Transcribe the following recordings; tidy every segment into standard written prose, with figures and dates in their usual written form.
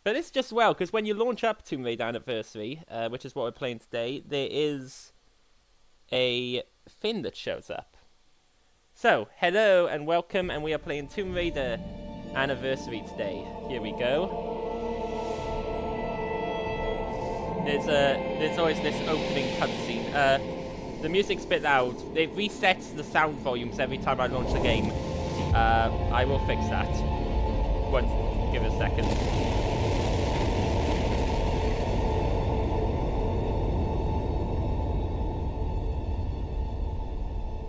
But it's just well, because when you launch up Tomb Raider Anniversary, which is what we're playing today, there is a thing that shows up. So, hello and welcome, and we are playing Tomb Raider Anniversary today. Here we go. There's always this opening cutscene. The music's a bit loud. It resets the sound volumes every time I launch the game. I will fix that. Give it a second.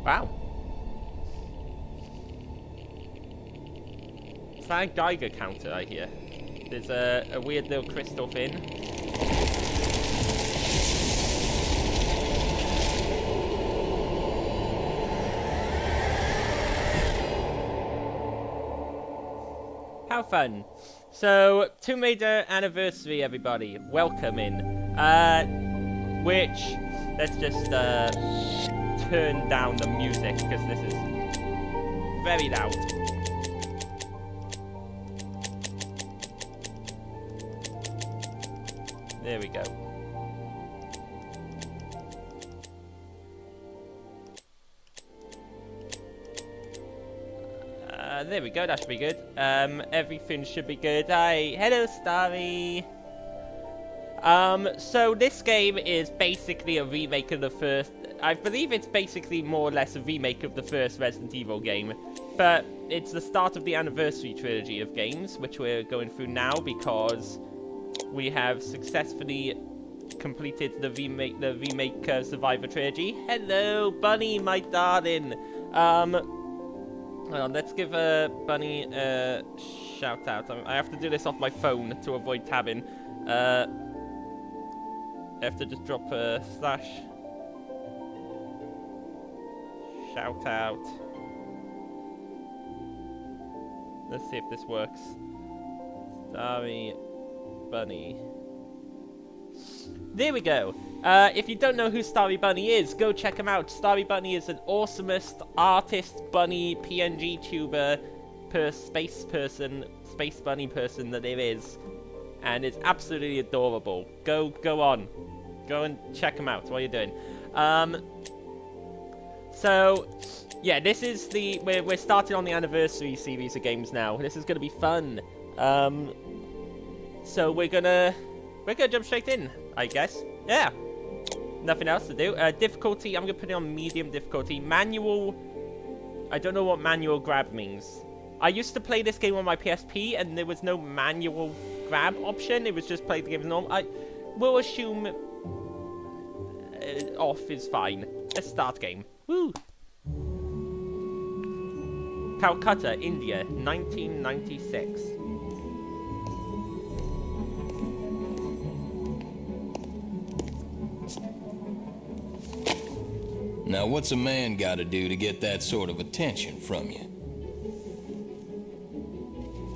Wow. It's like a Geiger counter, I hear. There's a weird little crystal thing. How fun. So, Tomb Raider Anniversary, everybody. Welcome in. Let's just turn down the music, because this is very loud. There we go. There we go, that should be good. Everything should be good. Hi, hello Starry. So this game is basically a remake of the first... I believe it's basically more or less a remake of the first Resident Evil game. But it's the start of the Anniversary trilogy of games, which we're going through now because we have successfully completed the remake Survivor trilogy. Hello, Bunny, my darling. Hold on, let's give Bunny a shout out. I have to do this off my phone to avoid tabbing. I have to just drop a slash shout out. Let's see if this works. Starry Bunny. There we go. If you don't know who Starry Bunny is, go check him out. Starry Bunny is an awesomest artist bunny PNG tuber space bunny person that there is, and it's absolutely adorable. Go on, go and check him out. What are you doing? So yeah, this is we're starting on the Anniversary series of games now. This is gonna be fun. So we're gonna jump straight in, I guess. Yeah. Nothing else to do. Difficulty, I'm going to put it on medium difficulty. Manual, I don't know what manual grab means. I used to play this game on my PSP, and there was no manual grab option. It was just play the game as normal. We'll assume off is fine. Let's start game. Woo! Calcutta, India, 1996. Now, what's a man gotta do to get that sort of attention from you?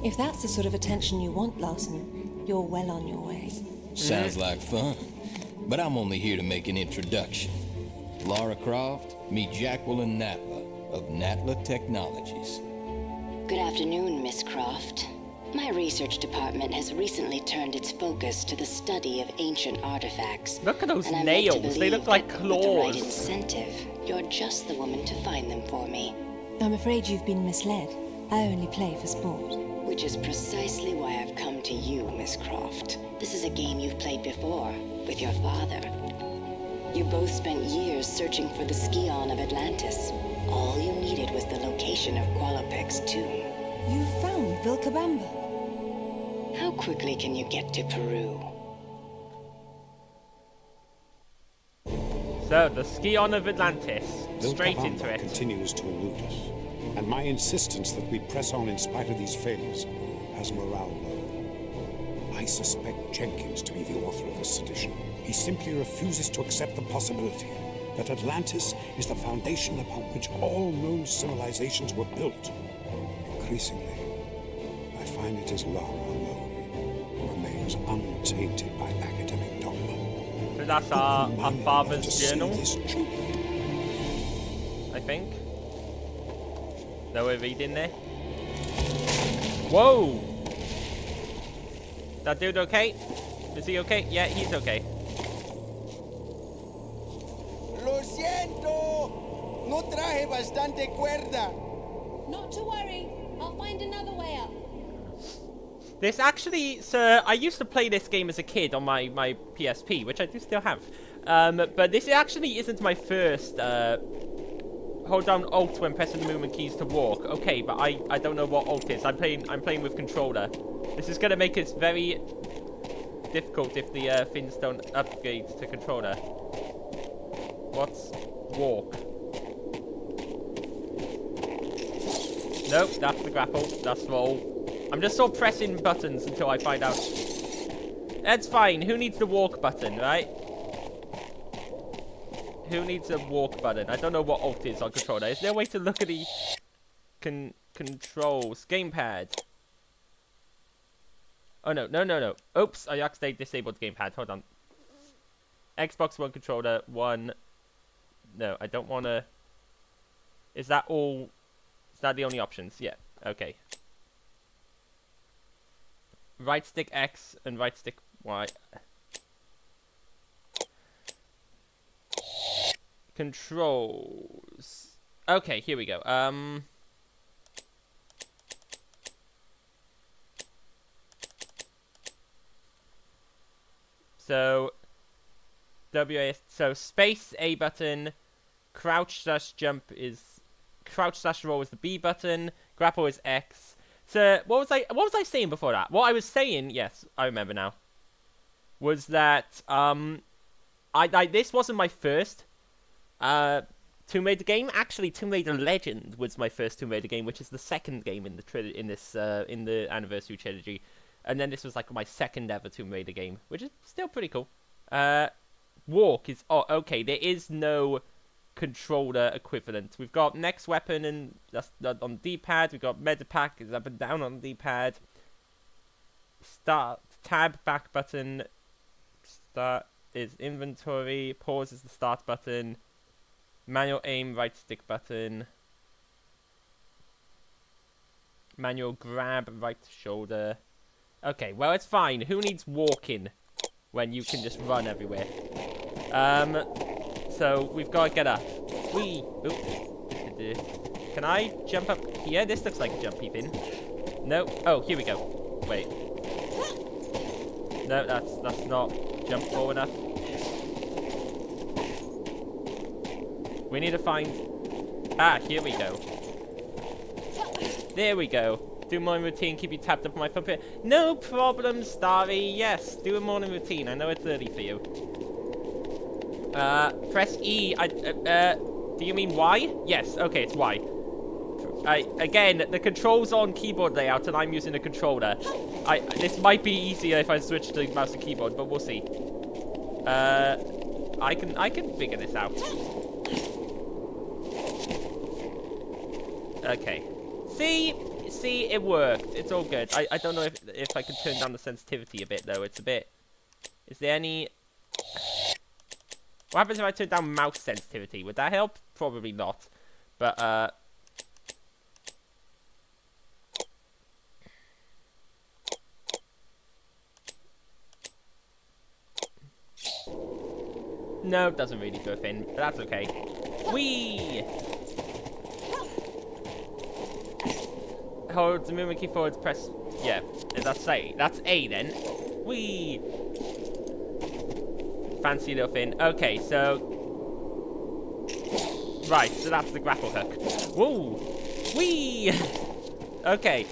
If that's the sort of attention you want, Larson, you're well on your way. Sounds like fun, but I'm only here to make an introduction. Lara Croft, meet Jacqueline Natla of Natla Technologies. Good afternoon, Miss Croft. My research department has recently turned its focus to the study of ancient artifacts. Look at those and nails. They look like that with the right claws. incentive, you're just the woman to find them for me. I'm afraid you've been misled. I only play for sport. Which is precisely why I've come to you, Miss Croft. This is a game you've played before, with your father. You both spent years searching for the Scion of Atlantis. All you needed was the location of Qualopec's tomb. You found Vilcabamba. How quickly can you get to Peru? So, the Scion of Atlantis. Straight into Vilcabamba it. continues to elude us, and my insistence that we press on in spite of these failures has morale low. I suspect Jenkins to be the author of this sedition. He simply refuses to accept the possibility that Atlantis is the foundation upon which all known civilizations were built. Increasingly, I find it is Lara alone who remains untainted by academic dogma. So that's our Open-minded father's enough to see journal, this truth. I think. That we're reading there. Whoa! That dude okay? Is he okay? Yeah, he's okay. Lo siento. No traje bastante cuerda. Not to worry. I'll find another way up. This actually, sir, I used to play this game as a kid on my PSP, which I do still have. But this actually isn't my first, hold down Alt when pressing the movement keys to walk. Okay, but I don't know what Alt is. I'm playing with controller. This is gonna make it very difficult if the things don't upgrade to controller. What's walk? Nope, that's the grapple. That's roll. I'm just sort of pressing buttons until I find out. That's fine. Who needs the walk button, right? Who needs a walk button? I don't know what Alt is on controller. Is there a way to look at the controls? Gamepad. Oh, no. Oops, I accidentally disabled the gamepad. Hold on. Xbox One controller, one. No, I don't want to. Is that all? Is that the only options? Yeah, okay. Right stick X and right stick Y. Controls. Okay, here we go. So WAS. So space A button. Crouch slash jump is. Crouch slash roll is the B button. Grapple is X. So what was I saying before that? What I was saying, yes, I remember now, was that this wasn't my first Tomb Raider game. Actually, Tomb Raider Legend was my first Tomb Raider game, which is the second game in the in the anniversary trilogy, and then this was like my second ever Tomb Raider game, which is still pretty cool. Walk is okay. There is no controller equivalent. We've got next weapon and that's on the D-pad. We've got medipack is up and down on the D-pad. Start tab back button. Start is inventory. Pause is the start button. Manual aim right stick button. Manual grab right shoulder. Okay, well it's fine. Who needs walking when you can just run everywhere? So we've got to get up. Wee. Can I jump up here? This looks like a jumpy thing. No. Oh, here we go. Wait. No, that's not jumpable enough. We need to find. Here we go. There we go. Do morning routine. Keep you tapped up on my footprint. No problem, Starry. Yes, do a morning routine. I know it's early for you. Press E. Do you mean Y? Yes, okay, it's Y. Again, the controls on keyboard layout, and I'm using a controller. This might be easier if I switch to mouse and keyboard, but we'll see. I can figure this out. Okay. See, it worked. It's all good. I don't know if I can turn down the sensitivity a bit though. It's a bit. Is there any? What happens if I turn down mouse sensitivity? Would that help? Probably not. But, no, it doesn't really do a thing, but that's okay. Whee! Hold the movement key forward, press... Yeah, that's A. That's A, then. Whee! Fancy little thing. Okay, so... Right, so that's the grapple hook. Woo! Whee! Okay.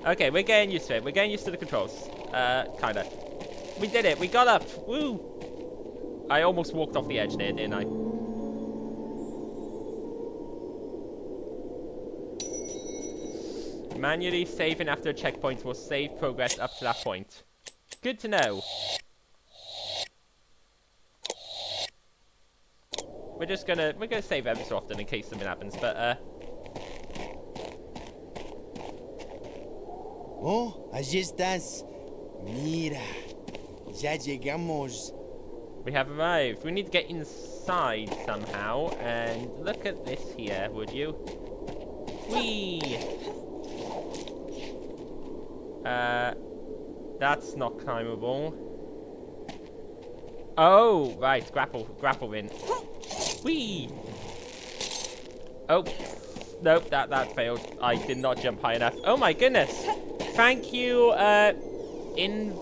Okay, we're getting used to it. We're getting used to the controls. Kinda. We did it. We got up. Woo! I almost walked off the edge there, didn't I? Manually saving after a checkpoint will save progress up to that point. Good to know. We're gonna save every so often in case something happens, but Oh, allí estás. Mira, ya llegamos. we have arrived. We need to get inside somehow, and look at this here, would you? Whee! That's not climbable. Oh, right. Grapple in. Whee! Oh. Nope, that failed. I did not jump high enough. Oh my goodness. Thank you, Invernostele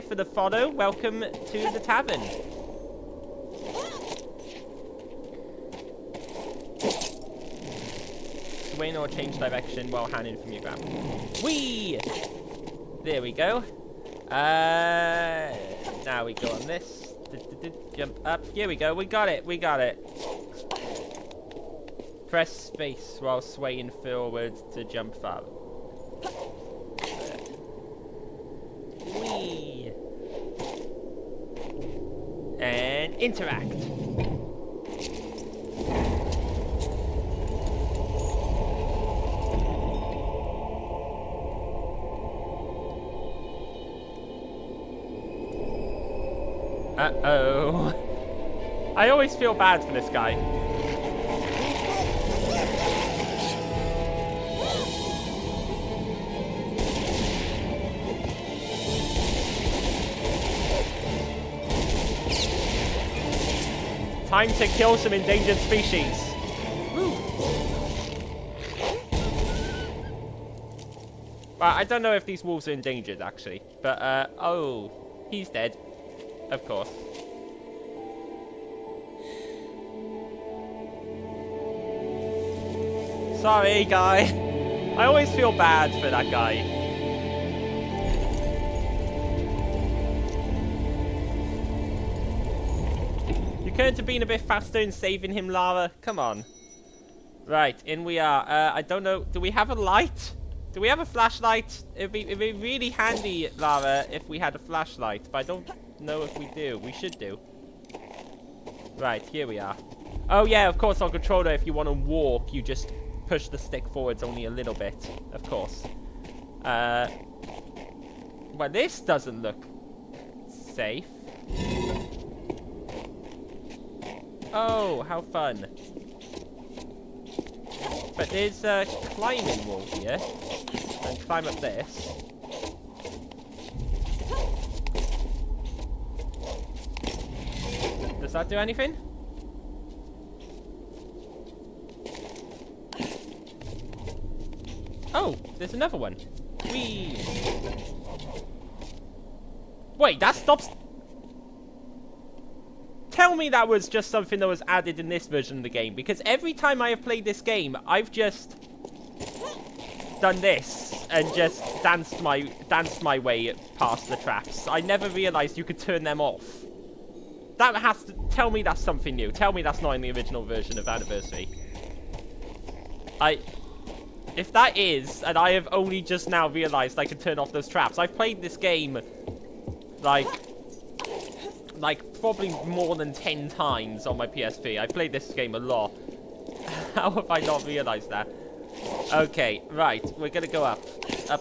for the follow. Welcome to the tavern. Swing or change direction while handing from your grab. Whee! There we go. Now we go on this. Jump up. Here we go. We got it. We got it. Press space while swaying forward to jump farther. Whee! And interact. Uh-oh. I always feel bad for this guy. Time to kill some endangered species. Woo. Well, I don't know if these wolves are endangered, actually. But, oh, he's dead. Of course. Sorry, guy. I always feel bad for that guy. You couldn't have been a bit faster in saving him, Lara. Come on. Right, in we are. I don't know. Do we have a light? Do we have a flashlight? It'd be really handy, Lara, if we had a flashlight. But I don't know if we do. We should do. Right, here we are. Oh yeah, of course on controller, if you want to walk, you just push the stick forwards only a little bit. Of course. Well, this doesn't look safe. Oh, how fun. But there's a climbing wall here. And climb up this. Does that do anything? Oh, there's another one. Whee! Wait, that stops... Tell me that was just something that was added in this version of the game, because every time I have played this game, I've just done this and just danced my way past the traps. I never realized you could turn them off. That has to tell me that's something new. Tell me that's not in the original version of Anniversary. If that is, and I have only just now realized I can turn off those traps. I've played this game like probably more than 10 times on my PSP. I've played this game a lot. How have I not realized that? Okay, right. We're gonna go up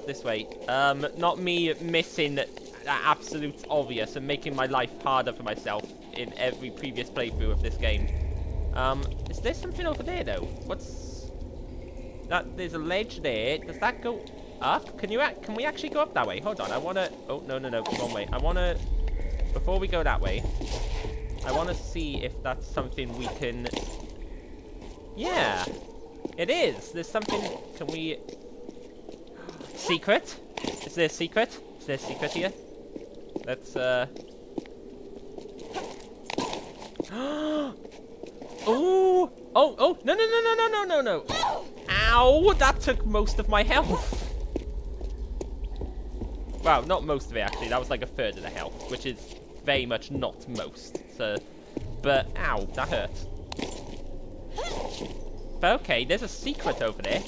this way. Not me missing absolute obvious and making my life harder for myself in every previous playthrough of this game. Is there something over there though? What's that? There's a ledge there. Does that go up? Can we actually go up that way? Hold on. I wanna. Oh no, wrong way. I wanna. Before we go that way, I wanna see if that's something we can. Yeah, it is. There's something. Can we? Secret? Is there a secret? Is there a secret here? Let's Ooh! Oh! No! Ow! That took most of my health. Well, not most of it actually. That was like a third of the health, which is very much not most. So, but ow, that hurt. But okay, there's a secret over there.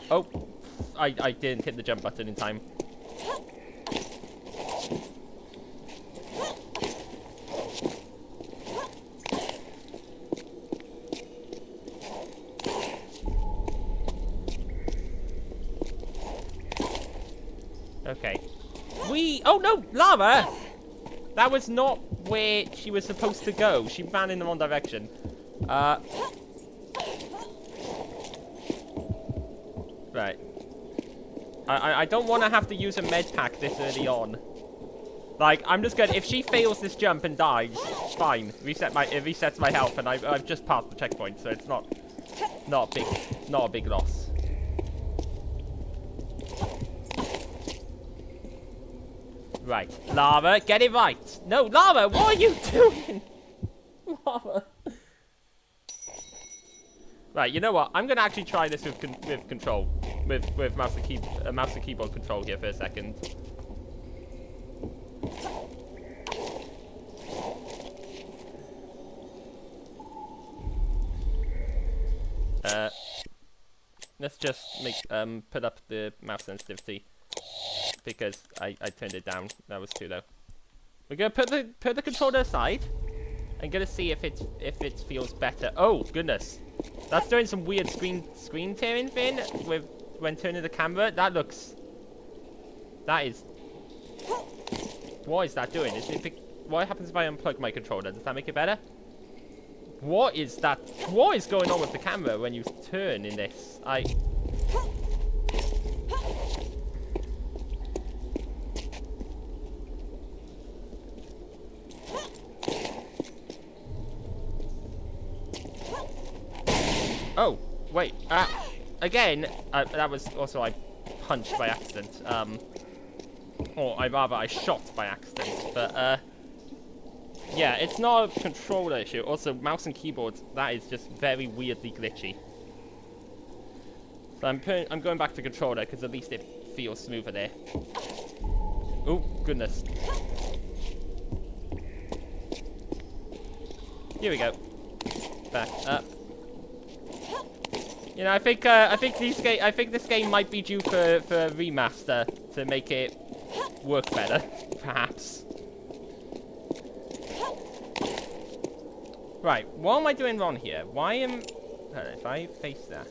Oh, I didn't hit the jump button in time. Okay. Oh no, Lara! That was not where she was supposed to go. She ran in the wrong direction. Right. I don't want to have to use a med pack this early on. Like, I'm just gonna... If she fails this jump and dies, fine. It resets my health, and I've just passed the checkpoint, so it's not a big loss. Right. Lava, get it right. No, Lava, what are you doing? Lava. Right, you know what? I'm gonna actually try this with control, with mouse and keyboard control here for a second. Let's just put up the mouse sensitivity because I turned it down. That was too low. We're gonna put the controller aside. I'm gonna see if it feels better. Oh goodness. That's doing some weird screen tearing thing when turning the camera. That is. What is that doing? What happens if I unplug my controller? Does that make it better? What is that? What is going on with the camera when you turn in this? Oh, wait. Again, that was also I punched by accident. Or I shot by accident. But, yeah, it's not a controller issue. Also, mouse and keyboard, that is just very weirdly glitchy. So I'm going back to controller, because at least it feels smoother there. Oh, goodness. Here we go. Back up. You know, I think this game might be due for a remaster to make it work better, perhaps. Right, what am I doing wrong here? Why am... if I face that...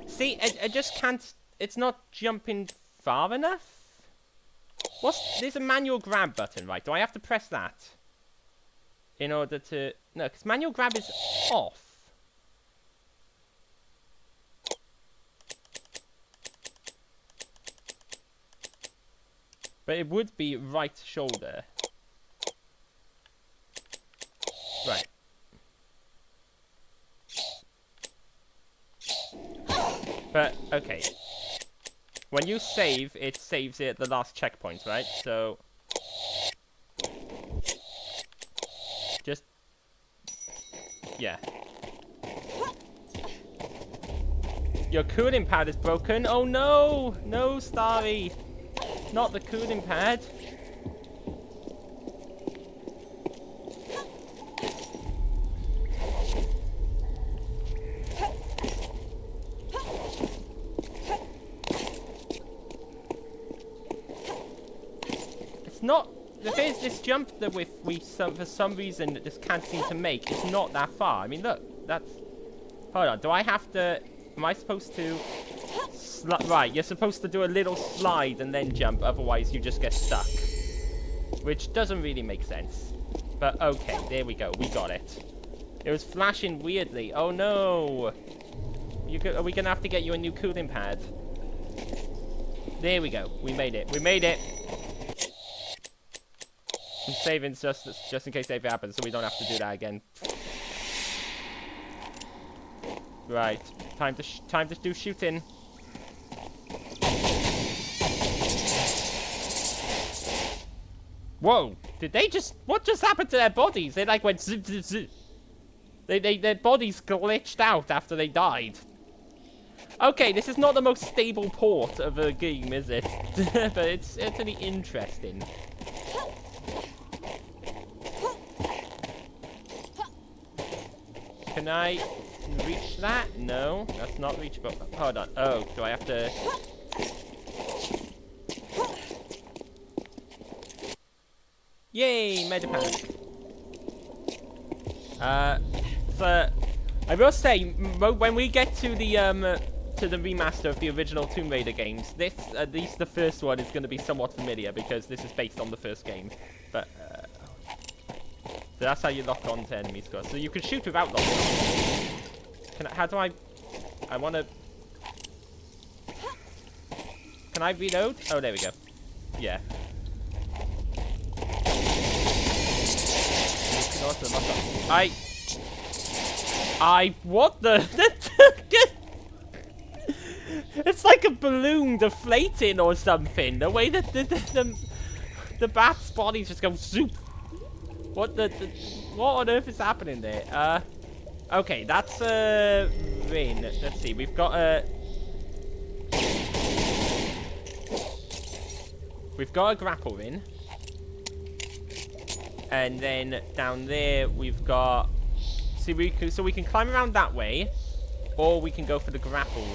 See, I just can't... It's not jumping far enough? There's a manual grab button, right? Do I have to press that? In order to... No, because manual grab is off. But it would be right shoulder. Right. But, okay. When you save, it saves it at the last checkpoint, right? So... Just... Yeah. Your cooling pad is broken. Oh no! No, Starry! Not the cooling pad. It's not... The thing is, this jump that for some reason just can't seem to make, it's not that far. I mean, look, that's... Hold on, do I have to... Am I supposed to... Right, you're supposed to do a little slide and then jump, otherwise you just get stuck. Which doesn't really make sense. But okay, there we go, we got it. It was flashing weirdly. Oh no! Are we gonna have to get you a new cooling pad? There we go, we made it. We made it! I'm saving just in case anything happens, so we don't have to do that again. Right, time to do shooting. Whoa! What just happened to their bodies? They like went zip zip zip. Their bodies glitched out after they died. Okay, this is not the most stable port of a game, is it? But it's certainly interesting. Can I reach that? No, that's not reachable. Hold on. Oh, do I have to... Yay, Medipack. So I will say, when we get to the remaster of the original Tomb Raider games, this, at least the first one, is going to be somewhat familiar because this is based on the first game. But so that's how you lock on to enemies, of course. So you can shoot without locking on. How do I I want to... Can I reload? Oh, there we go. Yeah. What the? It's like a balloon deflating or something. The way that the bat's body just goes zoop. What what on earth is happening there? Okay, that's a ring. Let's see. We've got a grapple ring. And then down there we've got so we can climb around that way, or we can go for the grapple.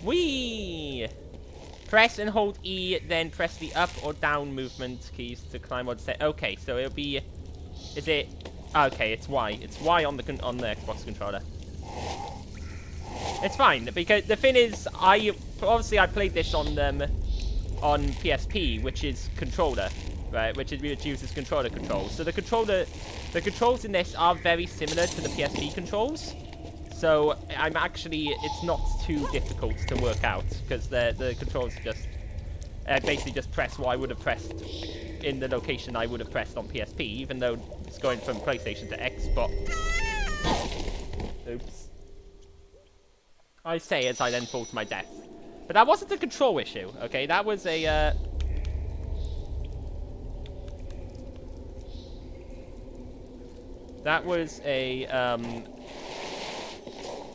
Whee! Press and hold E, then press the up or down movement keys to climb or set. Okay, so it'll be. Is it? Okay, it's Y. It's Y on the Xbox controller. It's fine because the thing is, I played this on PSP, which is controller, right? Which uses controller controls. So the controls in this are very similar to the PSP controls. So it's not too difficult to work out because the controls just basically just press what I would have pressed in the location I would have pressed on PSP, even though it's going from PlayStation to Xbox. Oops. I say as I then fall to my death. But that wasn't a control issue, okay? That was a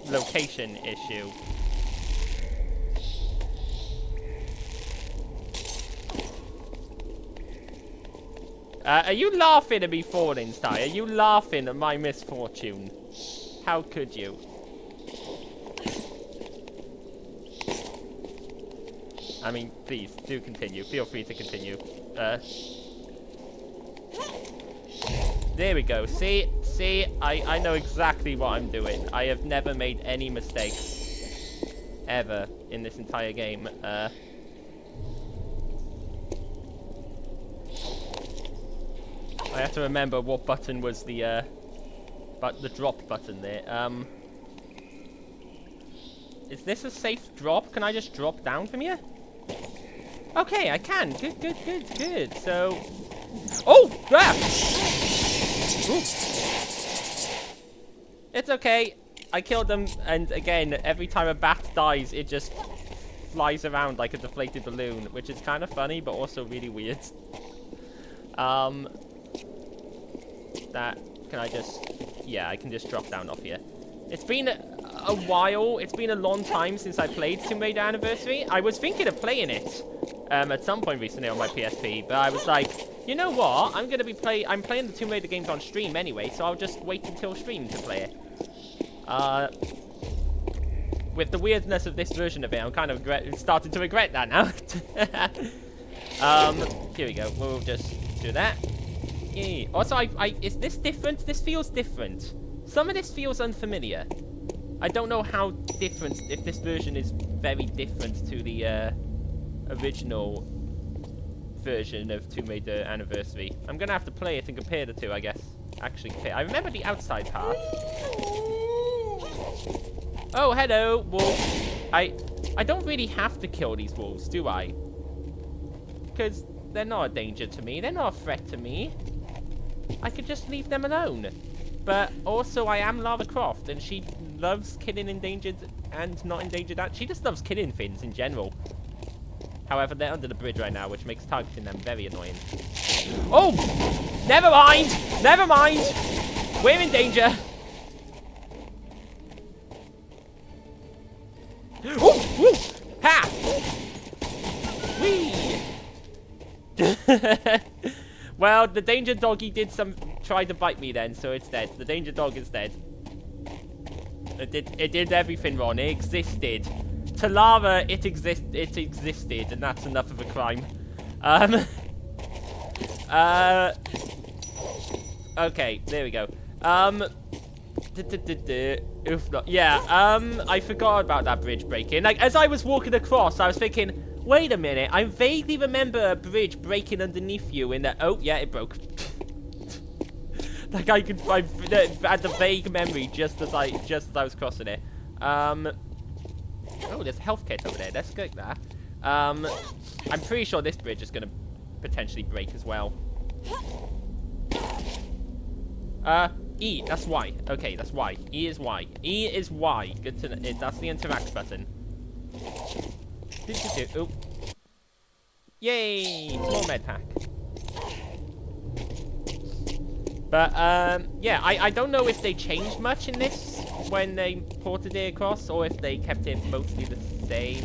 location issue. Are you laughing at me falling, Ty? Are you laughing at my misfortune? How could you? I mean, please, do continue. Feel free to continue. There we go. See, I know exactly what I'm doing. I have never made any mistakes. Ever in this entire game. I have to remember what button was the drop button there. Is this a safe drop? Can I just drop down from here? Okay, I can. Good. So... Oh! Ah! Ooh. It's okay. I killed them, and again, every time a bat dies, it just flies around like a deflated balloon, which is kind of funny, but also really weird. Can I just... Yeah, I can just drop down off here. It's been a while. It's been a long time since I played Tomb Raider Anniversary. I was thinking of playing it at some point recently on my PSP, but I was like, you know what? I'm playing the Tomb Raider games on stream anyway, so I'll just wait until stream to play it. With the weirdness of this version of it, I'm kind of starting to regret that now. Here we go. We'll just do that. Yeah. Also, is this different? This feels different. Some of this feels unfamiliar. I don't know how different, if this version is very different to the original version of Tomb Raider Anniversary. I'm gonna have to play it and compare the two, I guess. Actually compare. I remember the outside part. Oh, hello, wolf. I don't really have to kill these wolves, do I? Because they're not a danger to me. They're not a threat to me. I could just leave them alone. But also, I am Lara Croft, and she loves killing endangered and not endangered. She just loves killing things in general. However, they're under the bridge right now, which makes targeting them very annoying. Oh! Never mind! Never mind! We're in danger! Oh! Woo! Ha! Whee! Well, the danger doggy tried to bite me then, so it's dead. The danger dog is dead. It did everything wrong. It existed. To Lara, it existed, and that's enough of a crime. Okay, there we go. Yeah, I forgot about that bridge breaking. Like, as I was walking across, I was thinking, wait a minute, I vaguely remember a bridge breaking underneath you in that... Oh, yeah, it broke. Like I had the vague memory just as I was crossing it. Oh, there's a health kit over there. Let's go there. I'm pretty sure this bridge is gonna potentially break as well. E, that's Y. Okay, that's Y. E is Y. E is Y. Good to know. That's the interact button. Oh. Yay! Small med pack. But, yeah, I don't know if they changed much in this when they ported it across, or if they kept it mostly the same.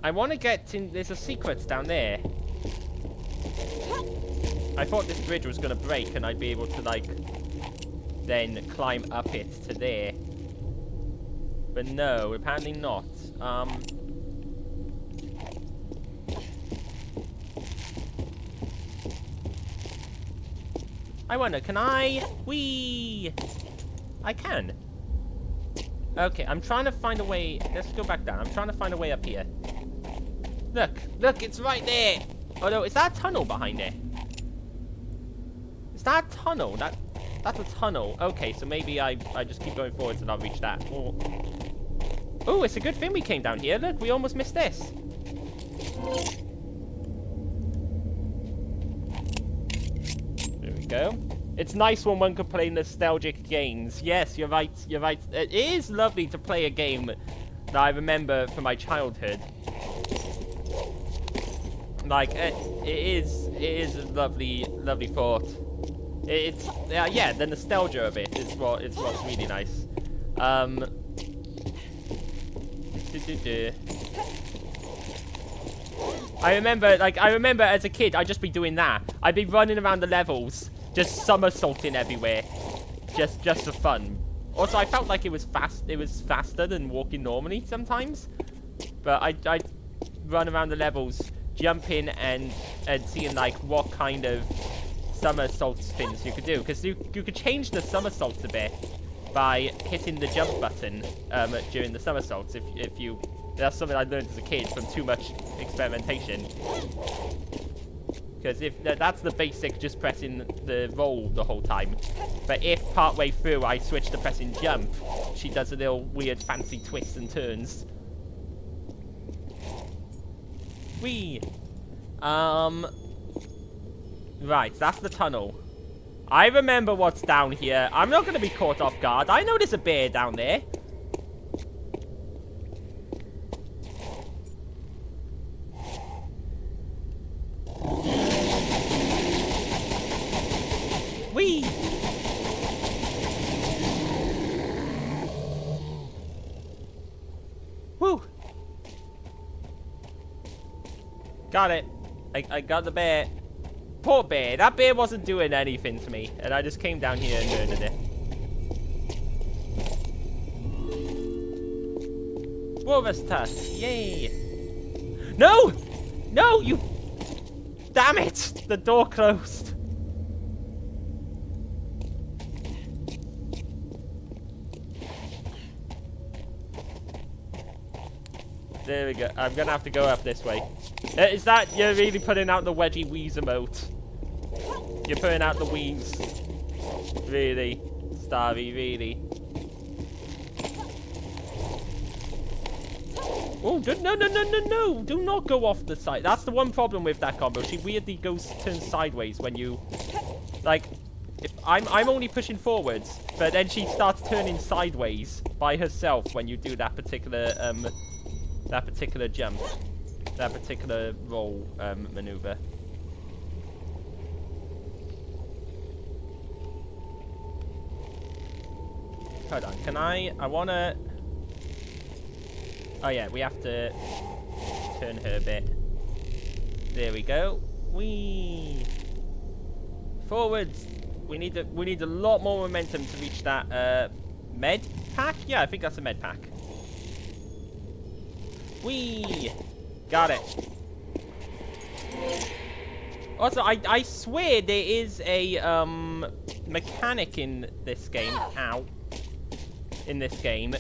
I want to get to... There's a secret down there. I thought this bridge was going to break and I'd be able to, like, then climb up it to there. But no, apparently not. I wonder, can I... Whee! I can. Okay, I'm trying to find a way... Let's go back down. I'm trying to find a way up here. Look, it's right there! Oh no, is that a tunnel behind it? Is that a tunnel? That's a tunnel. Okay, so maybe I just keep going forwards and I'll reach that. Oh, it's a good thing we came down here. Look, we almost missed this. There we go. It's nice when one can play nostalgic games. Yes, you're right. You're right. It is lovely to play a game that I remember from my childhood. Like, it is a lovely thought. It's yeah, the nostalgia of it is what's really nice. I remember as a kid, I'd just be doing that. I'd be running around the levels, just somersaulting everywhere, just for fun. Also, I felt like it was faster than walking normally sometimes. But I'd run around the levels, jumping and seeing like what kind of somersault spins you could do, because you could change the somersaults a bit by hitting the jump button during the somersaults. If you that's something I learned as a kid from too much experimentation. Because if that's the basic, just pressing the roll the whole time. But if partway through I switch to pressing jump, she does a little weird fancy twists and turns. Whee! Right, that's the tunnel. I remember what's down here. I'm not going to be caught off guard. I know there's a bear down there. Whee! Woo! Got it. I got the bear. Poor bear. That bear wasn't doing anything to me. And I just came down here and murdered it. Walrus tusk. Yay. No! No, you... Damn it! The door closed. There we go. I'm gonna have to go up this way. Is that... You're really putting out the wedgie wheeze emote? You're putting out the wheeze. Really? Starry, really? Oh, no. Do not go off the side. That's the one problem with that combo. She weirdly turns sideways when you... Like, if I'm only pushing forwards, but then she starts turning sideways by herself when you do that particular jump. That particular roll maneuver. Hold on, can I wanna... Oh yeah, we have to turn her a bit. There we go. Whee! Forwards! We need a lot more momentum to reach that med pack? Yeah, I think that's a med pack. Whee! Got it. Also, I swear there is a mechanic in this game. Ow. in this game.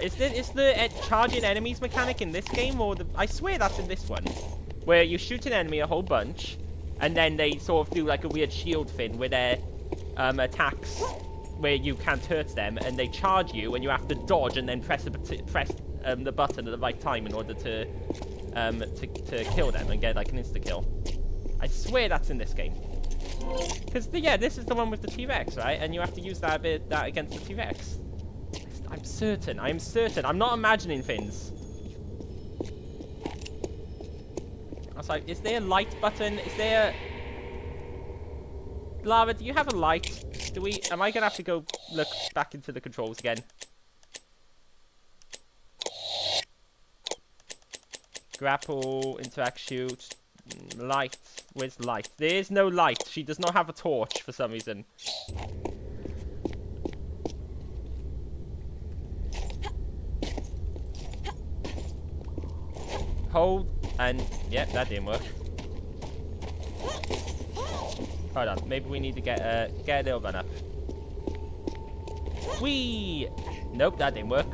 Is the charging enemies mechanic in this game, or I swear that's in this one, where you shoot an enemy a whole bunch, and then they sort of do like a weird shield thing with their attacks, where you can't hurt them, and they charge you, and you have to dodge and then press the button at the right time in order to kill them and get like an insta kill. I swear that's in this game. Because yeah, this is the one with the T-Rex, right? And you have to use that against the T-Rex. I'm certain. I'm certain. I'm not imagining things. I was like, is there a light button? Is there? Lara, do you have a light? Am I gonna have to go look back into the controls again? Grapple, interact, shoot, light. Where's light? There is no light. She does not have a torch for some reason. Hold, and yep, that didn't work. Hold on, maybe we need to get a little run up. Whee! Nope, that didn't work.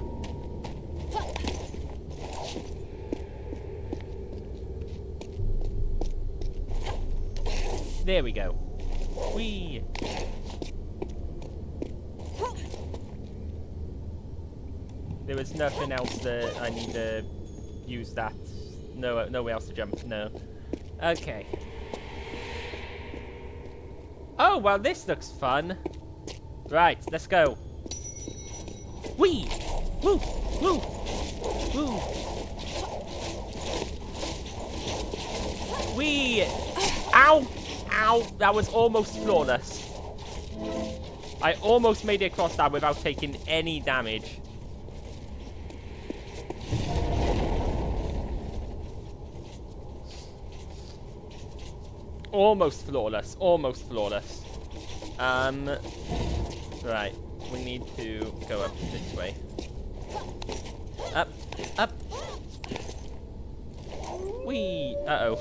There we go. Whee! There was nothing else that I need to use that. Nowhere else to jump. No. Okay. Oh, well, this looks fun. Right, let's go. Whee! Woo! Woo! Woo! Whee! Ow! Ow! That was almost flawless. I almost made it across that without taking any damage. Almost flawless. Almost flawless. Right. We need to go up this way. Up. Up. Whee! Uh-oh.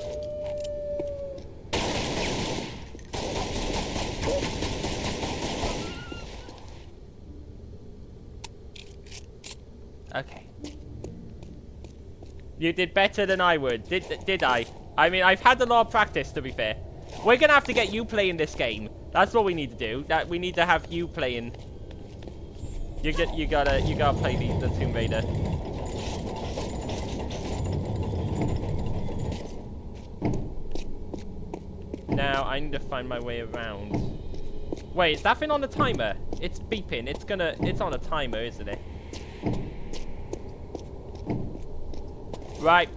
Okay. You did better than I would. Did I? I mean, I've had a lot of practice, to be fair. We're gonna have to get you playing this game. That's what we need to do. We need to have you playing. You gotta play the Tomb Raider. Now I need to find my way around. Wait, is that thing on a timer? It's beeping. It's on a timer, isn't it? Right.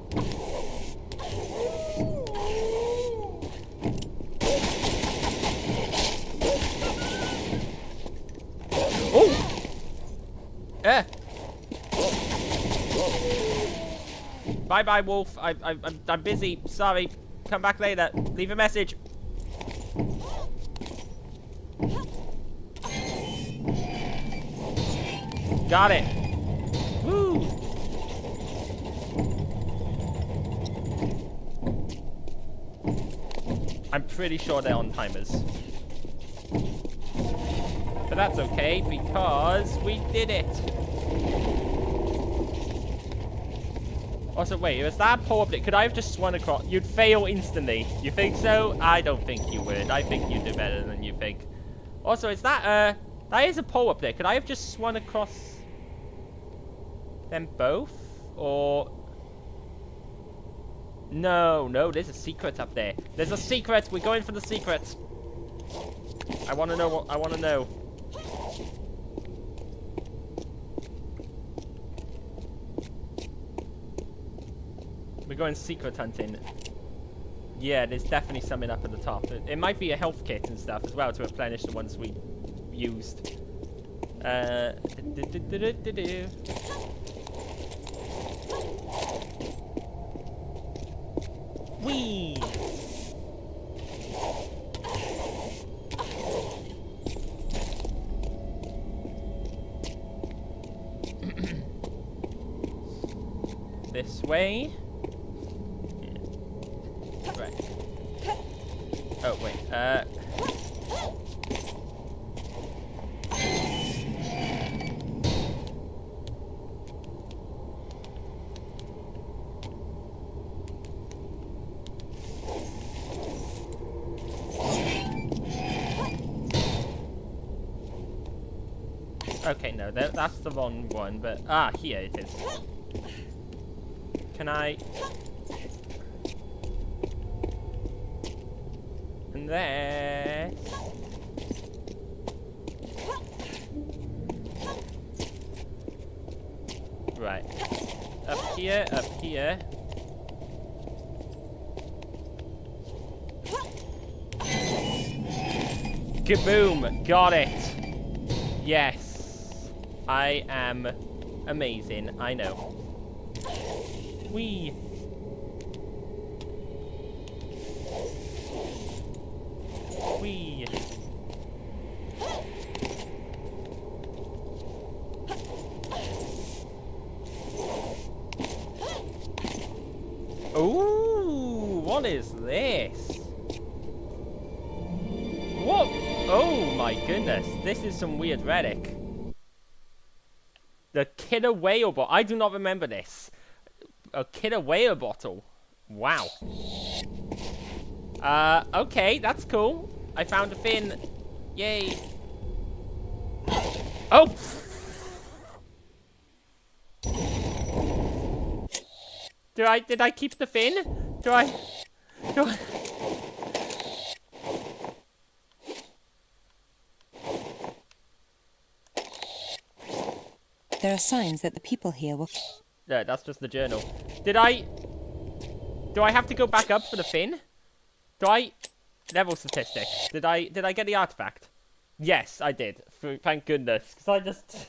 Oh! Bye-bye, Wolf. I'm busy. Sorry. Come back later. Leave a message. Got it. Woo! I'm pretty sure they're on timers. But that's okay, because we did it. Also, wait, was that pull up? Could I have just swung across? You'd fail instantly. You think so? I don't think you would. I think you'd do better than you think. Also, is that, that is a pull up there. Could I have just swung across them both? Or... No, there's a secret up there. There's a secret. We're going for the secret. I want to know what... I want to know. We're going secret hunting. Yeah, there's definitely something up at the top. It might be a health kit and stuff as well to replenish the ones we used. Whee! This way. Right. Oh, wait. Okay, no, that's the wrong one, but... Ah, here it is. Can I... And there... Right. Up here, up here. Kaboom! Got it! Yes. I am amazing, I know. Whee! Whee! Ooh, what is this? What? Oh my goodness, this is some weird relic. The killer whale bottle. I do not remember this. A killer whale bottle. Wow. Okay, that's cool. I found a fin. Yay. Oh! Did I keep the fin? Do I? There are signs that the people here were... No, that's just the journal. Do I have to go back up for the fin? Level statistic. Did I get the artifact? Yes, I did. Thank goodness. Because I just...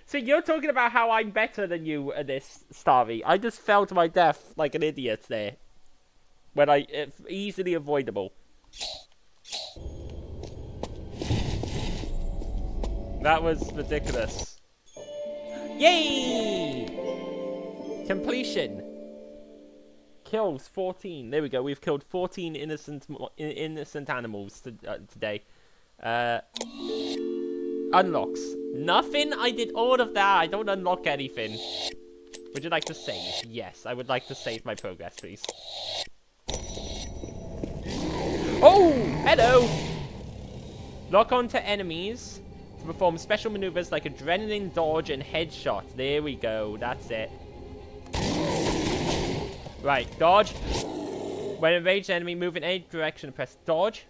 So you're talking about how I'm better than you at this, Starry. I just fell to my death like an idiot there. When it's easily avoidable. That was ridiculous. Yay! Completion. Kills 14. There we go. We've killed 14 innocent animals today. Unlocks. Nothing? I did all of that. I don't unlock anything. Would you like to save? Yes, I would like to save my progress, please. Oh! Hello! Lock onto enemies to perform special maneuvers like adrenaline dodge and headshot. There we go. That's it. Right, dodge. When enraged enemy, move in any direction, press dodge.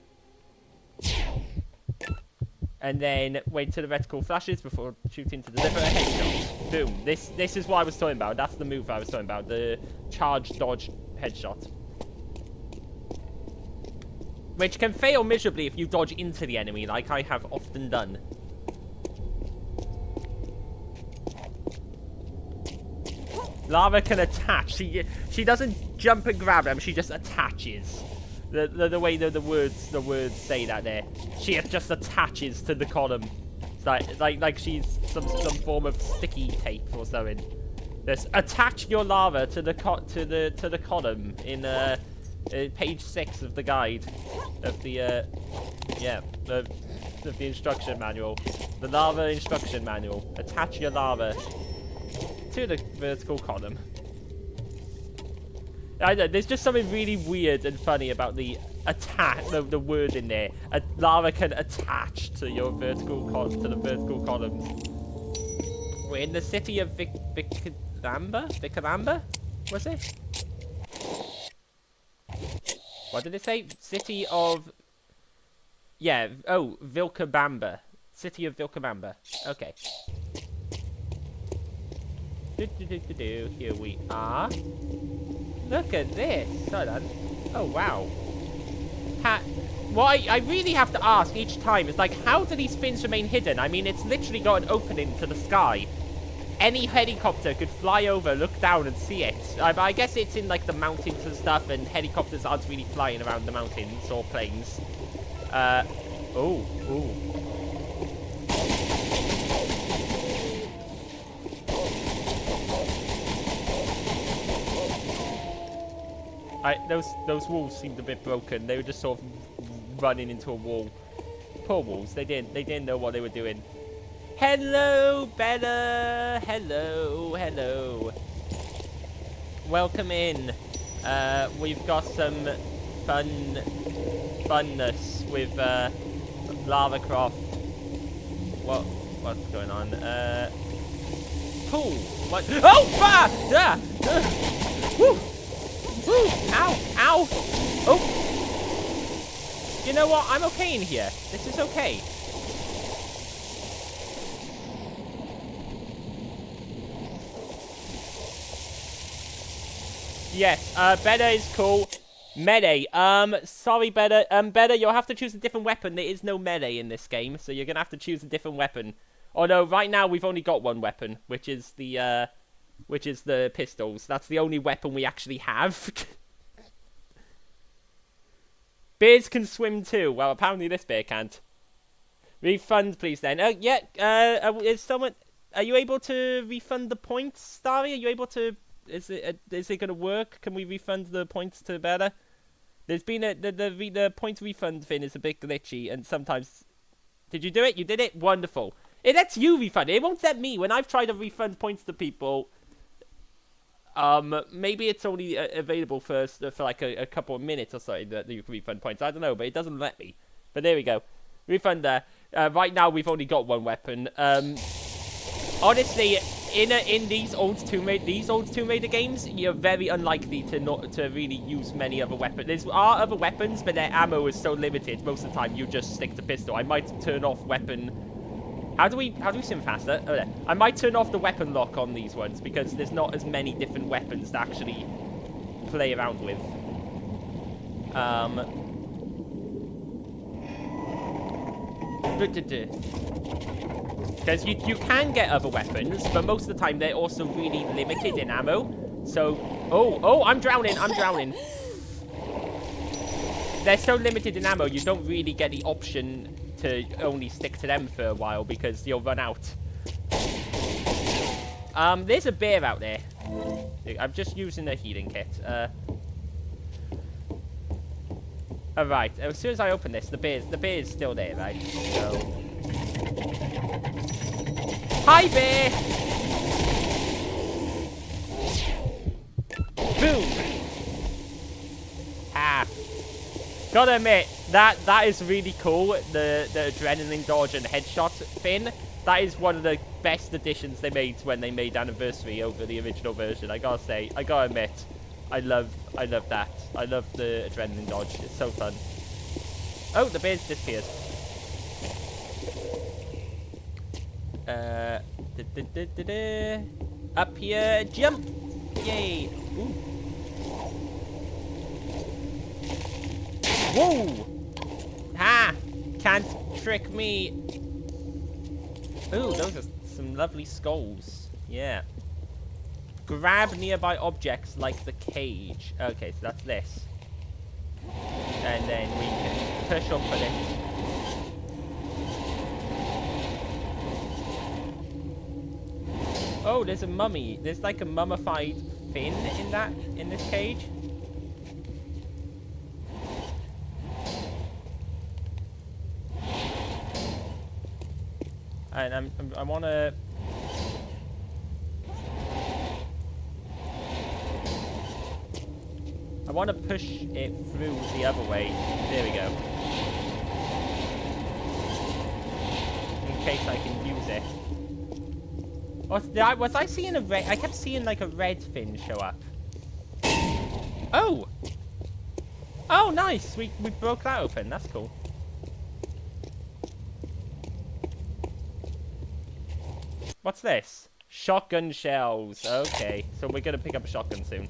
And then wait till the reticle flashes before shooting to deliver a headshot. Boom. This is what I was talking about. That's the move I was talking about. The charge, dodge, headshot. Which can fail miserably if you dodge into the enemy, like I have often done. Lava can attach. She doesn't jump and grab them. She just attaches. The way the words say that there. She just attaches to the column. It's like she's some form of sticky tape or something. Just attach your lava to the column in page 6 of the guide of the of the instruction manual. The lava instruction manual. Attach your lava to the vertical column. I know, there's just something really weird and funny about the the word in there. Lava can attach to your vertical columns. We're in the city of Vilcabamba? Vilcabamba? Was it? What did it say? City of... Yeah, oh, Vilcabamba. City of Vilcabamba. Okay. Here we are. Look at this. Hold on. Oh, wow. What I really have to ask each time is, like, how do these fins remain hidden? I mean, it's literally got an opening to the sky. Any helicopter could fly over, look down, and see it. I guess it's in, like, the mountains and stuff, and helicopters aren't really flying around the mountains or plains. Oh, ooh. Those walls seemed a bit broken. They were just sort of running into a wall. Poor walls. They didn't know what they were doing. Hello, Bella. Hello. Welcome in. We've got some funness with Lara Croft. What's going on? Cool. What? Oh! Ah! Ah! Woo! Woo! Ow! Ow! Oh! You know what? I'm okay in here. This is okay. Yes, Beda is cool. Melee. Sorry, Beda. Beda, you'll have to choose a different weapon. There is no melee in this game, so you're gonna have to choose a different weapon. Oh no, right now we've only got one weapon, which is the pistols. That's the only weapon we actually have. Bears can swim too. Well, apparently this bear can't. Refund, please, then. Yeah, is someone... Are you able to refund the points, Starry? Are you able to... Is it going to work? Can we refund the points to Beda? There's been the point refund thing is a bit glitchy, and sometimes... Did you do it? You did it? Wonderful. It lets you refund it. It won't let me. When I've tried to refund points to people... maybe it's only available for like a couple of minutes or so that you can refund points. I don't know, but it doesn't let me. But there we go. Refund there. Right now we've only got one weapon. Honestly, in these old Tomb Raider games, you're very unlikely to really use many other weapons. There are other weapons, but their ammo is so limited. Most of the time, you just stick to pistol. I might turn off weapon. How do we swim faster? Oh, there. I might turn off the weapon lock on these ones because there's not as many different weapons to actually play around with. Because you can get other weapons, but most of the time they're also really limited in ammo. So, oh, I'm drowning. They're so limited in ammo, you don't really get the option to only stick to them for a while because you'll run out. There's a bear out there. I'm just using a healing kit. Alright, as soon as I open this, the bear's still there, right? So... Hi, bear! Boom! Ah. Gotta admit, that is really cool, the adrenaline dodge and headshot thing. That is one of the best additions they made when they made Anniversary over the original version. I gotta say, I gotta admit, I love that. I love the adrenaline dodge. It's so fun. Oh, the bear's disappeared. Up here, jump! Yay! Ooh. Whoa! Ha! Can't trick me. Ooh, those are some lovely skulls. Yeah. Grab nearby objects like the cage. Okay, so that's this. And then we can push or put it. Oh, there's a mummy. There's like a mummified fin in this cage. And I wanna... I want to push it through the other way. There we go. In case I can use it. Was I seeing a red? I kept seeing like a red fin show up. Oh! Oh, nice! We broke that open. That's cool. What's this? Shotgun shells. Okay, so we're gonna pick up a shotgun soon.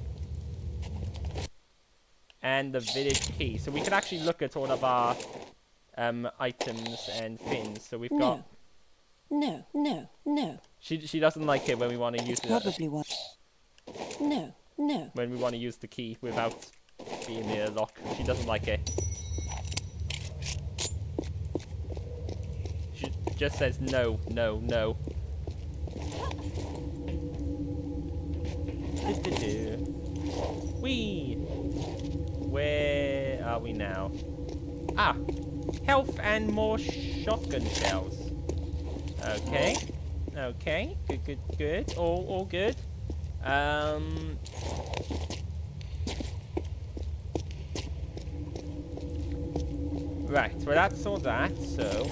And the village key. So we can actually look at all of our items and fins. So we've got... No. She doesn't like it when we want to use it. Probably what? No. When we want to use the key without being near a lock. She doesn't like it. She just says no. Whee! Where are we now? Ah! Health and more shotgun shells. Okay. Good. All good. Right, well that's all that, so...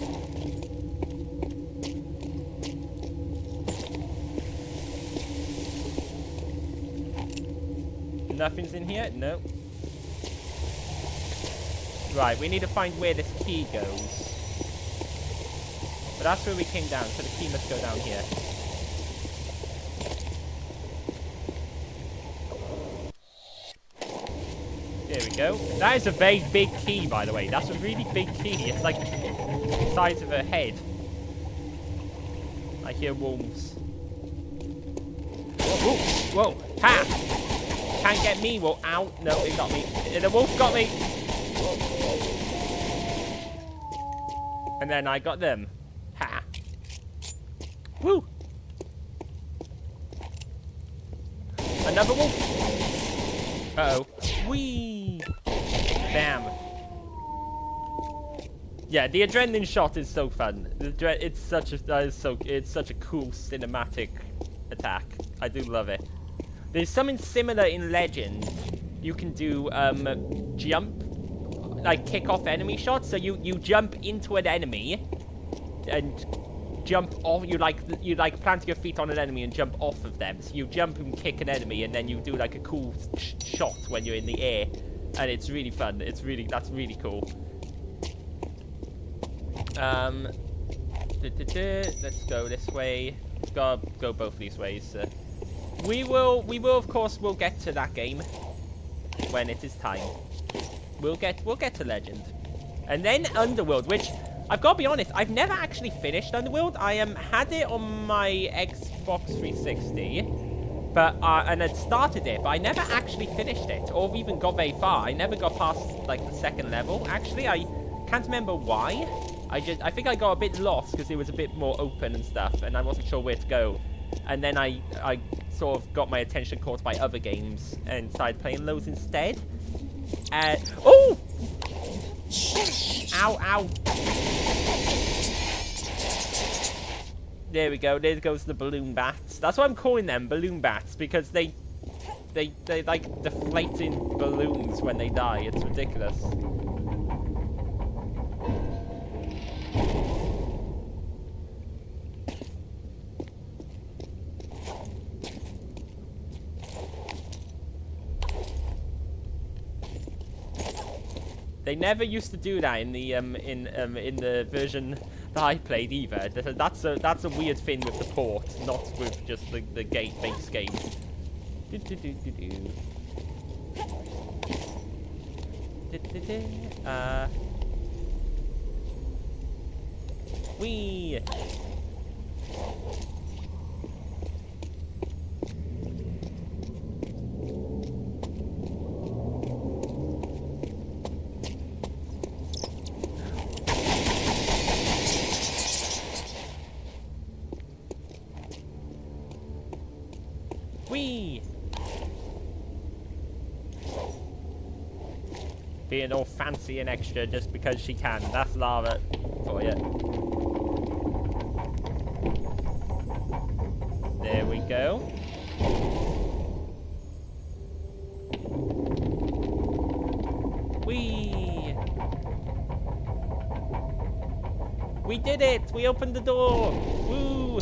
Nothing's in here? No. Right, we need to find where this key goes. But that's where we came down, so the key must go down here. There we go. That is a very big key, by the way. That's a really big key. It's like the size of a head. I hear wolves. Whoa, whoa, whoa. Ha! Can't get me, wolf. Ow. No, it got me. The wolf got me. And then I got them. Ha! Woo! Another wolf. Uh-oh. Whee! Bam. Yeah, the adrenaline shot is so fun. It's such a it's such a cool cinematic attack. I do love it. There's something similar in Legend. You can do jump, like kick off enemy shots. So you jump into an enemy and jump off. You like plant your feet on an enemy and jump off of them. So you jump and kick an enemy, and then you do like a cool shot when you're in the air, and it's really fun. That's really cool. Let's go this way. Gotta go both these ways. We will of course we'll get to that game when it is time. We'll get to Legend, and then Underworld, which I've got to be honest, I've never actually finished Underworld. I had it on my Xbox 360, but and I'd started it, but I never actually finished it or even got very far. I never got past like the second level. Actually, I can't remember why. I think I got a bit lost because it was a bit more open and stuff, and I wasn't sure where to go. And then I sort of got my attention caught by other games and started playing those instead. Oh! Ow, ow. There we go. There goes the balloon bats. That's what I'm calling them, balloon bats, because they like deflating balloons when they die. It's ridiculous. They never used to do that in the version that I played either. That's a weird thing with the port, not with just the base game. Wee. Whee! Being all fancy and extra just because she can. That's lava for you. There we go. Whee! We did it! We opened the door! Woo!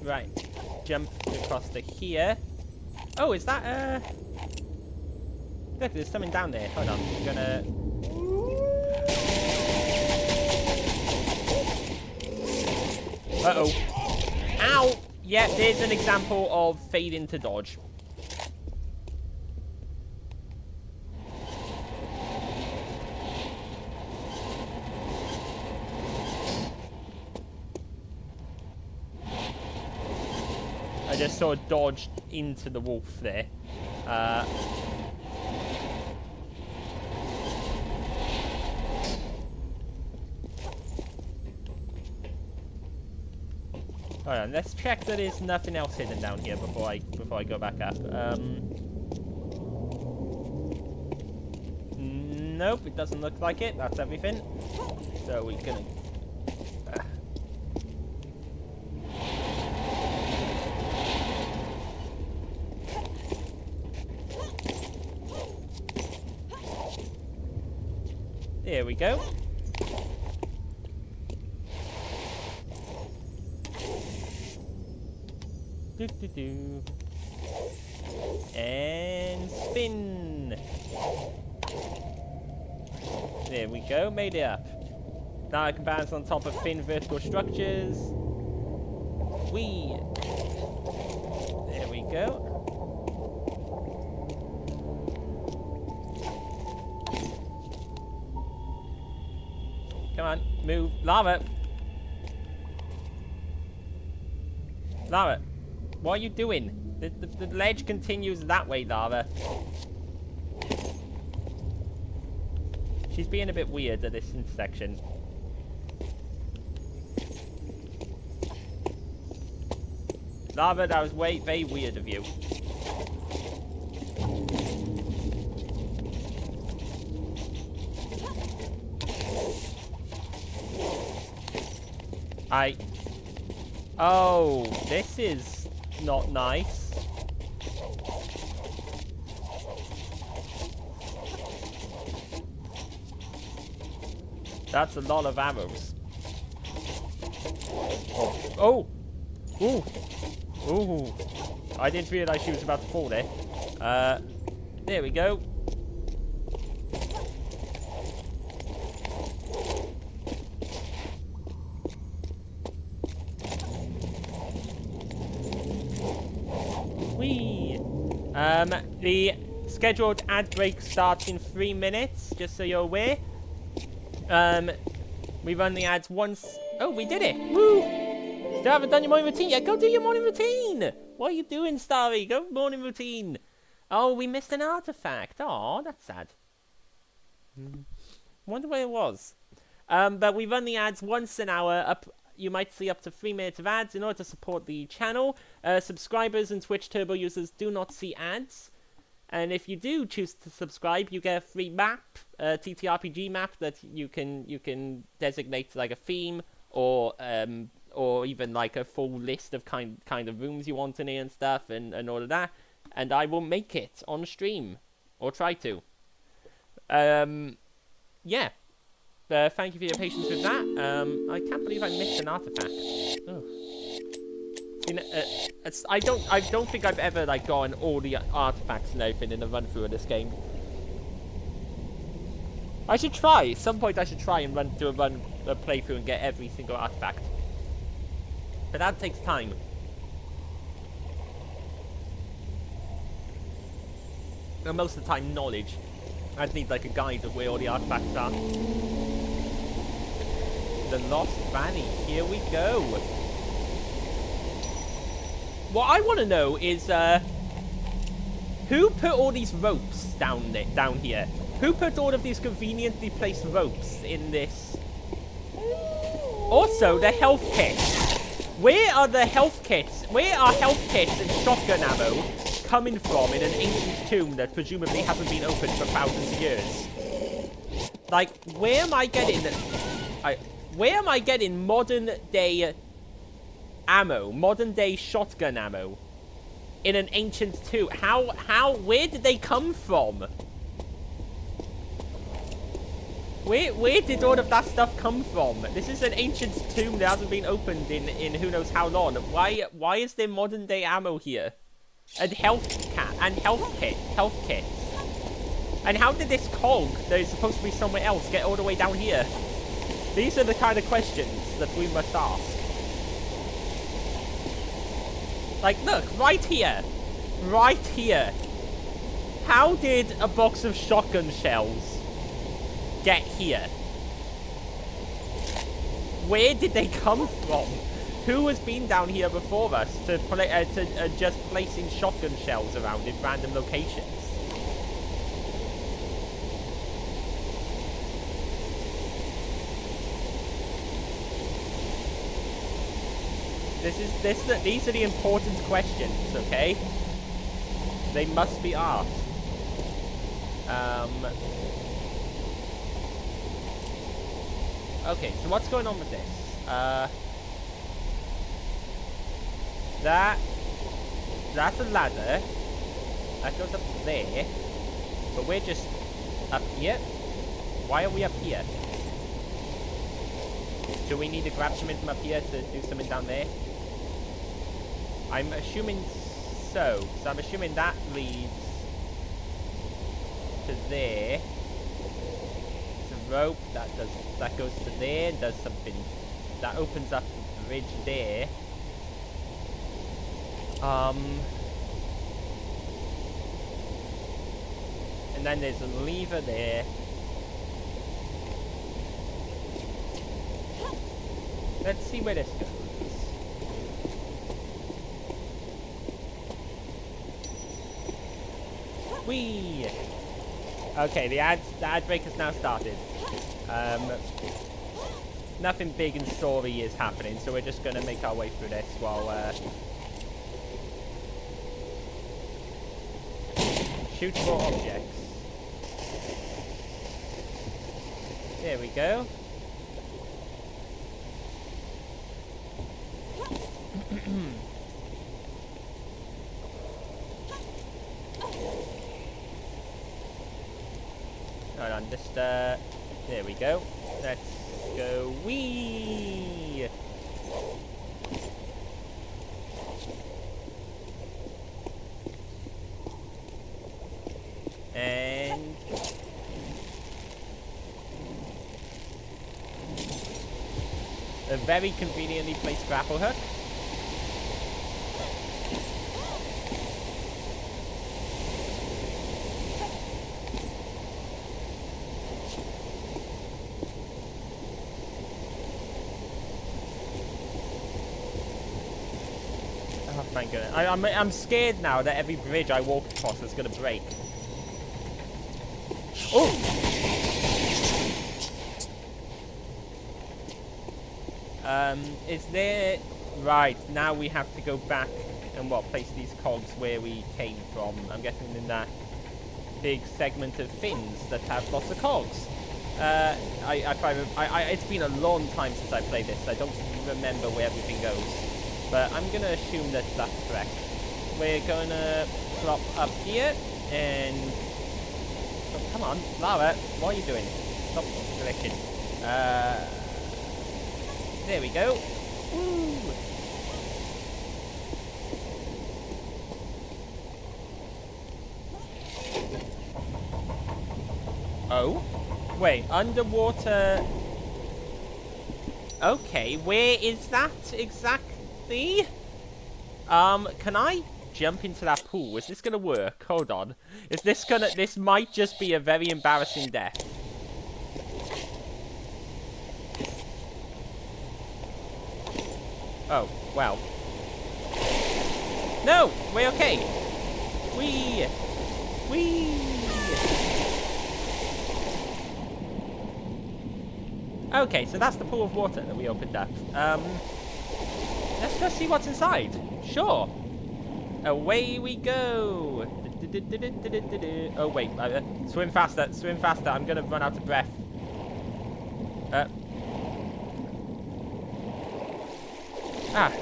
Right, jump across to here. Oh, is that look, there's something down there. Hold on, I'm gonna. Uh-oh. Ow! Yeah, there's an example of fade into dodge. I just sort of dodged into the wolf there. Alright, let's check that there's nothing else hidden down here before I go back up. Nope, it doesn't look like it. That's everything. So we're gonna... There we go. Do do do. And spin. There we go, made it up. Now I can bounce on top of thin vertical structures. Whee! There we go. Come on, move. Lava! Lava, what are you doing? The ledge continues that way, Lava. She's being a bit weird at this intersection. Lava, that was very weird of you. Oh, this is not nice. That's a lot of arrows. Oh! Ooh! Ooh! I didn't realize she was about to fall there. There we go. Whee! The scheduled ad break starts in 3 minutes, just so you're aware. We run the ads once. Oh, we did it! Woo! Still haven't done your morning routine yet. Go do your morning routine! What are you doing, Starry? Go morning routine. Oh, we missed an artifact. Oh, that's sad. Wonder where it was. But we run the ads once an hour. You might see up to 3 minutes of ads in order to support the channel. Subscribers and Twitch Turbo users do not see ads. And if you do choose to subscribe, you get a free map, a TTRPG map that you can designate like a theme or even like a full list of kind of rooms you want in it and stuff and all of that. And I will make it on stream or try to. Yeah. Thank you for your patience with that. I can't believe I missed an artifact. Ugh. You know, I don't think I've ever like gotten all the artifacts and everything in a run through of this game. I should try. At some point, I should try and do a playthrough and get every single artifact. But that takes time. And most of the time, knowledge. I'd need like a guide of where all the artifacts are. The Lost Valley. Here we go. What I want to know is, who put all these ropes down here? Who put all of these conveniently placed ropes in this? Also, the health kits. Where are the health kits? Where are health kits and shotgun ammo coming from in an ancient tomb that presumably hasn't been opened for thousands of years? Like, where am I getting modern day ammo, modern day shotgun ammo in an ancient tomb? Where did they come from? Where did all of that stuff come from? This is an ancient tomb that hasn't been opened in who knows how long. Why is there modern day ammo here? And health kits. And how did this cog that is supposed to be somewhere else get all the way down here? These are the kind of questions that we must ask. Like, look, right here. Right here. How did a box of shotgun shells get here? Where did they come from? Who has been down here before us to just placing shotgun shells around in random locations? These are the important questions, okay? They must be asked. Okay, so what's going on with this? That's a ladder. That goes up to there. But we're just up here. Why are we up here? Do we need to grab something from up here to do something down there? I'm assuming so. So I'm assuming that leads to there. It's a rope that goes to there and does something. That opens up the bridge there. And then there's a lever there. Let's see where this goes. Whee! Okay, the ad break has now started. Nothing big and story is happening, so we're just gonna make our way through this while shoot for objects. There we go. Hold on, just there we go. Let's go. Whee! And a very conveniently placed grapple hook. Oh, thank goodness. I'm scared now that every bridge I walk across is going to break. Oh! Is there... Right, now we have to go back and place these cogs where we came from. I'm guessing in that big segment of fins that have lots of cogs. It's been a long time since I played this. I don't remember where everything goes. But I'm going to assume that that's correct. We're going to drop up here and... Oh, come on, Lara, what are you doing? Stop glitching. There we go. Woo! Oh? Wait, underwater... Okay, where is that exactly? Can I jump into that pool? Is this gonna work? Hold on. Is this gonna... This might just be a very embarrassing death. Oh, well. No! We're okay! Whee! Whee! Okay, so that's the pool of water that we opened up. Let's go see what's inside. Sure. Away we go. Oh, wait. Swim faster. Swim faster. I'm going to run out of breath.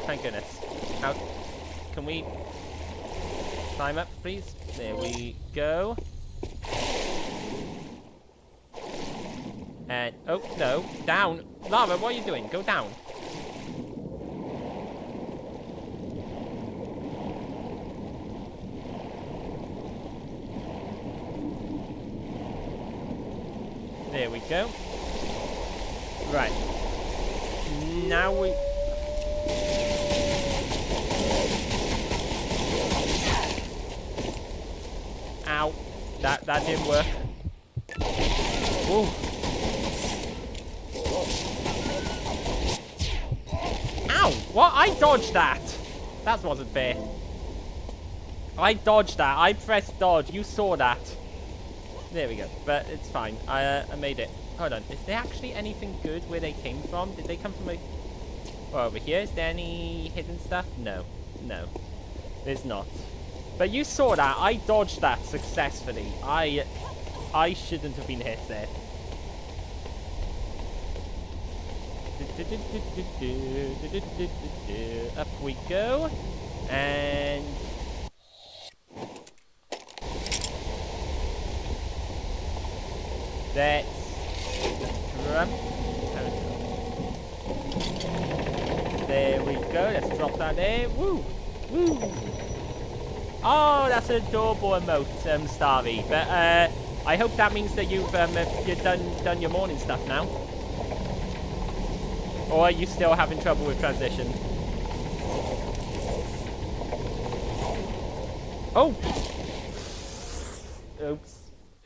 Thank goodness. How can we climb up, please? There we go. And, oh, no, down. Lara, what are you doing? Go down. There we go. Right. Now we... Ow. That didn't work. Ooh. Ow! What? I dodged that! That wasn't fair. I dodged that. I pressed dodge. You saw that. There we go. But it's fine. I made it. Hold on. Is there actually anything good where they came from? Did they come from a... Oh, over here? Is there any hidden stuff? No. No. There's not. But you saw that. I dodged that successfully. I shouldn't have been hit there. Up we go. And... Let's jump. There we go. Let's drop that there. Woo! Woo! Oh, that's an adorable emote, Starry. But I hope that means that you've done your morning stuff now. Or are you still having trouble with transition? Oh! Oops.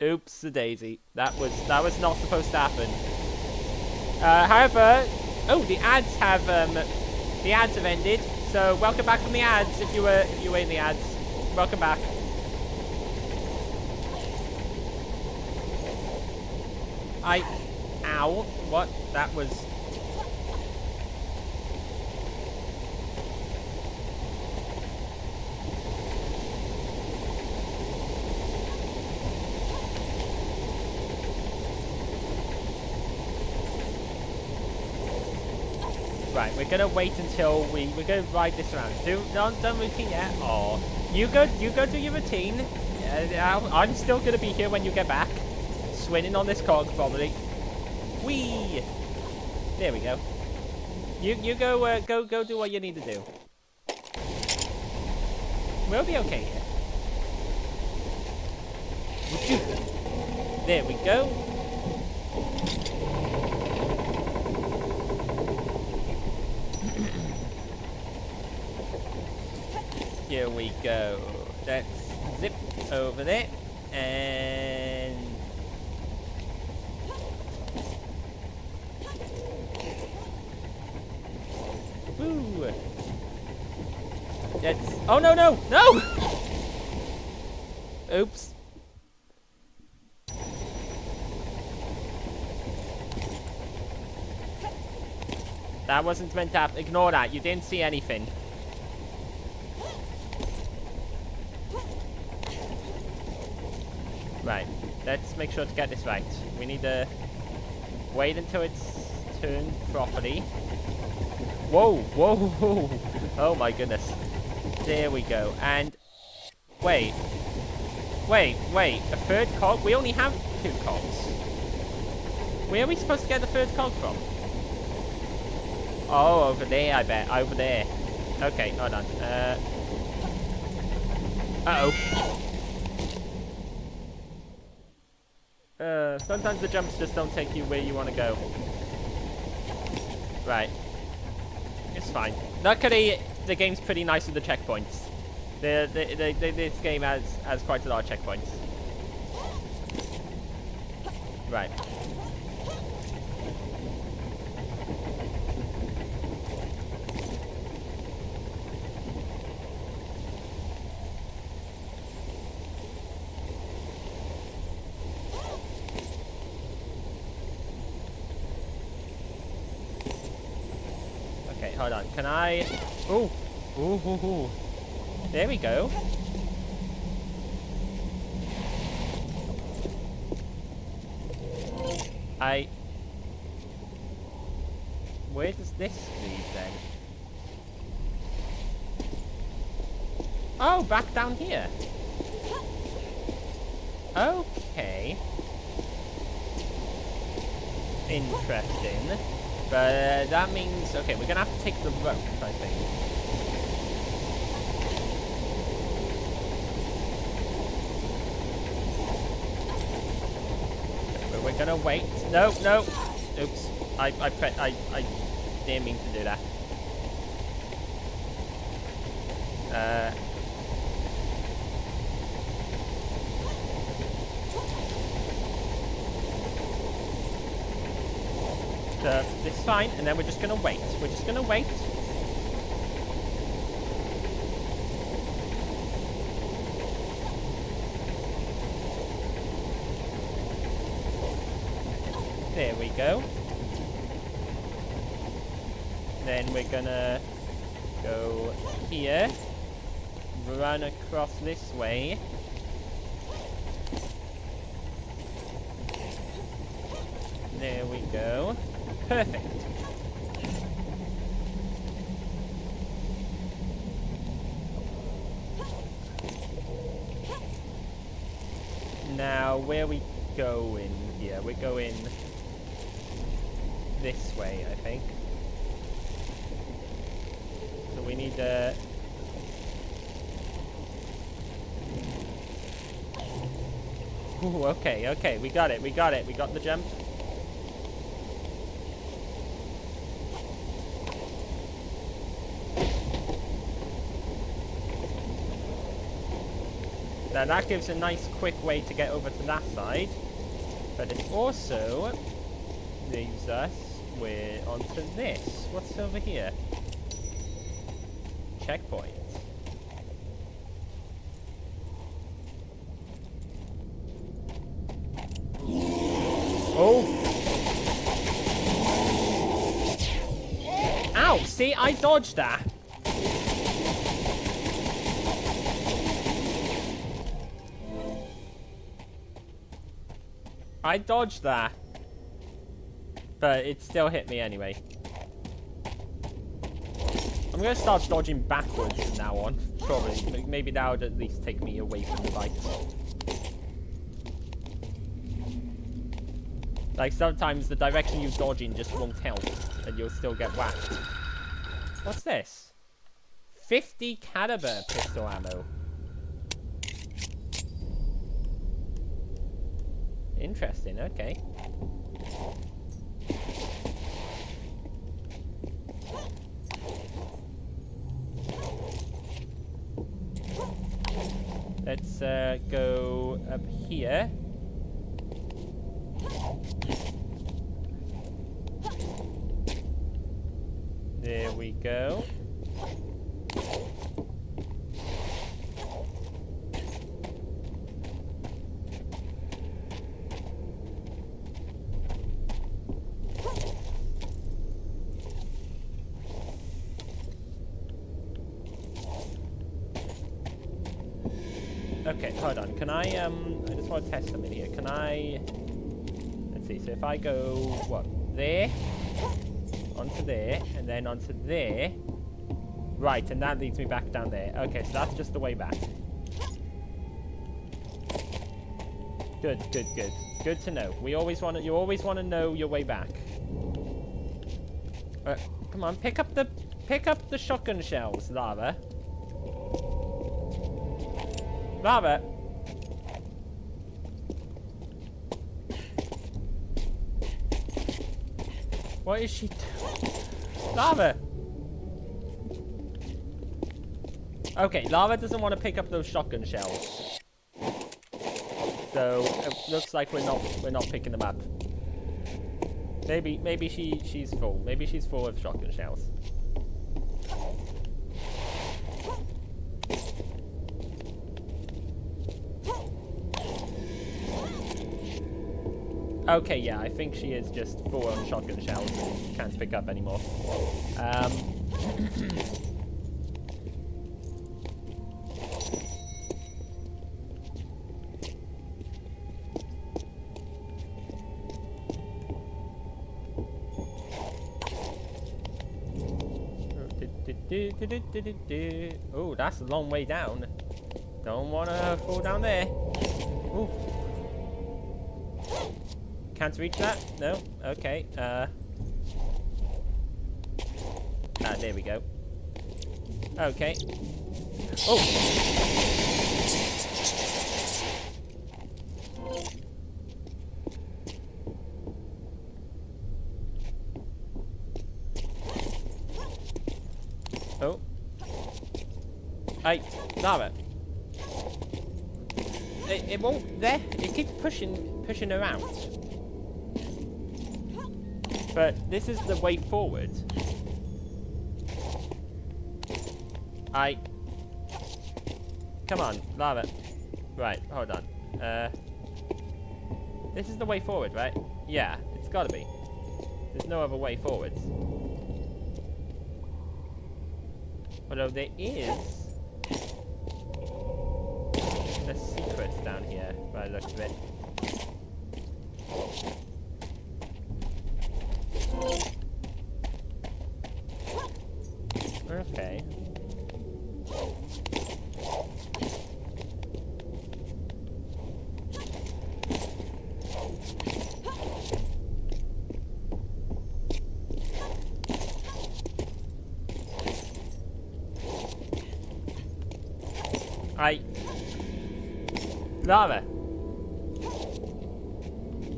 Oops, a daisy. That was not supposed to happen. However, oh, the ads have ended. So welcome back from the ads. If you were in the ads, welcome back. Ow! What? That was. Right, we're gonna wait until we're gonna ride this around. Don't routine yet. Oh, you go do your routine. I'm still gonna be here when you get back, swinging on this cog probably. Whee! There we go. You go go do what you need to do. We'll be okay here. There we go. Here we go. Let's zip over there and woo. Let's. Oh no! Oops. That wasn't meant to happen. Ignore that. You didn't see anything. Right, let's make sure to get this right. We need to wait until it's turned properly. Whoa! Oh my goodness. There we go. And wait. A third cog? We only have 2 cogs. Where are we supposed to get the third cog from? Oh, over there, I bet. Over there. Okay, hold on. Uh-oh. Sometimes the jumps just don't take you where you want to go. Right. It's fine. Luckily, the game's pretty nice with the checkpoints. This game has quite a lot of checkpoints. Right. Okay, hold on. Can I... Ooh. Ooh. There we go. Where does this lead then? Oh, back down here. Okay. Interesting. But that means... Okay, we're gonna have to take the rope, I think. But we're gonna wait. No. Oops. I didn't mean to do that. This is fine, and then we're just gonna wait. We're just gonna wait. There we go. Then we're gonna go here, run across this way. There we go. Perfect. Now, where are we going here? We're going this way, I think. So we need to... Ooh, okay, okay, we got it, we got it. We got the jump. Now that gives a nice quick way to get over to that side. But it also leaves us onto this. What's over here? Checkpoint. Oh! Ow! See, I dodged that. I dodged that. But it still hit me anyway. I'm gonna start dodging backwards from now on. Probably. Maybe that would at least take me away from the bites. Like, sometimes the direction you're dodging just won't help, and you'll still get whacked. What's this? 50 caliber pistol ammo. Interesting, okay. Let's go up here. There we go. Okay, hold on. Can I just want to test something here. Can I... Let's see. So if I go, what? There? Onto there, and then onto there. Right, and that leads me back down there. Okay, so that's just the way back. Good, good, good. Good to know. You always want to know your way back. Come on, pick up the shotgun shells, Lava. Lava. What is she doing? Lava! Okay, Lava doesn't want to pick up those shotgun shells. So it looks like we're not picking them up. Maybe she's full. Maybe she's full of shotgun shells. Okay, yeah, I think she is just full on shotgun shells and can't pick up anymore. Oh, that's a long way down. Don't want to fall down there. Ooh. Can't reach that? No? Okay. There we go. Okay. Oh! Oh. Hey, Lava. It won't there. It keeps pushing her out. But this is the way forward. Come on, Lava. Right, hold on. This is the way forward, right? Yeah, it's gotta be. There's no other way forwards. Although there is a secret down here, by the looks of it. Okay. Lara.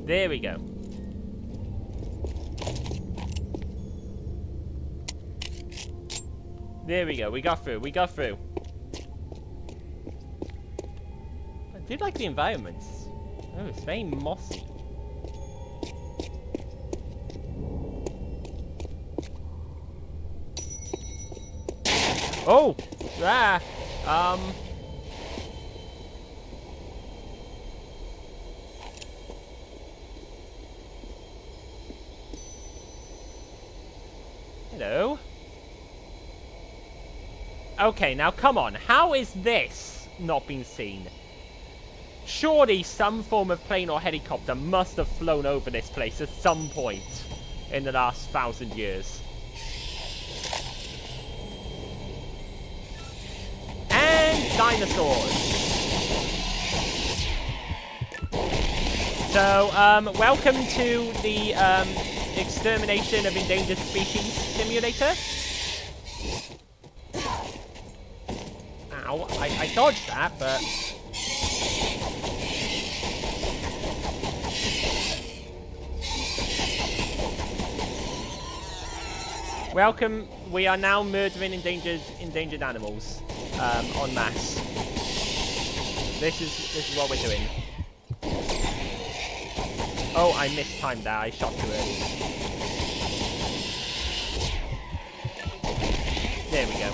There we go. There we go. We got through. We got through. I do like the environment. Oh, it's very mossy. Oh! Ah! Hello? Okay, now come on. How is this not being seen? Surely some form of plane or helicopter must have flown over this place at some point in the last 1,000 years. And dinosaurs. So, welcome to the Extermination of Endangered Species Simulator. Ow, I dodged that, but... Welcome, we are now murdering endangered animals, en masse. This is what we're doing. Oh, I mistimed that, I shot too early. There we go.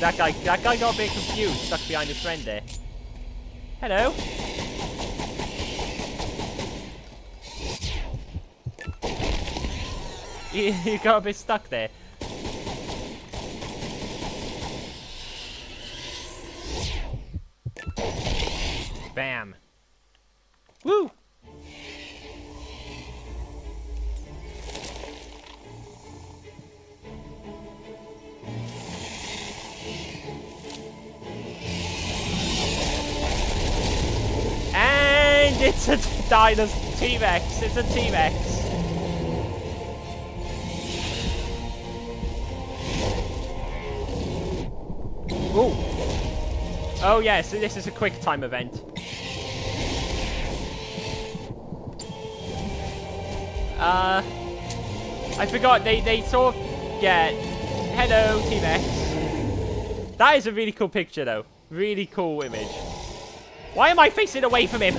That guy got a bit confused, stuck behind his friend there. Hello? You got a bit stuck there. Bam. Woo! And it's a dinosaur T-Rex. It's a T-Rex. Ooh. Oh yes, so this is a quick time event. I forgot they sort of get hello T-Rex. That is a really cool picture though. Really cool image. Why am I facing away from him?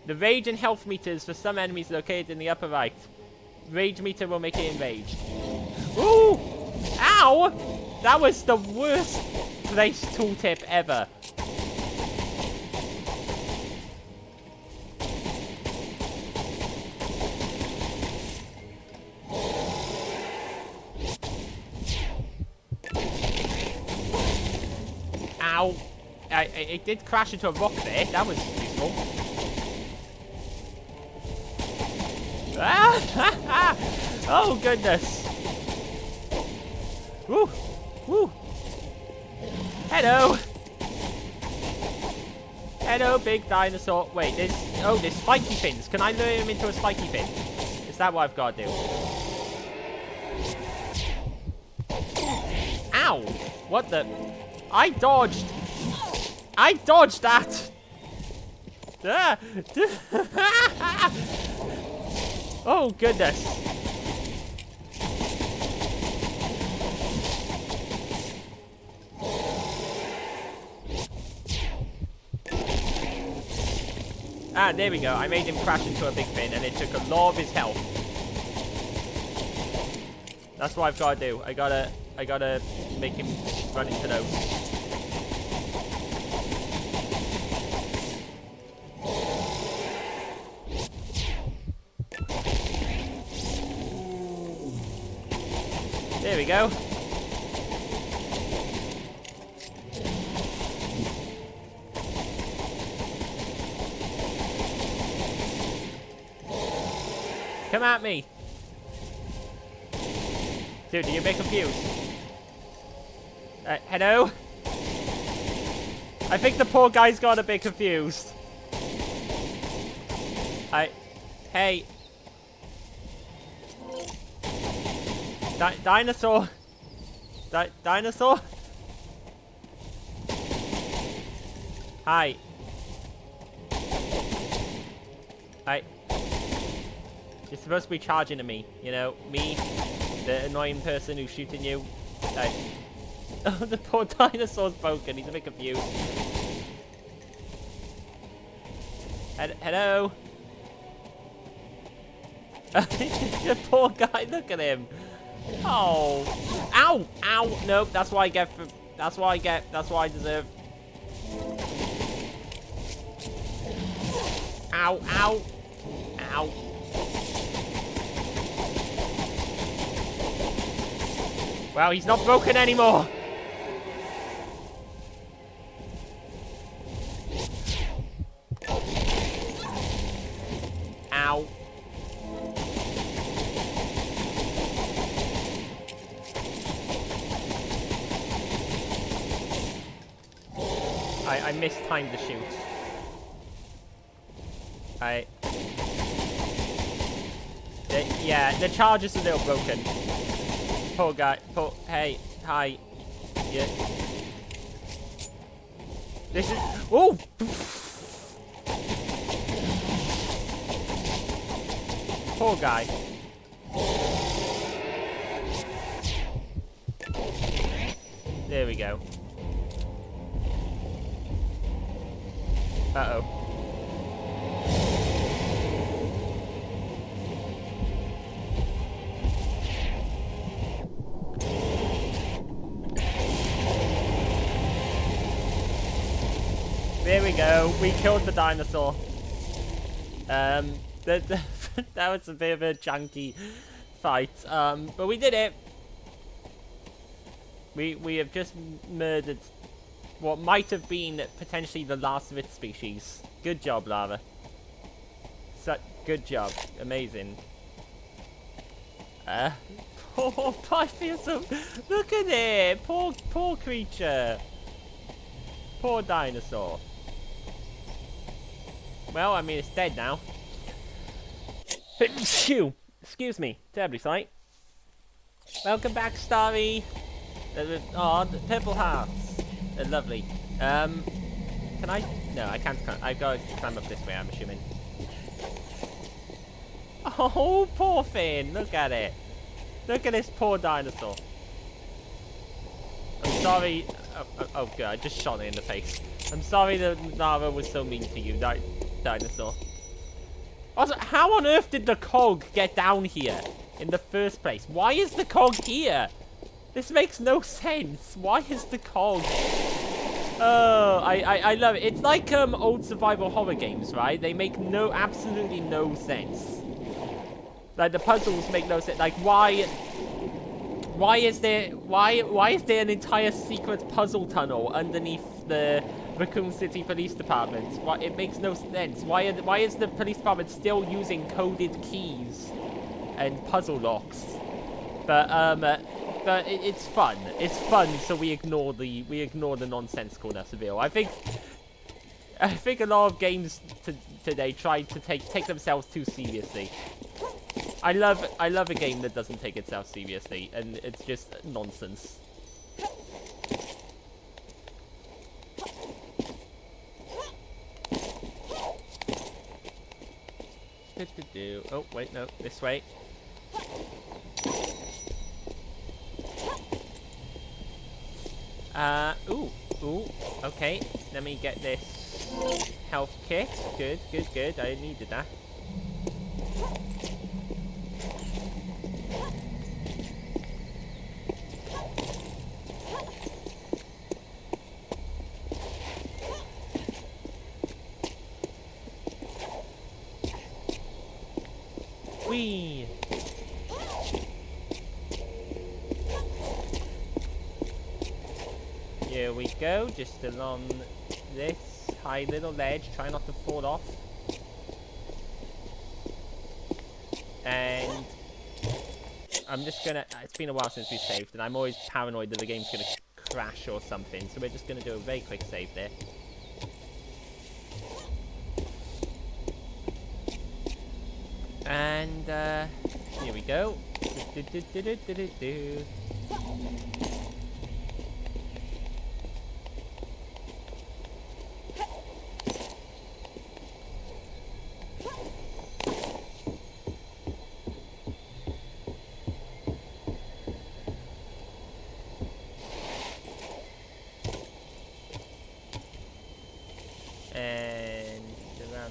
The rage and health meters for some enemies located in the upper right. Rage meter will make it enraged. Ooh! Ow! That was the worst place tooltip ever. Ow. It did crash into a rock there. That was useful. Ah! Oh, goodness. Woo! Woo! Hello! Hello, big dinosaur. Wait, there's spiky fins. Can I lure him into a spiky fin? Is that what I've got to do? Ow! What the? I dodged! I dodged that! Oh, goodness. Ah, there we go. I made him crash into a big fin, and it took a lot of his health. That's what I've got to do. I gotta make him run into those. There we go. Come at me. Dude, are you a bit confused? Hello? I think the poor guy's got a bit confused. Hey. Dinosaur. Dinosaur? Hi. Hi. You're supposed to be charging at me, you know? Me, the annoying person who's shooting you. Hi. Oh, the poor dinosaur's broken. He's a bit confused. Hello? The poor guy, look at him. Oh. Ow! Ow! Nope, that's what I get for... That's what I get. That's what I deserve. Ow! Ow! Ow! Well, he's not broken anymore. Ow. I mistimed the shoot. Yeah, the charge is a little broken. Poor guy. Hey, hi. Yeah. This is... Oh! Poor guy. There we go. Uh-oh. There we go. We killed the dinosaur. That was a bit of a janky fight. But we did it. We have just murdered what might have been potentially the last of its species. Good job, Lava. Good job. Amazing. Poor Pythiasm. Look at it. Poor creature. Poor dinosaur. Well, I mean, it's dead now. Excuse me. Terribly sorry. Welcome back, Starry. Oh, the purple hearts. They're lovely. Can I? No, I can't. I've got to climb up this way, I'm assuming. Oh, poor Finn. Look at it. Look at this poor dinosaur. I'm sorry. Oh, good. I just shot it in the face. I'm sorry that Nara was so mean to you, dinosaur. Also, how on earth did the cog get down here in the first place? Why is the cog here? This makes no sense. Why is the cog? Oh, I love it. It's like old survival horror games, right? They make absolutely no sense. Like the puzzles make no sense. Like why is there an entire secret puzzle tunnel underneath the Raccoon City Police Department? Why, it makes no sense. Why is the police department still using coded keys and puzzle locks? But it's fun. It's fun, so we ignore the nonsensicalness of it all. I think a lot of games today try to take themselves too seriously. I love a game that doesn't take itself seriously, and it's just nonsense. Oh wait, no, this way. Ooh, okay. Let me get this health kit. Good. I needed that. Whee! Here we go, just along this high little ledge. Try not to fall off. And I'm just gonna... It's been a while since we saved, and I'm always paranoid that the game's gonna crash or something. So we're just gonna do a very quick save there. And here we go.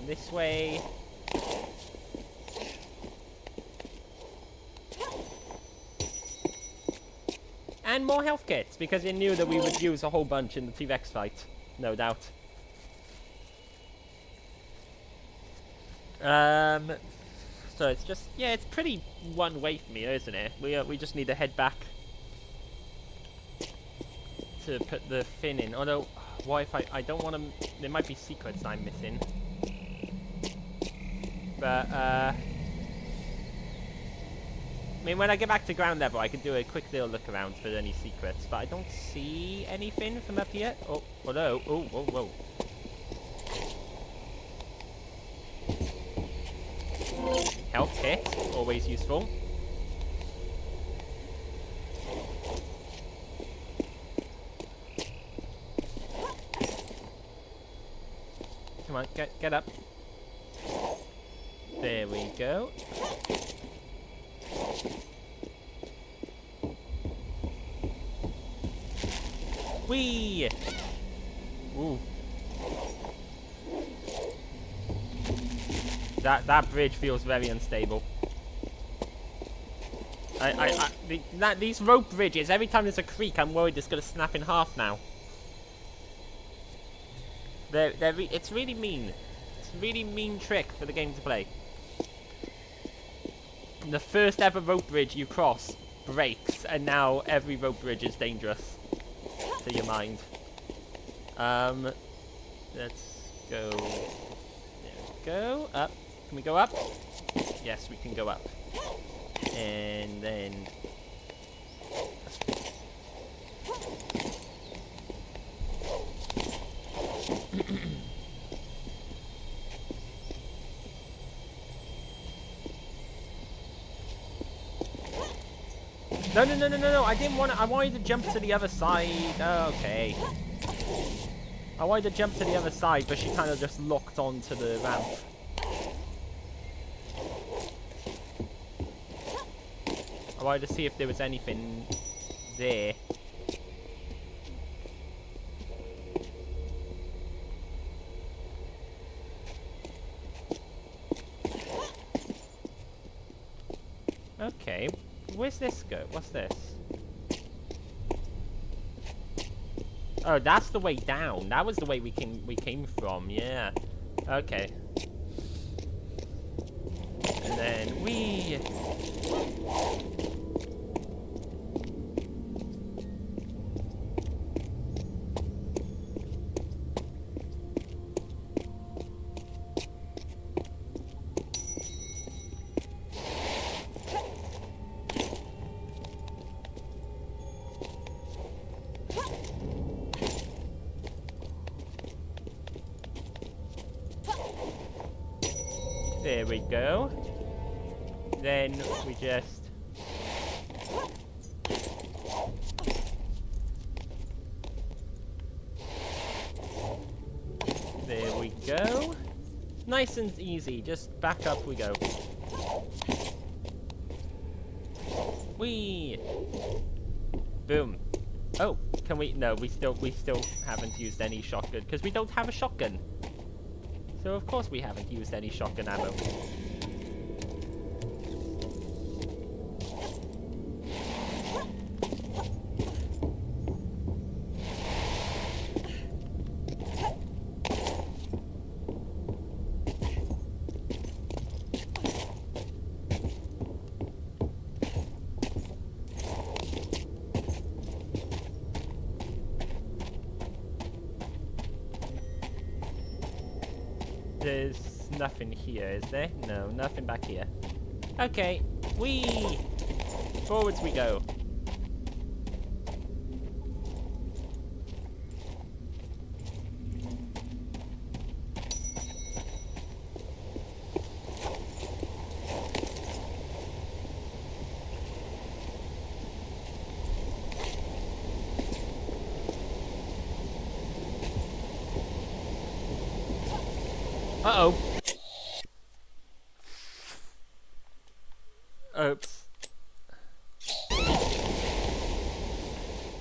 this way. And more health kits, because you knew that we would use a whole bunch in the T-Rex fight. No doubt. So it's just, yeah, it's pretty one way from here, isn't it? We just need to head back to put the fin in. Although, what if I don't want to, there might be secrets I'm missing. But, I mean, when I get back to ground level, I can do a quick little look around for any secrets, but I don't see anything from up here. Oh, hello. Oh, whoa, whoa. Health kit, always useful. Come on, get up. There we go. Whee! Ooh. That bridge feels very unstable. These rope bridges, every time there's a creak, I'm worried it's gonna snap in half now. It's really mean. It's a really mean trick for the game to play. The first ever rope bridge you cross breaks, and now every rope bridge is dangerous to your mind. Let's go. There we go. Up. Can we go up? Yes, we can go up. And then... No, I didn't want to, I wanted to jump to the other side. Oh, okay. I wanted to jump to the other side, but she kind of just locked onto the ramp. I wanted to see if there was anything there. Okay, where's this go? What's this? Oh, that's the way down. That was the way we came from. Yeah. Okay. And then we. There we go. Then we just... There we go. Nice and easy. Just back up we go. Whee! Boom. Oh, can we... No, we still haven't used any shotgun, because we don't have a shotgun. So of course we haven't used any shotgun ammo. There's nothing here, is there? No, nothing back here. Okay, whee! Forwards we go. Uh-oh. Oops.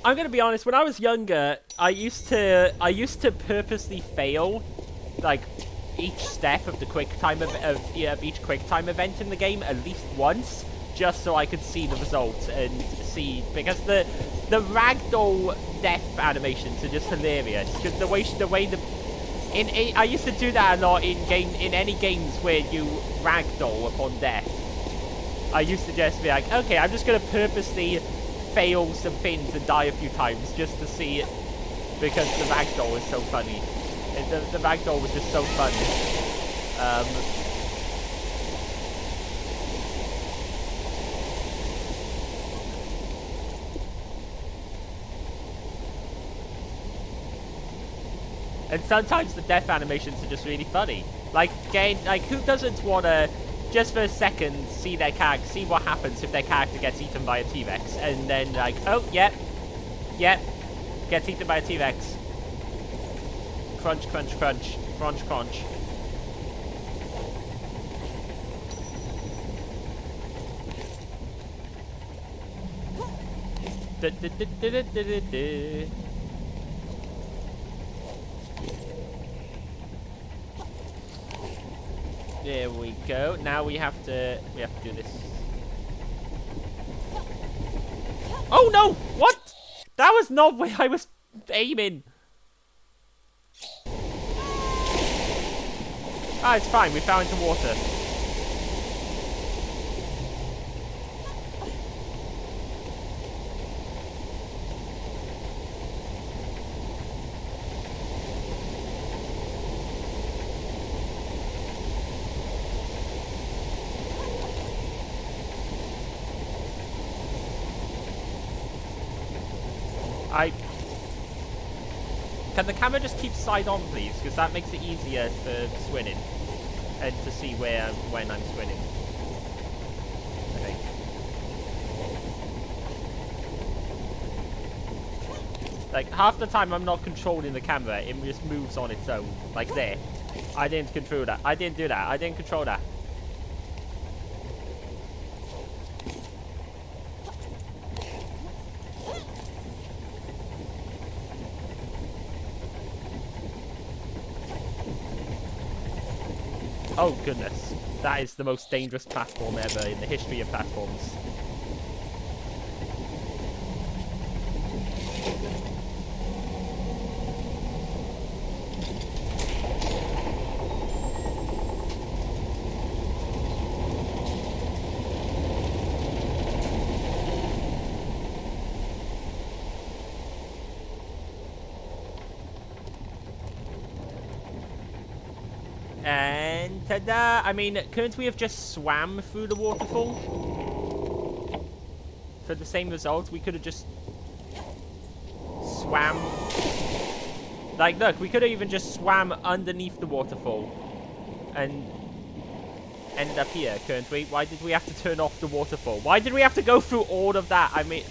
I'm gonna be honest, when I was younger, I used to purposely fail, like, each step of the quick time of each quick time event in the game at least once, just so I could see the results and see, because the ragdoll death animations are just hilarious. Because I used to do that a lot in any games where you ragdoll upon death. I used to just be like, okay, I'm just gonna purposely fail some things and die a few times just to see it, because the ragdoll is so funny. The ragdoll was just so fun. And sometimes the death animations are just really funny. Like who doesn't want to, just for a second, see what happens if their character gets eaten by a T-Rex, and then like, oh, yep, gets eaten by a T-Rex. Crunch, crunch, crunch, crunch, crunch. There we go. Now we have to do this. Oh no! What? That was not where I was aiming. Ah, it's fine. We fell into water. Can the camera just keep side on, please? Because that makes it easier for swimming and to see when I'm swimming. Okay. Like, half the time I'm not controlling the camera, it just moves on its own. Like there. I didn't control that. I didn't do that. I didn't control that. Oh goodness, that is the most dangerous platform ever in the history of platforms. And ta-da! I mean, couldn't we have just swam through the waterfall? For the same result, we could have just swam. Like, look, we could have even just swam underneath the waterfall and ended up here, couldn't we? Why did we have to turn off the waterfall? Why did we have to go through all of that? I mean,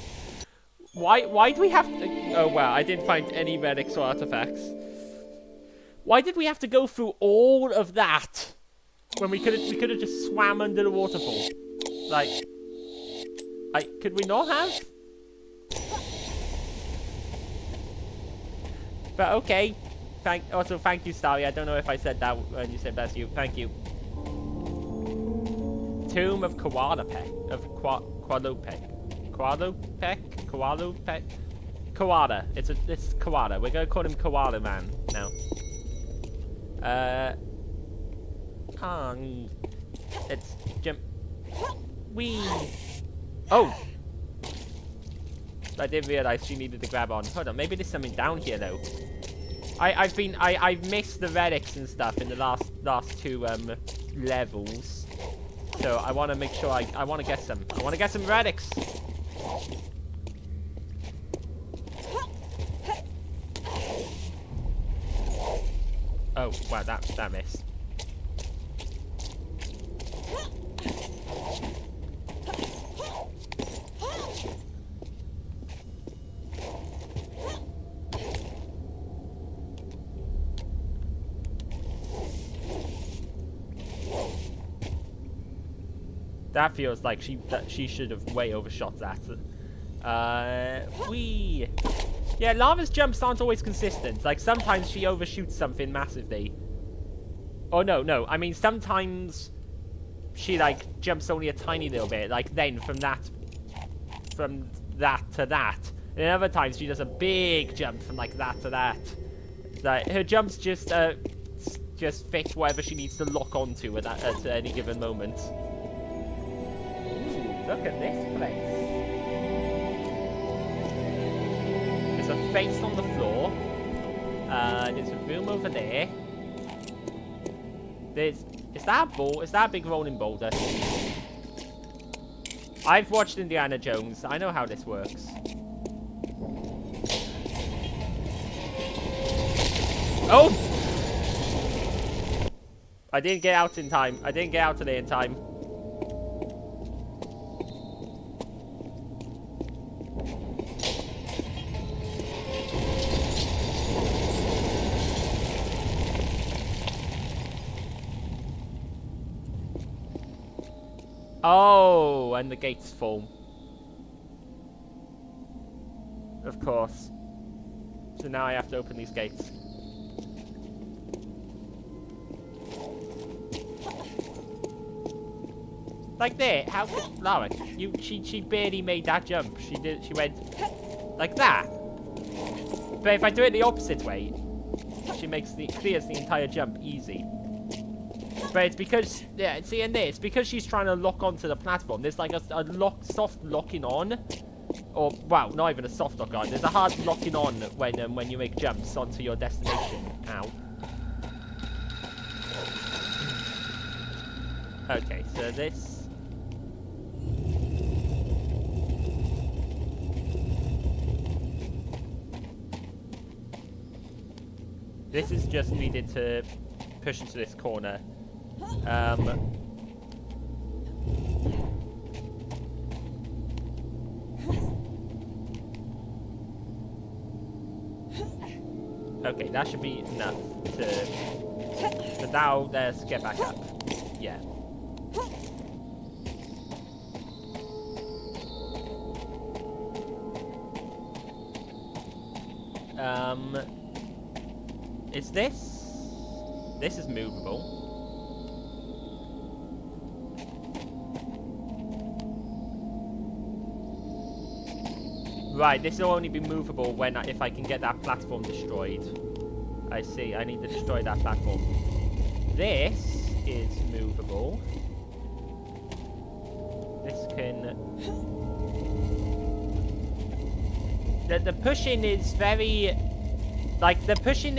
why do we have to... Oh, wow, I didn't find any relics or artifacts. Why did we have to go through all of that when we could have just swam under the waterfall? Like, could we not have? But okay. Also, thank you, Starry. I don't know if I said that when you said that's you. Thank you. Tomb of Koalapek. Of Koalopek. Koalopek? Koalopek? Koala. It's Koala. We're gonna call him Koala Man now. Let's jump. Whee! Oh! I didn't realize she needed to grab on. Hold on, maybe there's something down here though. I've missed the relics and stuff in the last two levels. So I want to make sure I want to get some. I want to get some relics. Oh, wow, that missed. That feels like she should have way overshot that. Yeah, Lava's jumps aren't always consistent. Like, sometimes she overshoots something massively. Oh, no. I mean, sometimes she, like, jumps only a tiny little bit. Like, then from that to that. And other times she does a big jump from, like, that to that. It's like, her jumps just fit whatever she needs to lock onto at any given moment. Ooh, look at this place. There's a face on the floor. There's a room over there. Is that a ball? Is that a big rolling boulder? I've watched Indiana Jones. I know how this works. Oh! I didn't get out in time. I didn't get out today in time. Oh, and the gates fall. Of course. So now I have to open these gates. Like there, how could Lara? She barely made that jump. She went like that. But if I do it the opposite way, she clears the entire jump easy. But it's because, yeah, see in there, it's because she's trying to lock onto the platform. There's like a soft locking on. Or, wow, not even a soft lock on. There's a hard locking on when you make jumps onto your destination. Ow. Okay, so this... This is just needed to push into this corner. Okay, that should be enough to... So now, let's get back up. Yeah. Is this... This is movable. Right, this will only be movable when if I can get that platform destroyed. I see, I need to destroy that platform. This is movable. This can... The pushing is very... Like, the pushing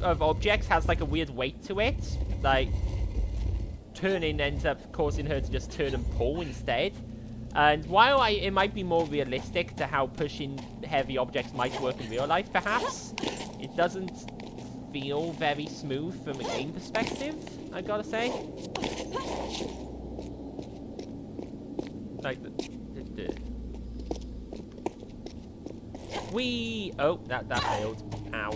of objects has, like, a weird weight to it. Like, turning ends up causing her to just turn and pull instead. And while it might be more realistic to how pushing heavy objects might work in real life, perhaps, it doesn't feel very smooth from a game perspective, I gotta say. Like, Whee! Oh, that failed. Ow.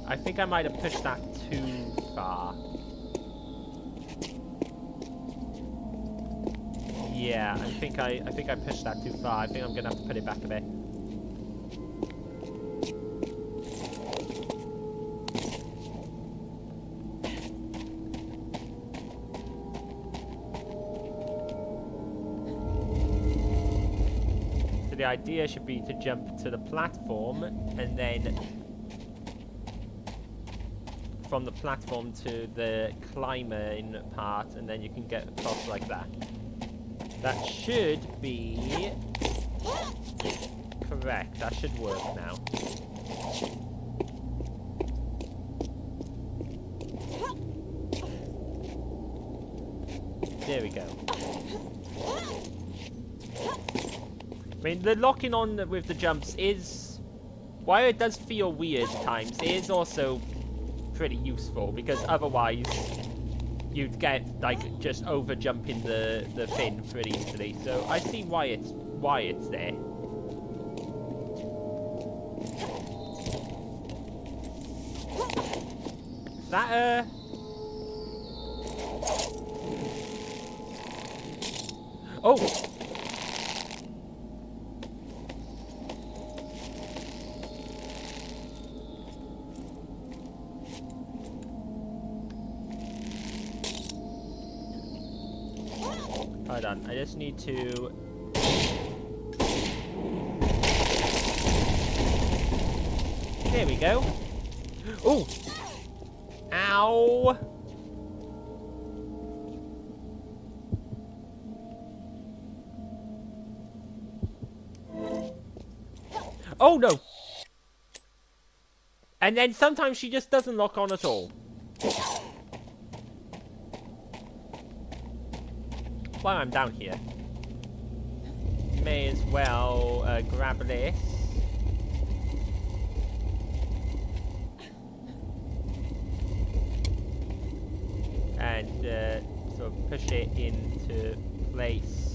I think I might have pushed that too far. Yeah, I think I pushed that too far. I think I'm gonna have to put it back a bit. So the idea should be to jump to the platform and then from the platform to the climbing part, and then you can get across like that. That should be correct. That should work now. There we go. I mean, the locking on with the jumps is, while it does feel weird at times, it is also pretty useful, because otherwise you'd get, like, just over jumping the fin pretty easily. So I see why it's there. that Oh! Hold on, I just need to... There we go. Ooh! Ow! Oh no! And then sometimes she just doesn't lock on at all. While I'm down here, may as well grab this. And sort of push it into place.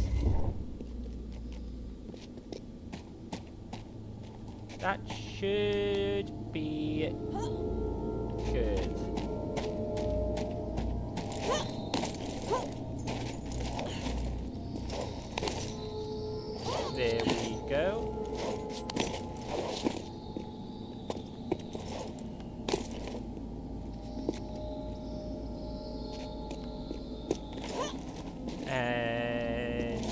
That should be good. There we go. And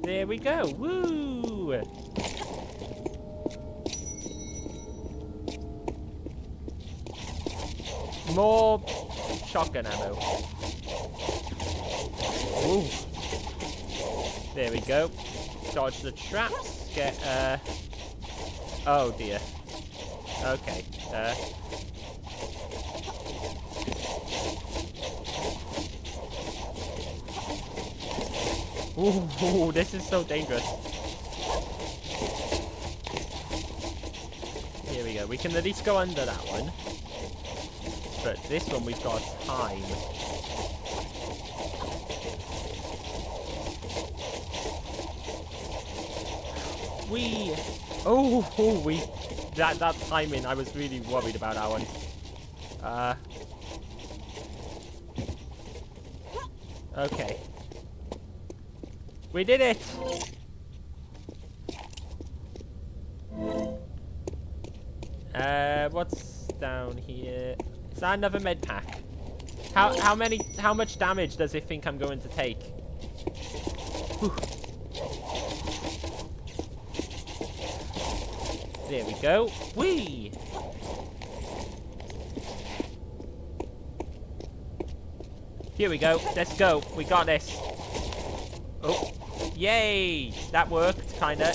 there we go. Woo! More shotgun ammo. Woo! There we go. Dodge the traps. Get oh dear. Okay. Ooh, this is so dangerous. Here we go. We can at least go under that one. But this one we've got time. That timing, I was really worried about that one. Okay. We did it! What's down here? Is that another med pack? How much damage does it think I'm going to take? Whew. There we go. Whee! Here we go. Let's go. We got this. Oh. Yay! That worked, kinda.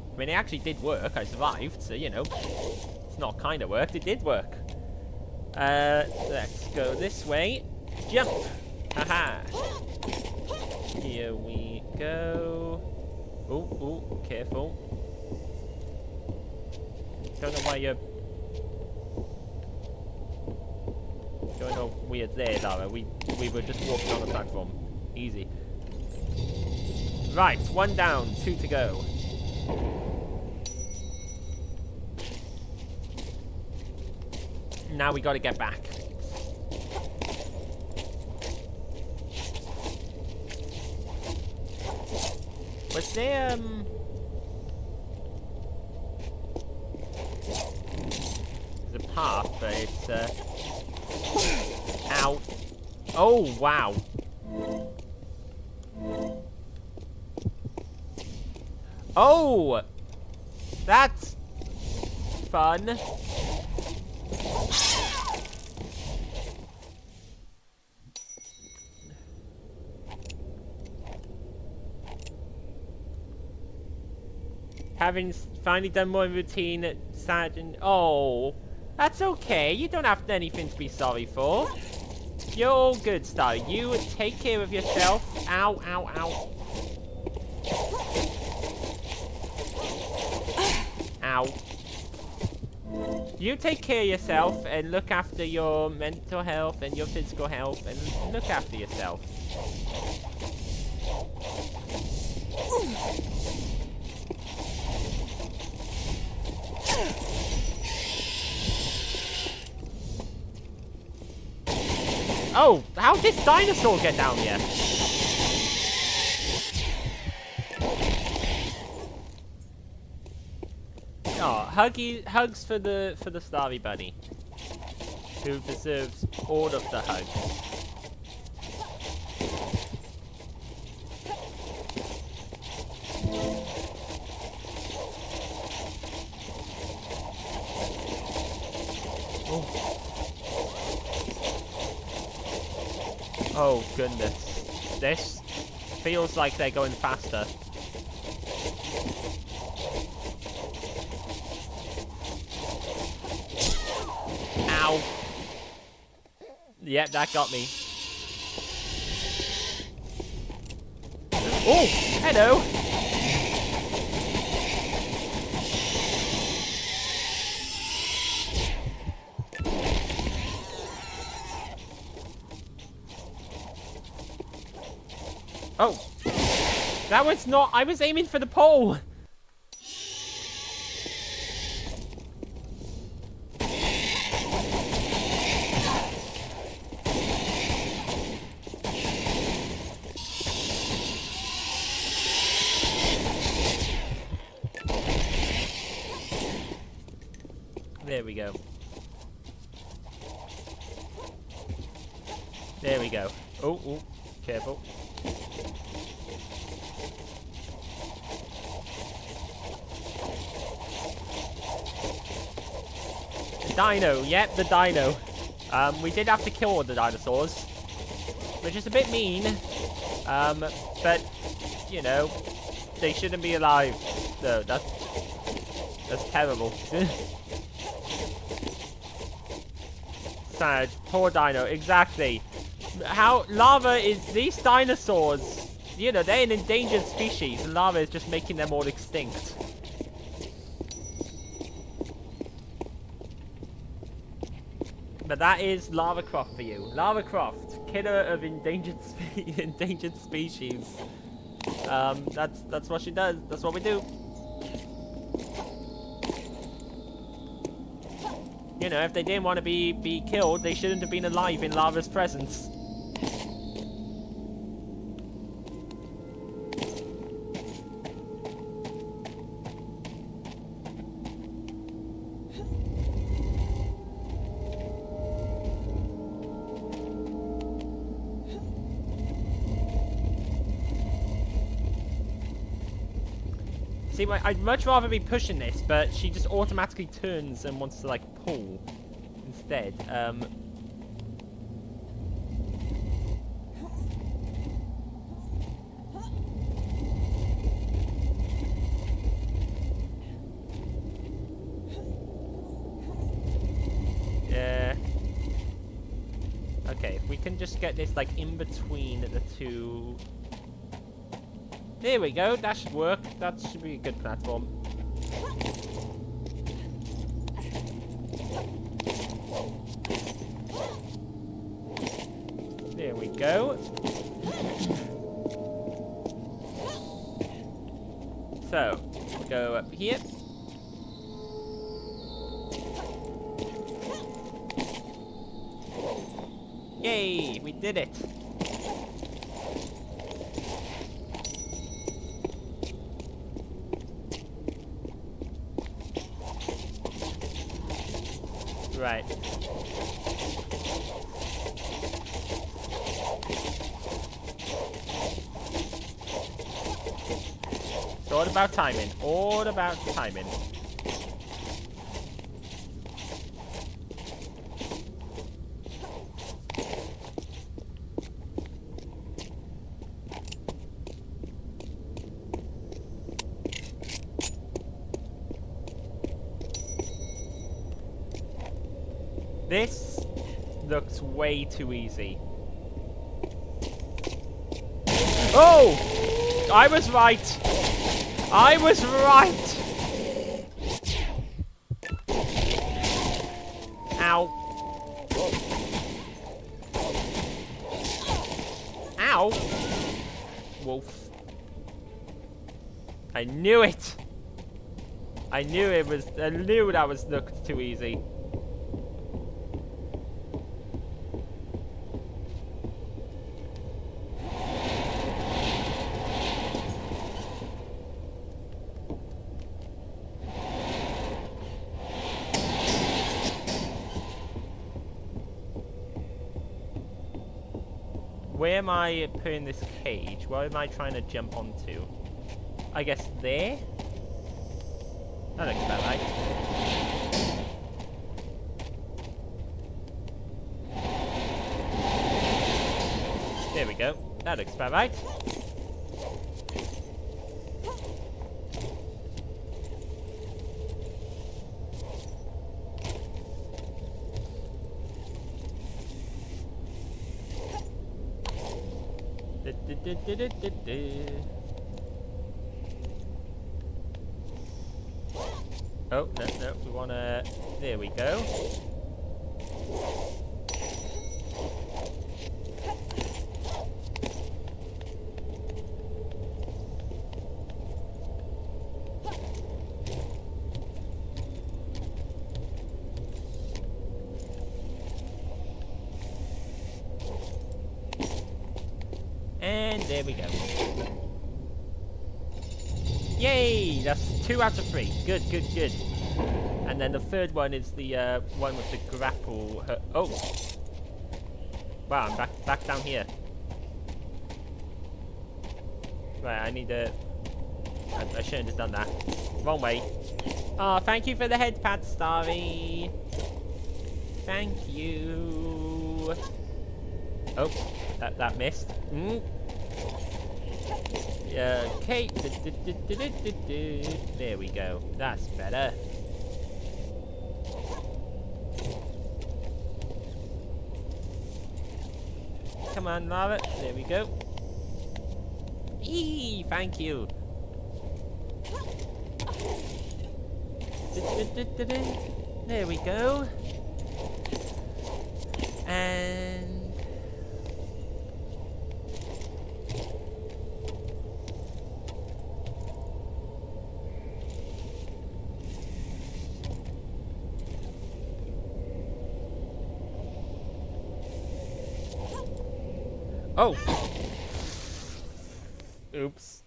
I mean, it actually did work. I survived, so, you know. It's not kinda worked. It did work. Let's go this way. Jump! Haha! Here we go. Oh, careful. Don't know why you're going all weird there, Lara. We were just walking on the platform. Easy. Right, 1 down, 2 to go. Now we gotta get back. Was there, there's a path, but it's, ow. Oh, wow. Oh! That's fun. Having finally done more routine, Sergeant. Oh, that's okay. You don't have anything to be sorry for. You're all good, Star. You take care of yourself. Ow, ow, ow. Ow. You take care of yourself and look after your mental health and your physical health and look after yourself. Oh, how did this dinosaur get down here? Oh, hugs for the Starry Bunny, who deserves all of the hugs. Oh goodness, this feels like they're going faster. Ow. Yep, that got me. Oh, hello. Oh, that was not, I was aiming for the pole. There we go. There we go. Oh, oh, careful. Dino, yep, the dino. We did have to kill all the dinosaurs, which is a bit mean. But you know, they shouldn't be alive. No, that's terrible. Sad, poor dino. Exactly. How lava is these dinosaurs? You know, they're an endangered species, and lava is just making them all extinct. But that is Lara Croft for you. Lara Croft, killer of endangered species. That's what she does. That's what we do. You know, if they didn't want to be killed, they shouldn't have been alive in Lara's presence. See, I'd much rather be pushing this, but she just automatically turns and wants to, like, pull instead. Yeah. Okay, if we can just get this, like, in between the two... There we go, that should work. That should be a good platform. There we go. So, we'll go up here. Yay, we did it. Right. It's all about timing. All about timing. This looks way too easy. Oh! I was right! I was right! Ow. Ow. Wolf. I knew it. I knew that was looked too easy. Where am I putting this cage? Where am I trying to jump onto? I guess there? That looks about right. There we go. That looks about right. Oh, no, we wanna... There we go. And there we go. Yay! That's 2 out of 3. Good, good, good. And then the third one is the one with the grapple. Oh! Wow, I'm back down here. Right, I need to... I shouldn't have done that. Wrong way. Oh, thank you for the head pad, Starry. Thank you. Oh, that missed. Mm. Okay. There we go. That's better. Come on, Lara. There we go. Eee, thank you. There we go. And... Oh! Oops.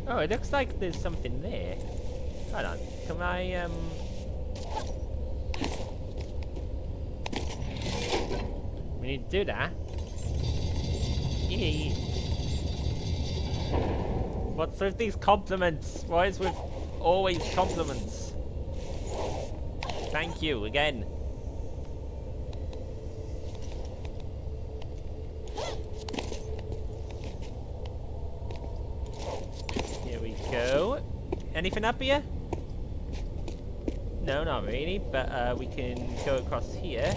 Oh, it looks like there's something there. Hold on. Can I, We need to do that. Yay. What's with these compliments? Why is with always compliments? Thank you, again. Here we go. Anything up here? No, not really, but we can go across here.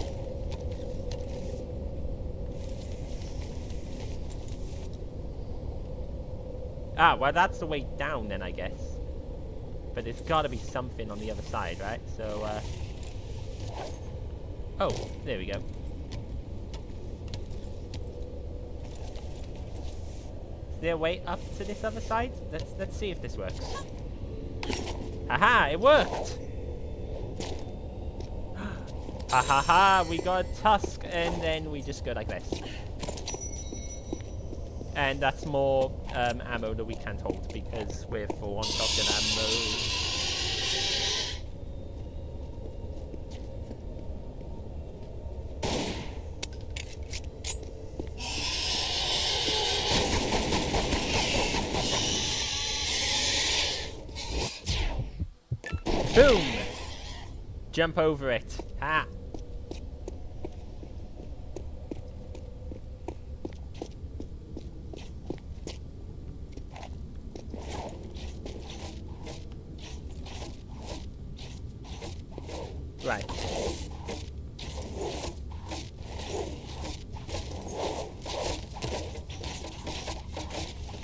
Ah, well, that's the way down then, I guess. But there's got to be something on the other side, right? So, oh, there we go. Is there a way up to this other side? Let's see if this works. Haha, it worked! Ha ha ha, we got a tusk, and then we just go like this. And that's more ammo that we can't hold because we're full on shotgun ammo. Boom! Jump over it. Ha! Right.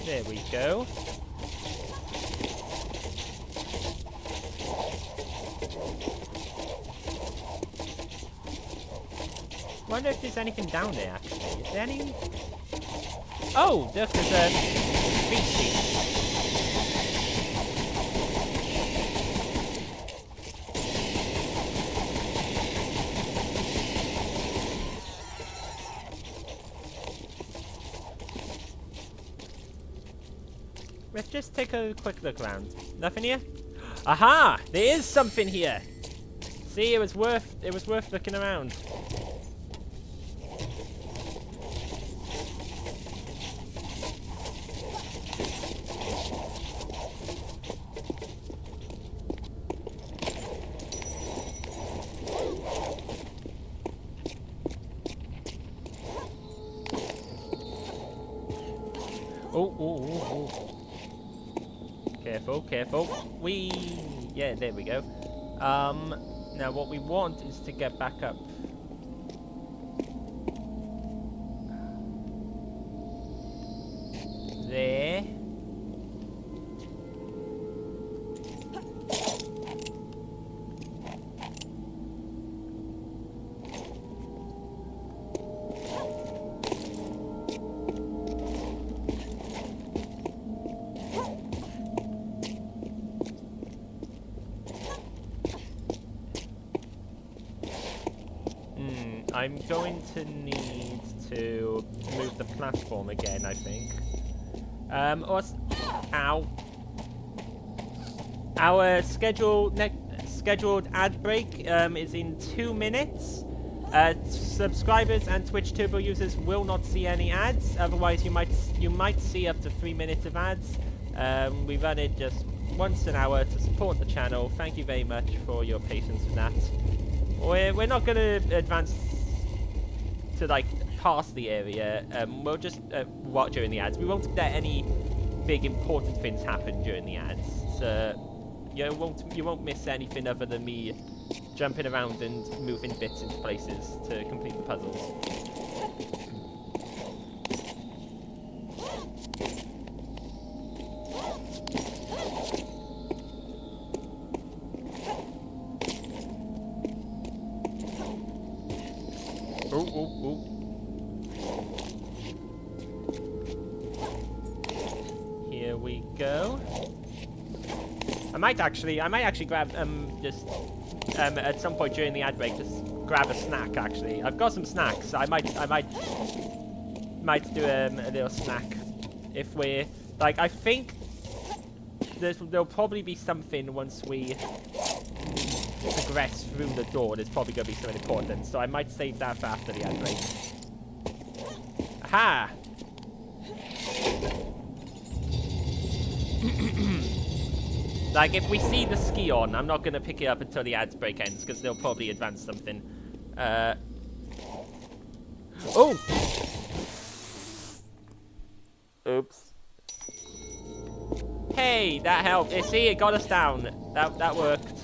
There we go. Wonder if there's anything down there, actually. Is there any... Oh, look, there's a species. Let's just take a quick look around. Nothing here? Aha! There is something here! See, it was worth looking around. Oh. Careful, careful. Yeah, there we go. Now what we want is to get back up. There. I'm going to need to move the platform again, I think. Ow. Our scheduled ad break is in 2 minutes. Subscribers and Twitch Turbo users will not see any ads. Otherwise, you might see up to 3 minutes of ads. We run it just once an hour to support the channel. Thank you very much for your patience with that. We're not going to advance to like past the area. We'll just watch during the ads. We won't let any big important things happen during the ads. So you won't miss anything other than me jumping around and moving bits into places to complete the puzzles. Here we go. I might actually grab at some point during the ad break just grab a snack. Actually, I've got some snacks. I might do a little snack if we're like. I think there'll probably be something once we progress through the door. There's probably going to be something important, so I might save that for after the ad break. Aha! Like, if we see the ski on, I'm not going to pick it up until the ads break ends, because they'll probably advance something. Oh! Oops. Hey, that helped. See, it got us down. That worked.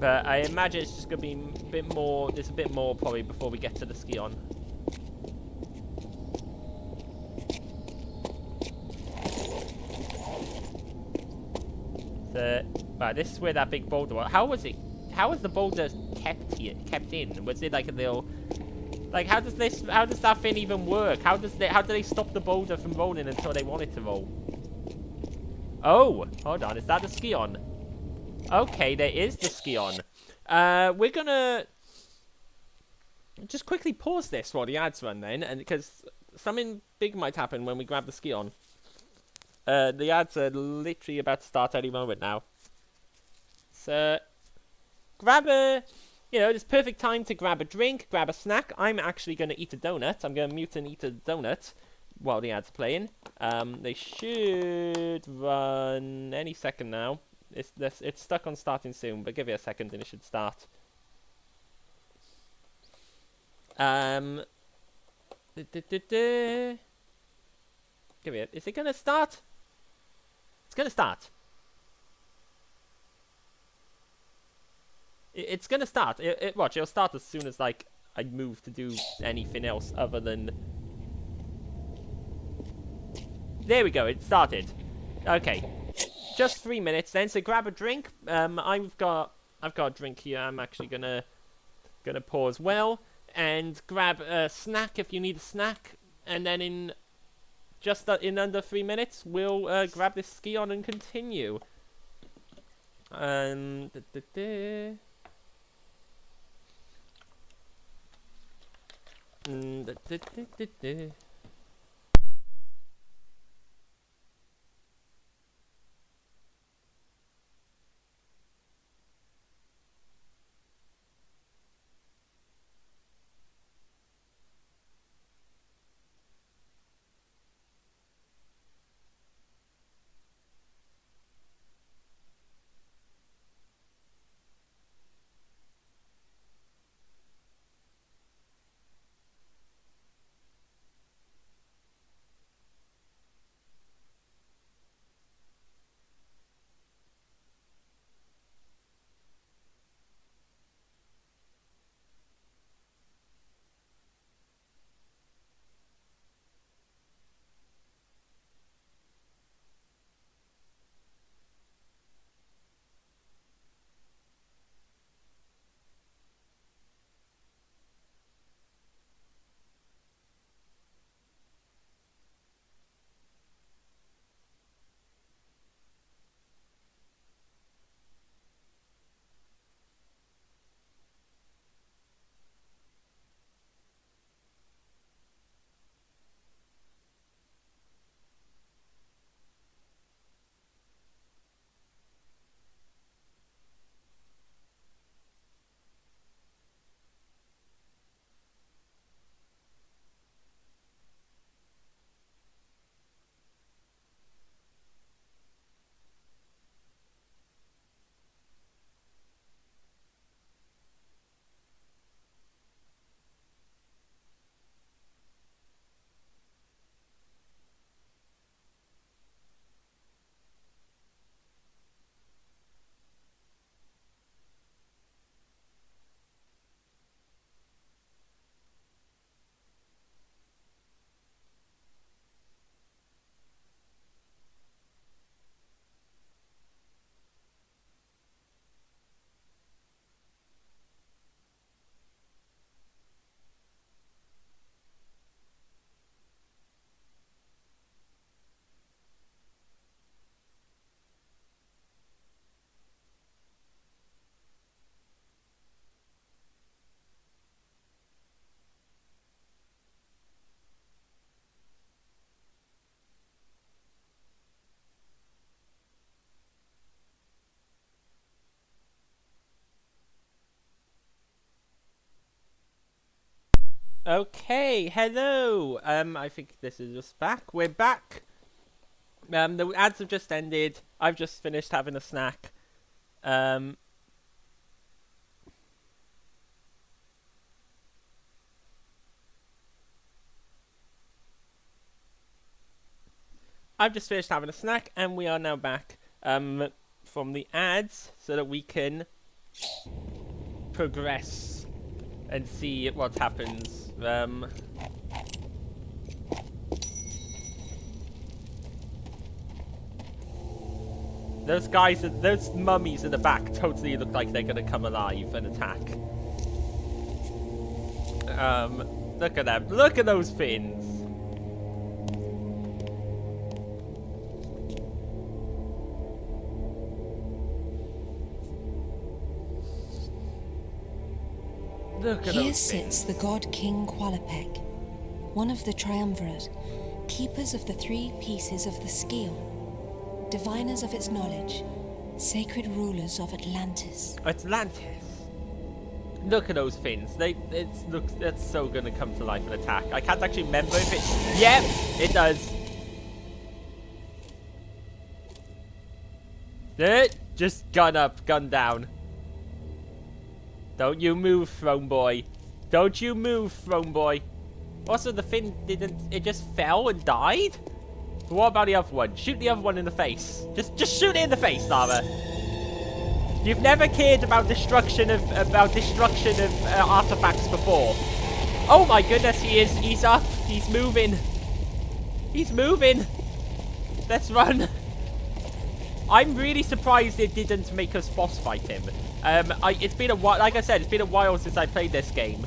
But I imagine it's just going to be a bit more, there's a bit more probably before we get to the ski on. Right, this is where that big boulder was. How was the boulder kept in? Was it like a little, like how does that thing even work? How do they stop the boulder from rolling until they want it to roll? Oh, hold on, is that the ski on? Okay, there is the ski on. We're gonna just quickly pause this while the ads run then, and because something big might happen when we grab the ski on. The ads are literally about to start any moment now. So, grab it's perfect time to grab a drink, grab a snack. I'm actually going to eat a donut. I'm going to mute and eat a donut while the ads are playing. They should run any second now. It's stuck on starting soon, but give it a second and it should start. Give it. Is it going to start? It's gonna start. It's gonna start. Watch, it'll start as soon as, like, I move to do anything else other than... There we go, it started. Okay. Just 3 minutes then, so grab a drink. I've got a drink here. I'm actually gonna pause well. And grab a snack if you need a snack. And then in under 3 minutes, we'll grab this ski on and continue. Okay, hello. I think this is us back. We're back. The ads have just ended. I've just finished having a snack. I've just finished having a snack, and we are now back from the ads so that we can progress and see what happens. Those guys, those mummies in the back totally look like they're gonna come alive and attack. Look at them. Look at those fins. Look at Here those sits the god King Qualopec, one of the triumvirate, keepers of the 3 pieces of the scale, diviners of its knowledge, sacred rulers of Atlantis. Atlantis. Look at those fins. That's so gonna come to life and attack. I can't actually remember if it. Yep, it does. Just gun up, gun down. Don't you move, throne boy. Don't you move, throne boy. Also, the fin didn't. It just fell and died? But what about the other one? Shoot the other one in the face. Just shoot it in the face, Lara. You've never cared about destruction of artifacts before. Oh my goodness, he is. He's up. He's moving. He's moving. Let's run. I'm really surprised it didn't make us boss fight him. It's been a while. Like I said, it's been a while since I played this game,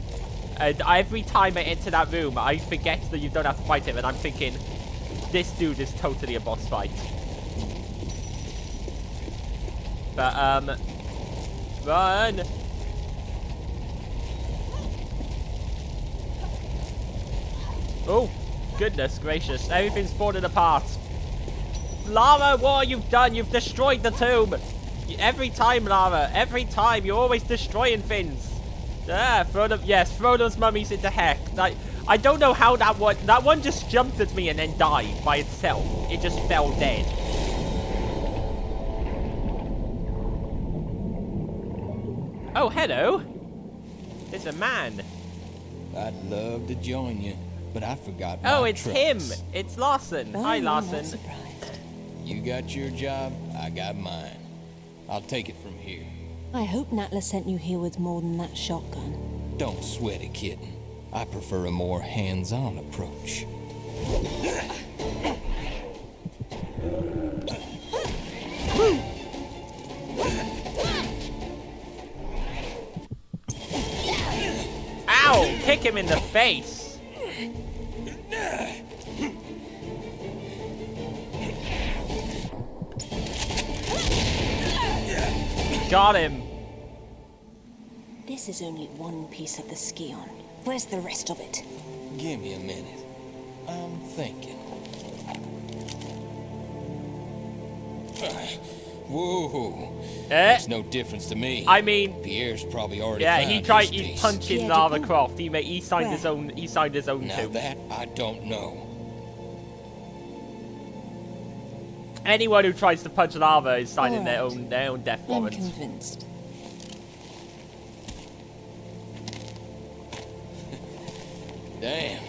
and every time I enter that room, I forget that you don't have to fight him, and I'm thinking, this dude is totally a boss fight. But run. Oh, goodness gracious! Everything's falling apart. Lara, what have you done? You've destroyed the tomb. Every time, Lara. Every time. You're always destroying things. Throw them. Yes, throw those mummies into heck. I don't know how that one. That one just jumped at me and then died by itself. It just fell dead. Oh, hello. There's a man. I'd love to join you, but I forgot my Oh, it's trucks. him. It's Larson. Well, Hi, I'm not Larson. surprised. You got your job, I got mine. I'll take it from here. I hope Natla sent you here with more than that shotgun. Don't sweat it, kitten. I prefer a more hands-on approach. Ow! Kick him in the face. Got him. This is only one piece of the Skion. Where's the rest of it? Give me a minute. I'm thinking. Whoa. It's no difference to me. I mean, Pierre's probably already yeah, found he tried. his He's piece. punching Yeah, Lara did he? Croft. He signed his Where? own. He signed his own Now too. that I don't know. Anyone who tries to punch Lara is signing their Alright. own death I'm warrant. convinced. Damn.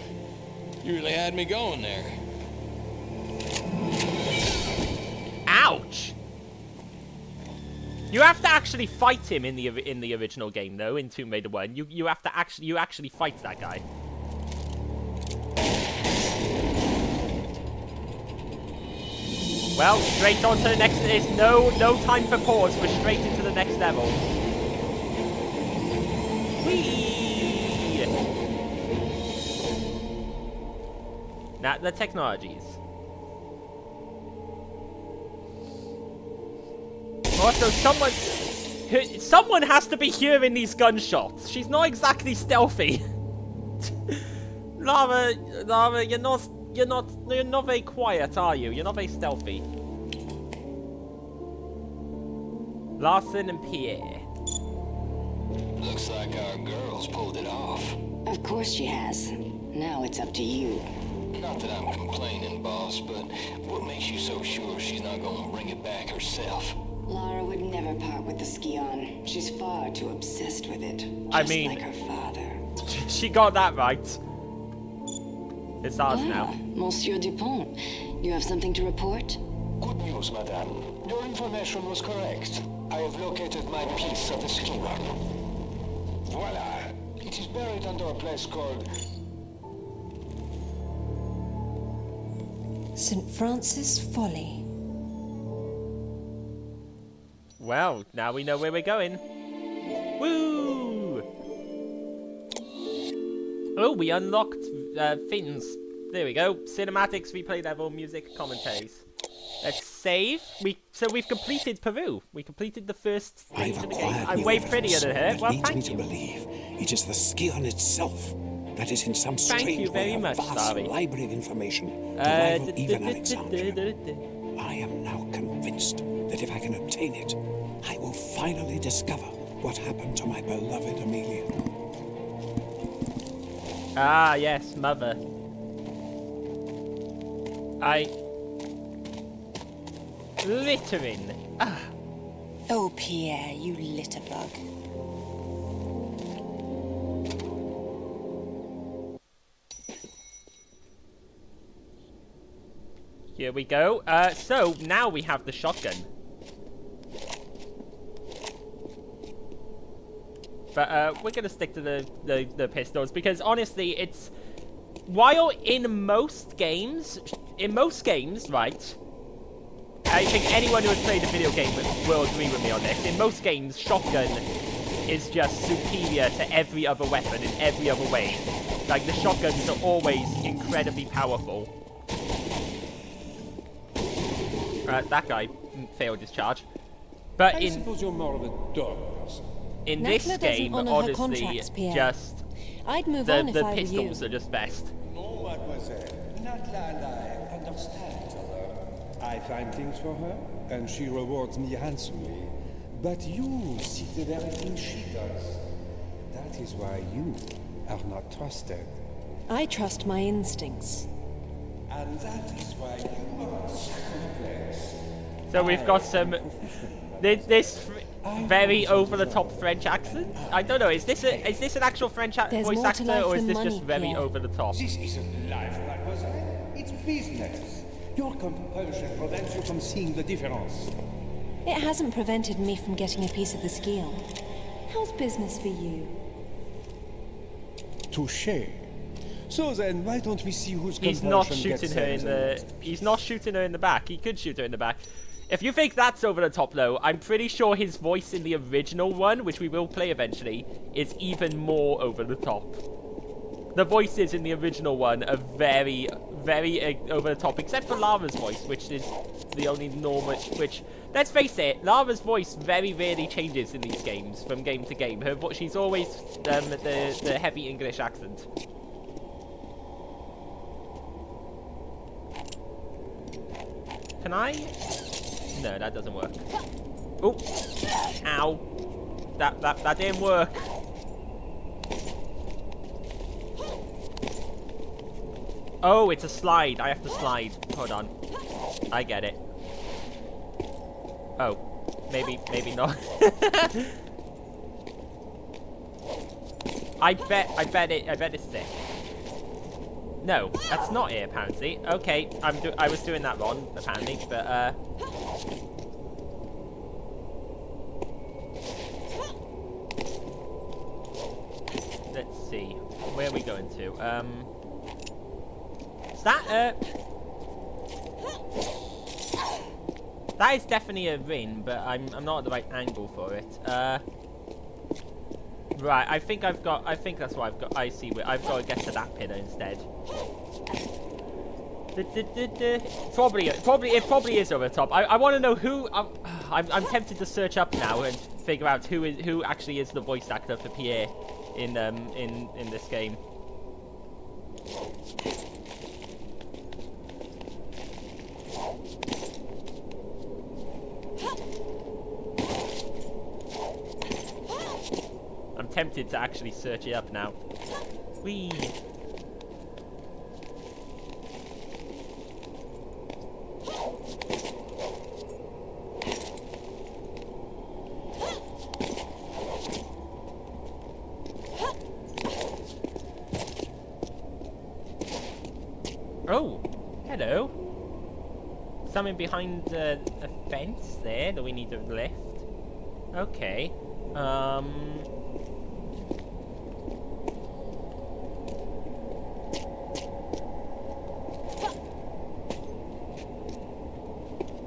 You really had me going there. Ouch! You have to actually fight him in the original game, though. In Tomb Raider 1, you have to actually fight that guy. Well, straight on to the next. There's no time for pause. We're straight into the next level. Whee! Now the technologies. Also, someone has to be hearing these gunshots. She's not exactly stealthy. Lara, you're not very quiet, are you? You're not very stealthy. Larson and Pierre. Looks like our girls pulled it off. Of course she has. Now it's up to you. Not that I'm complaining, boss, but what makes you so sure she's not gonna bring it back herself? Lara would never part with the Skion. She's far too obsessed with it. I Just mean- like her father. She got that right. It's ours now. Monsieur Dupont, you have something to report? Good news, madame. Your information was correct. I have located my piece of the skewer. Voila. It is buried under a place called... St. Francis Folly. Well, now we know where we're going. Woo! Oh, we unlocked things. There we go. Cinematics, replay level, music, commentaries. Let's save. We've completed Peru. We completed the first stage I've of the game. acquired I'm new way prettier evidence than her. that Well, leads me thank to you. believe it is the Skion itself that is in some Thank strange you very way a much, vast Starry. library of information to rival even Alexandria. I am now convinced that if I can obtain it, I will finally discover what happened to my beloved Amelia. Ah, yes, mother. Littering. Ah, Oh, Pierre, you litterbug. Here we go. So now we have the shotgun. But we're gonna stick to the pistols because honestly, it's while in most games, right? I think anyone who has played a video game will agree with me on this. In most games, shotgun is just superior to every other weapon in every other way. Like, the shotguns are always incredibly powerful. That guy failed his charge. But I suppose you're more of a dog person. in Natla this doesn't game, honour her honestly, contracts, Pierre. just I'd move on if the I were you. pistols are just best. No, mademoiselle. Natla and I understand each other. I find things for her, and she rewards me handsomely. But you seek the very thing she does. That is why you are not trusted. I trust my instincts. And that is why you are in second place. So we've got some this very over-the-top French accent. I don't know. Is this an actual French There's voice more to actor, life or is than this money, just very Pierre. over the top? This isn't life, mademoiselle. It's business. Your compulsion prevents you from seeing the difference. It hasn't prevented me from getting a piece of the skill. How's business for you? Touché. So then, why don't we see whose He's not compulsion gets shooting her in there the. He's not shooting her in the back. He could shoot her in the back. If you think that's over the top, though, I'm pretty sure his voice in the original one, which we will play eventually, is even more over the top. The voices in the original one are very, very over the top, except for Lara's voice, which is the only normal. Which, let's face it, Lara's voice very rarely changes in these games from game to game. She's always the heavy English accent. Can I? No, that doesn't work. Oh, ow! That didn't work. Oh, it's a slide. I have to slide. Hold on. I get it. Oh, maybe not. I bet it's it. No, that's not it, apparently. Okay, I was doing that wrong, apparently, but, let's see. Where are we going to? Is that, that is definitely a ring, but I'm not at the right angle for it. Right, I think that's what I've got. I see where I've got to get to that pillar instead. It probably is over the top. I want to know who. I'm tempted to search up now and figure out who actually is the voice actor for Pierre in this game. I'm tempted to actually search it up now. Whee! Oh, hello. Something behind a fence there that we need to lift. Okay.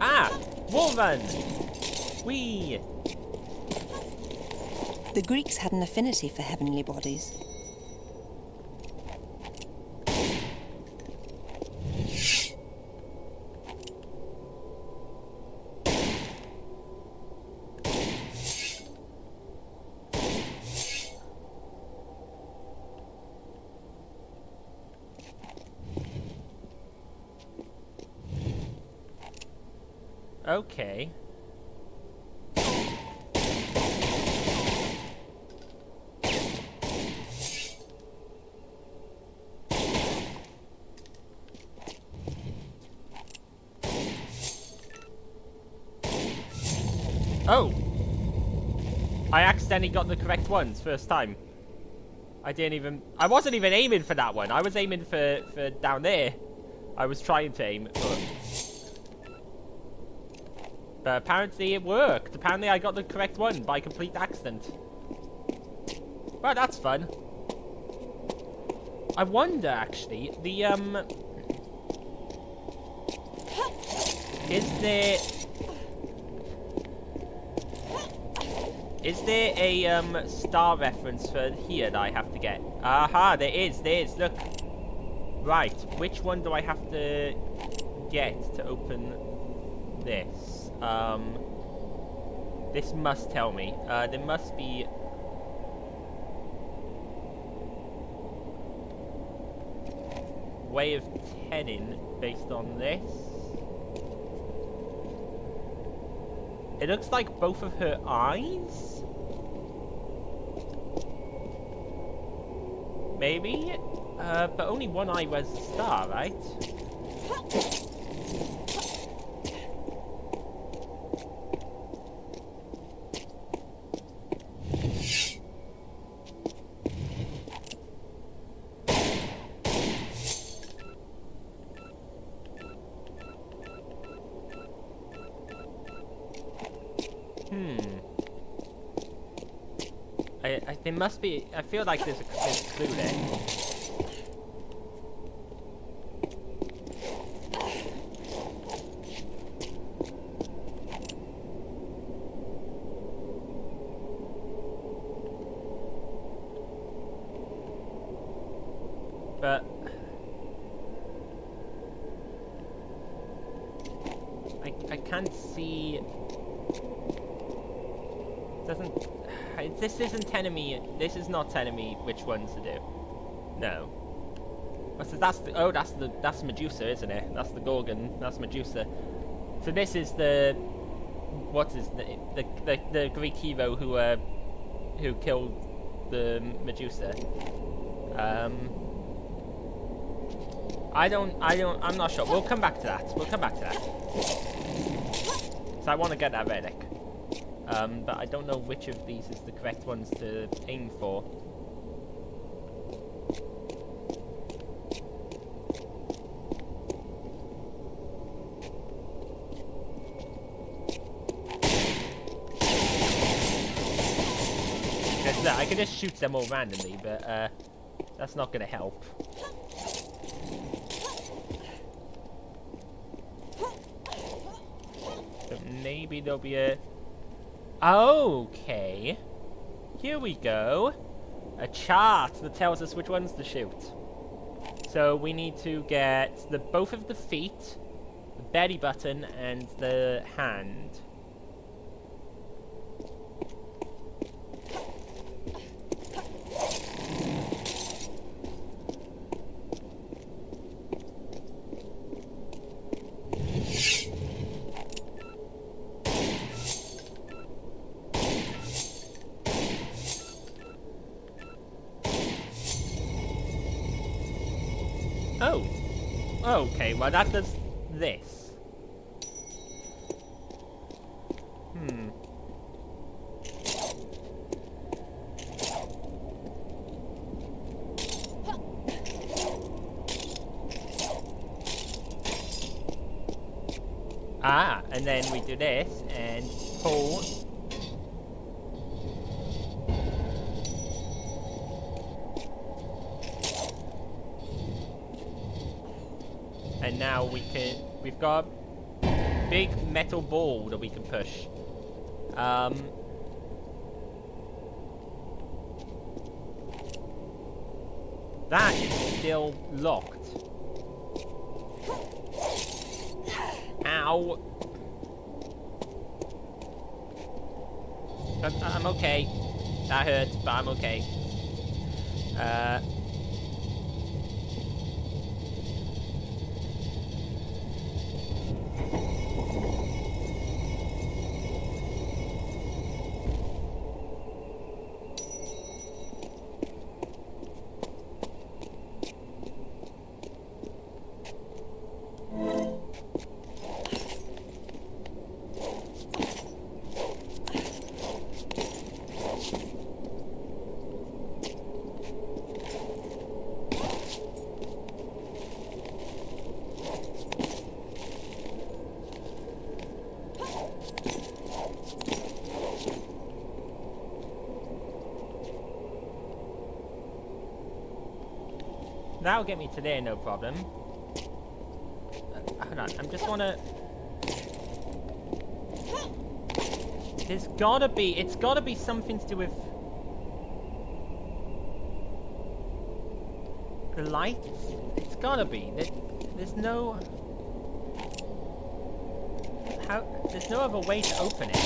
Ah! Wall run! Whee! The Greeks had an affinity for heavenly bodies. Okay. Oh! I accidentally got the correct ones first time. I wasn't even aiming for that one. I was aiming for down there. I was trying to aim. But But apparently it worked. Apparently I got the correct one by complete accident. Well, that's fun. I wonder, actually, the, Is there a, star reference for here that I have to get? Aha, there is, look. Right, which one do I have to get to open this? This must tell me. There must be... way of telling based on this. It looks like both of her eyes? Maybe? But only one eye was a star, right? There must be... I feel like there's a clue there. But... I can't see... Doesn't... This isn't telling me... This is not telling me which ones to do. No. So that's the... That's Medusa, isn't it? That's the Gorgon. That's Medusa. So this is the... What is the Greek hero who killed the Medusa. I'm not sure. We'll come back to that. So I want to get that relic. But I don't know which of these is the correct ones to aim for. Look, I can just shoot them all randomly, but that's not going to help. So maybe there'll be a... Okay. Here we go. A chart that tells us which ones to shoot. So we need to get both of the feet, the belly button, and the hand. Oh. Okay, well that does this. Ah, and then we do this and pull. And now we've got a big metal ball that we can push. That is still locked. Ow. I'm okay. That hurts, but I'm okay. that'll get me to there, no problem. Hold on, I'm just wanna... There's gotta be... It's gotta be something to do with... the lights? It's gotta be. There's no... How... There's no other way to open it.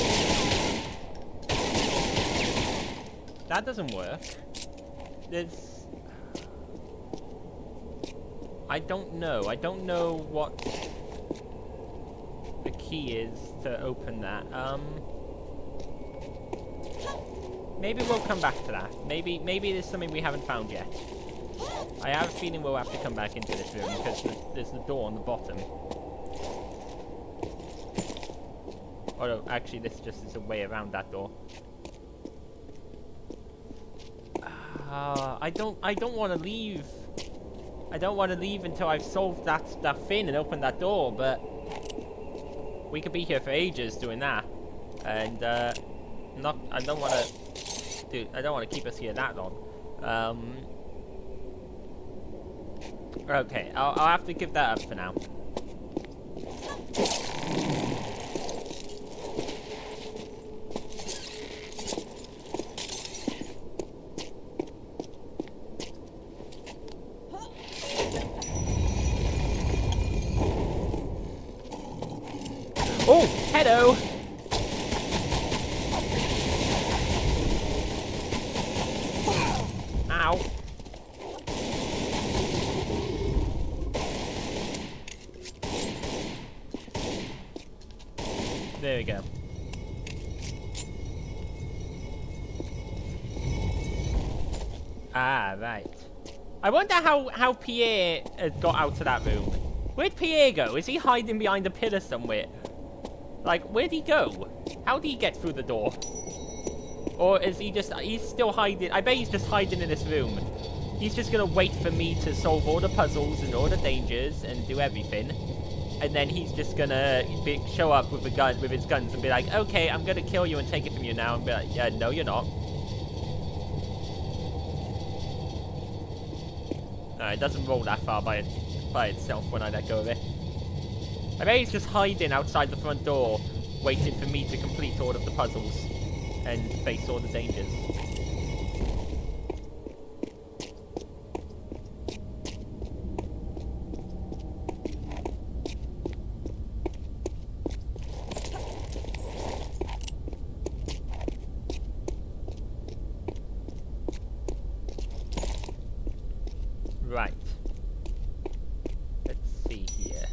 That doesn't work. There's... I don't know. I don't know what the key is to open that. Maybe we'll come back to that. Maybe there's something we haven't found yet. I have a feeling we'll have to come back into this room because there's the door on the bottom. Oh no, actually this just is a way around that door. I don't want to leave. I don't want to leave until I've solved that thing and opened that door, but we could be here for ages doing that. And I don't want to keep us here that long. Okay, I'll have to give that up for now. Oh, hello. Ow. There we go. Ah, right. I wonder how Pierre got out of that room. Where'd Pierre go? Is he hiding behind a pillar somewhere? Like, where'd he go? How did he get through the door? Or is he just... He's still hiding... I bet he's just hiding in this room. He's just gonna wait for me to solve all the puzzles and all the dangers and do everything. And then he's just gonna show up with a gun, with his guns and be like, okay, I'm gonna kill you and take it from you now. And be like, yeah, no, you're not. No, it doesn't roll that far by itself when I let go of it. I bet he's just hiding outside the front door, waiting for me to complete all of the puzzles and face all the dangers. Right. Let's see here.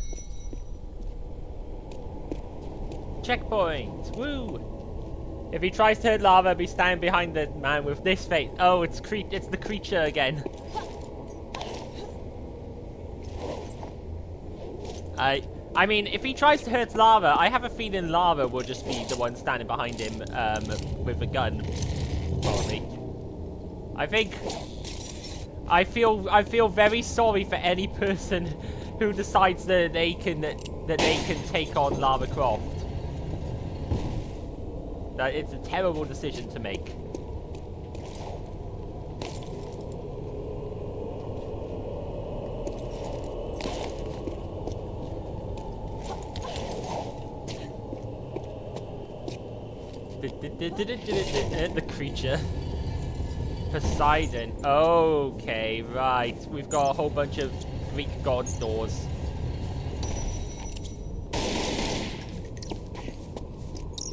Checkpoint! Woo! If he tries to hit lava, be standing behind the man with this face. Oh, it's the creature again. I mean, if he tries to hurt lava, I have a feeling lava will just be the one standing behind him with a gun. Probably. I feel very sorry for any person who decides that they can take on Lara Croft. That it's a terrible decision to make. The creature. Poseidon. Okay, right. We've got a whole bunch of Greek gods' doors.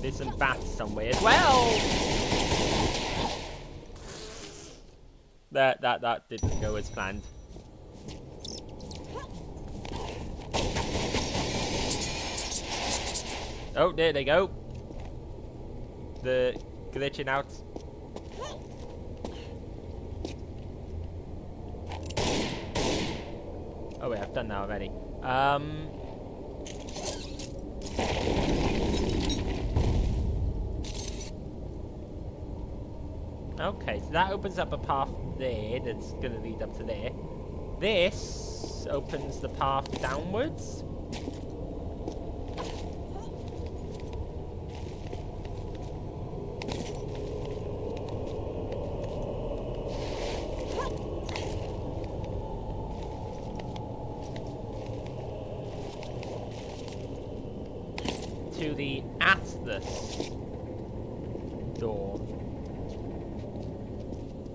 There's some bats somewhere as well. That didn't go as planned. Oh, there they go. The glitching out. Oh wait, I've done that already. Okay, so that opens up a path there that's gonna lead up to there. This opens the path downwards. to the Atlas door.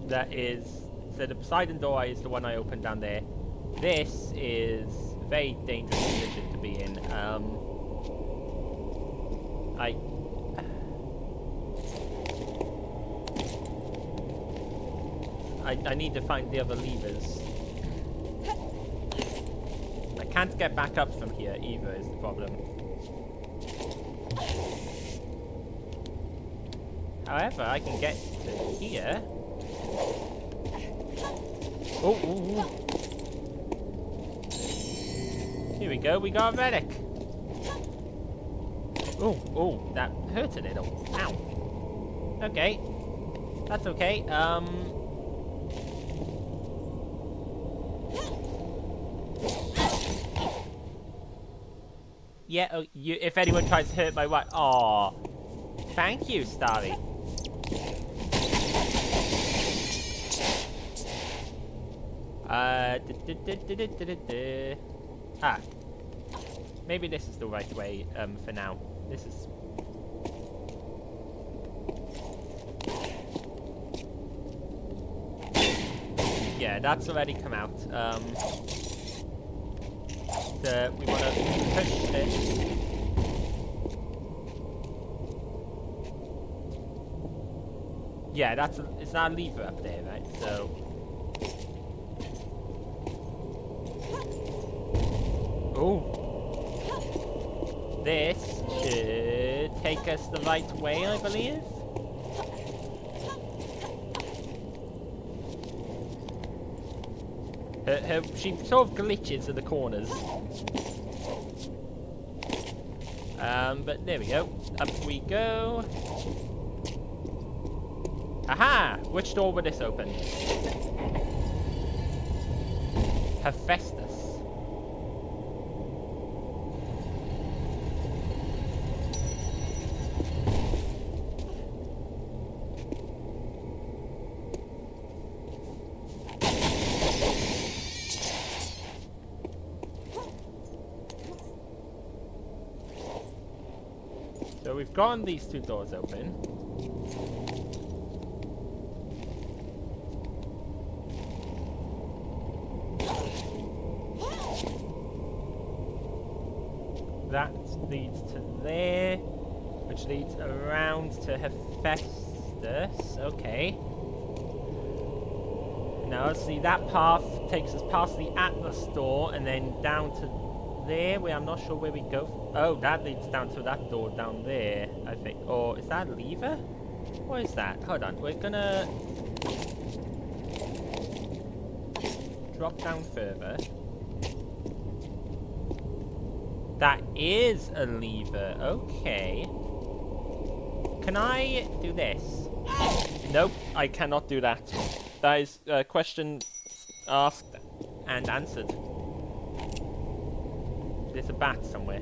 That is... So the Poseidon door is the one I opened down there. This is a very dangerous position to be in. I need to find the other levers. I can't get back up from here either is the problem. However, I can get to here. Oh, ooh, ooh. Here we go, we got a relic. Oh, oh, that hurt a little. Ow. Okay. That's okay. Yeah, oh, if anyone tries to hurt my wife. Aw. Thank you, Starry. Ah. Maybe this is the right way, for now. This is... Yeah, that's already come out. We want to push this. Yeah, it's not a lever up there, right? So... Oh. This should take us the right way, I believe. She sort of glitches in the corners. But there we go. Up we go. Aha! Which door would this open? Hephaestus. So we've gotten these two doors open. That leads to there, which leads around to Hephaestus. Okay. Now, see, that path takes us past the Atlas door and then down to there, where I'm not sure where we go. Oh, that leads down to that door down there, I think. Or is that a lever? What is that? Hold on, we're gonna drop down further. That is a lever. Okay. Can I do this? Nope, I cannot do that. That is a question asked and answered. There's a bat somewhere.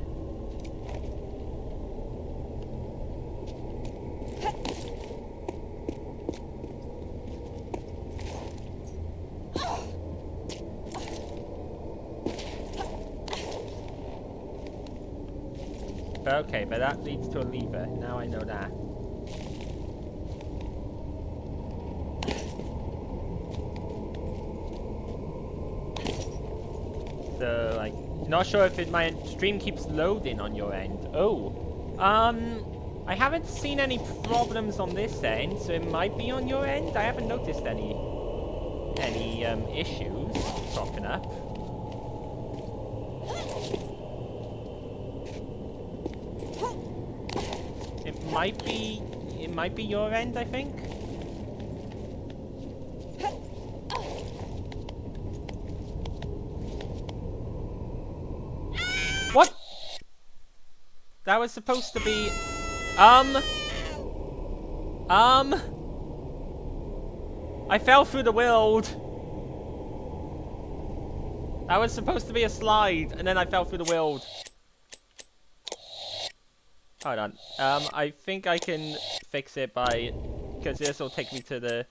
Okay, but that leads to a lever. Now I know that. So, like, not sure if my stream keeps loading on your end. Oh, I haven't seen any problems on this end, so it might be on your end. I haven't noticed any issues popping up. It might be your end, I think. What? That was supposed to be... I fell through the world. That was supposed to be a slide, and then I fell through the world. Hold on. I think I can fix it by... Because this will take me to the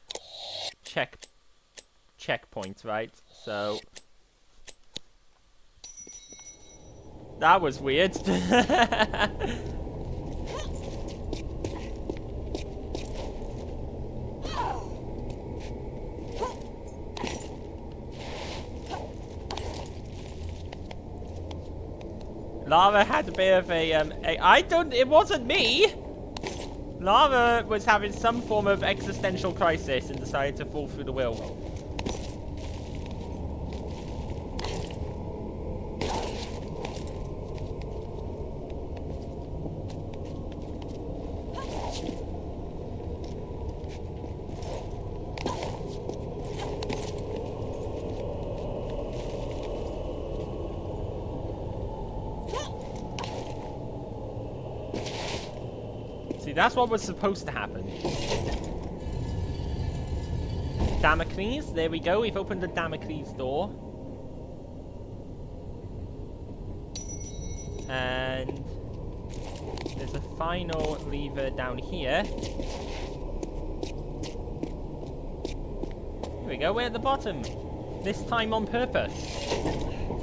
checkpoint, right? So... That was weird. Lara had a bit of it wasn't me! Lara was having some form of existential crisis and decided to fall through the wheel. That's what was supposed to happen. Damocles, there we go. We've opened the Damocles door. And there's a final lever down here. Here we go, we're at the bottom. This time on purpose.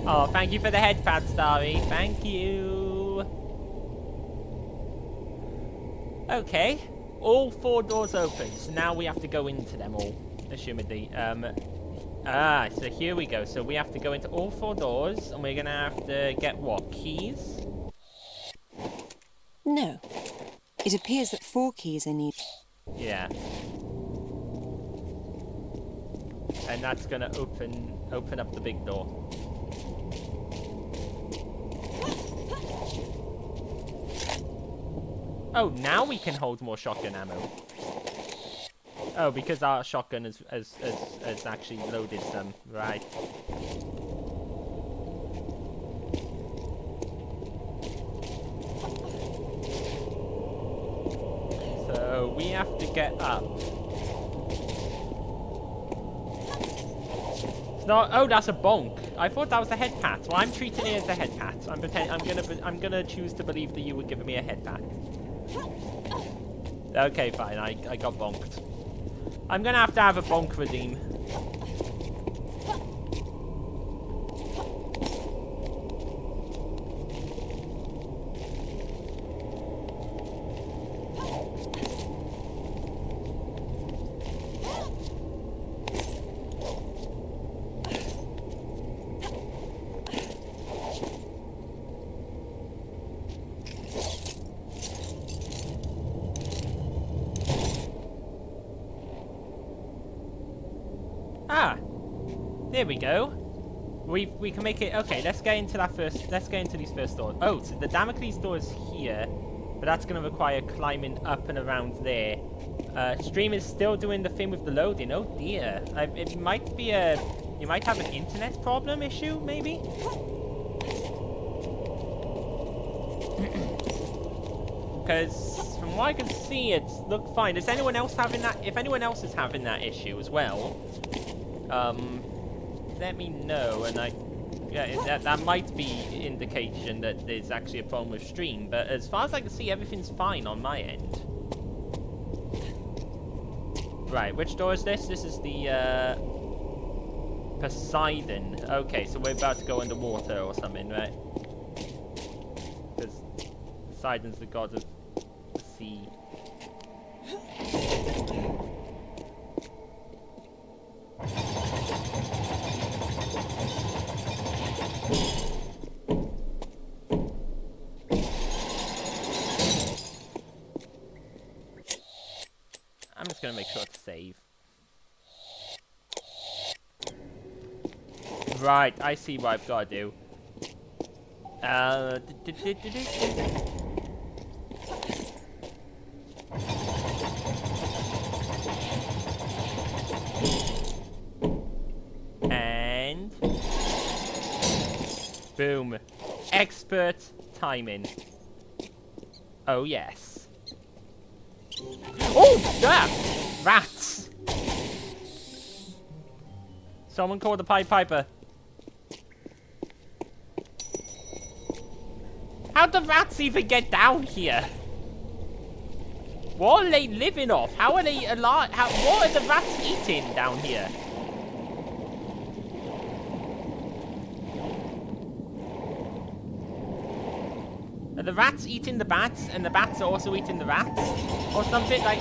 Oh, thank you for the head pad, Starry. Thank you. Okay, all 4 doors open, so now we have to go into them all, assumedly. So here we go. So we have to go into all 4 doors, and we're gonna have to get what, keys? No. It appears that 4 keys are needed. Yeah. And that's gonna open up the big door. Oh, now we can hold more shotgun ammo. Oh, because our shotgun has actually loaded some. Right. So we have to get up. It's not. Oh, that's a bonk. I thought that was a head pat. Well, I'm treating it as a head pat. I'm gonna choose to believe that you were giving me a head pat. Okay, fine. I got bonked. I'm gonna have to have a bonk redeem. There we go. We can make it. Okay, let's get into that first. Let's get into these first doors. Oh, so the Damocles door is here, but that's going to require climbing up and around there. Stream is still doing the thing with the loading. Oh dear. It might be a. You might have an internet problem issue, maybe. Because from what I can see, it's looked fine. Is anyone else having that? If anyone else is having that issue as well, let me know, and that might be indication that there's actually a problem with stream, but as far as I can see, everything's fine on my end. Right, which door is this? This is the Poseidon. Okay, so we're about to go underwater or something, right? Because Poseidon's the god of the sea. I'm just gonna make sure to save. Right, I see what I've got to do. And boom. Expert timing. Oh yes. Oh, yeah! Rats! Someone call the Pied Piper. How'd the rats even get down here? What are they living off? How are they alive? What are the rats eating down here? Are the rats eating the bats, and the bats are also eating the rats? Or something? Like,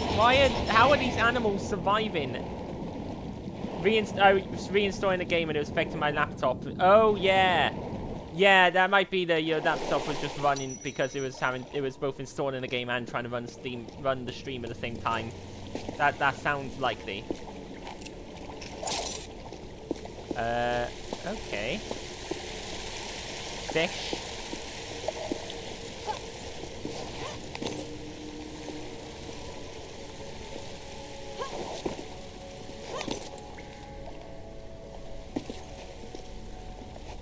how are these animals surviving? I was reinstalling the game and it was affecting my laptop. Oh, yeah. Yeah, that might be the your laptop was just running because it was both installing the game and trying to run the stream at the same time. That sounds likely. Okay. Fish.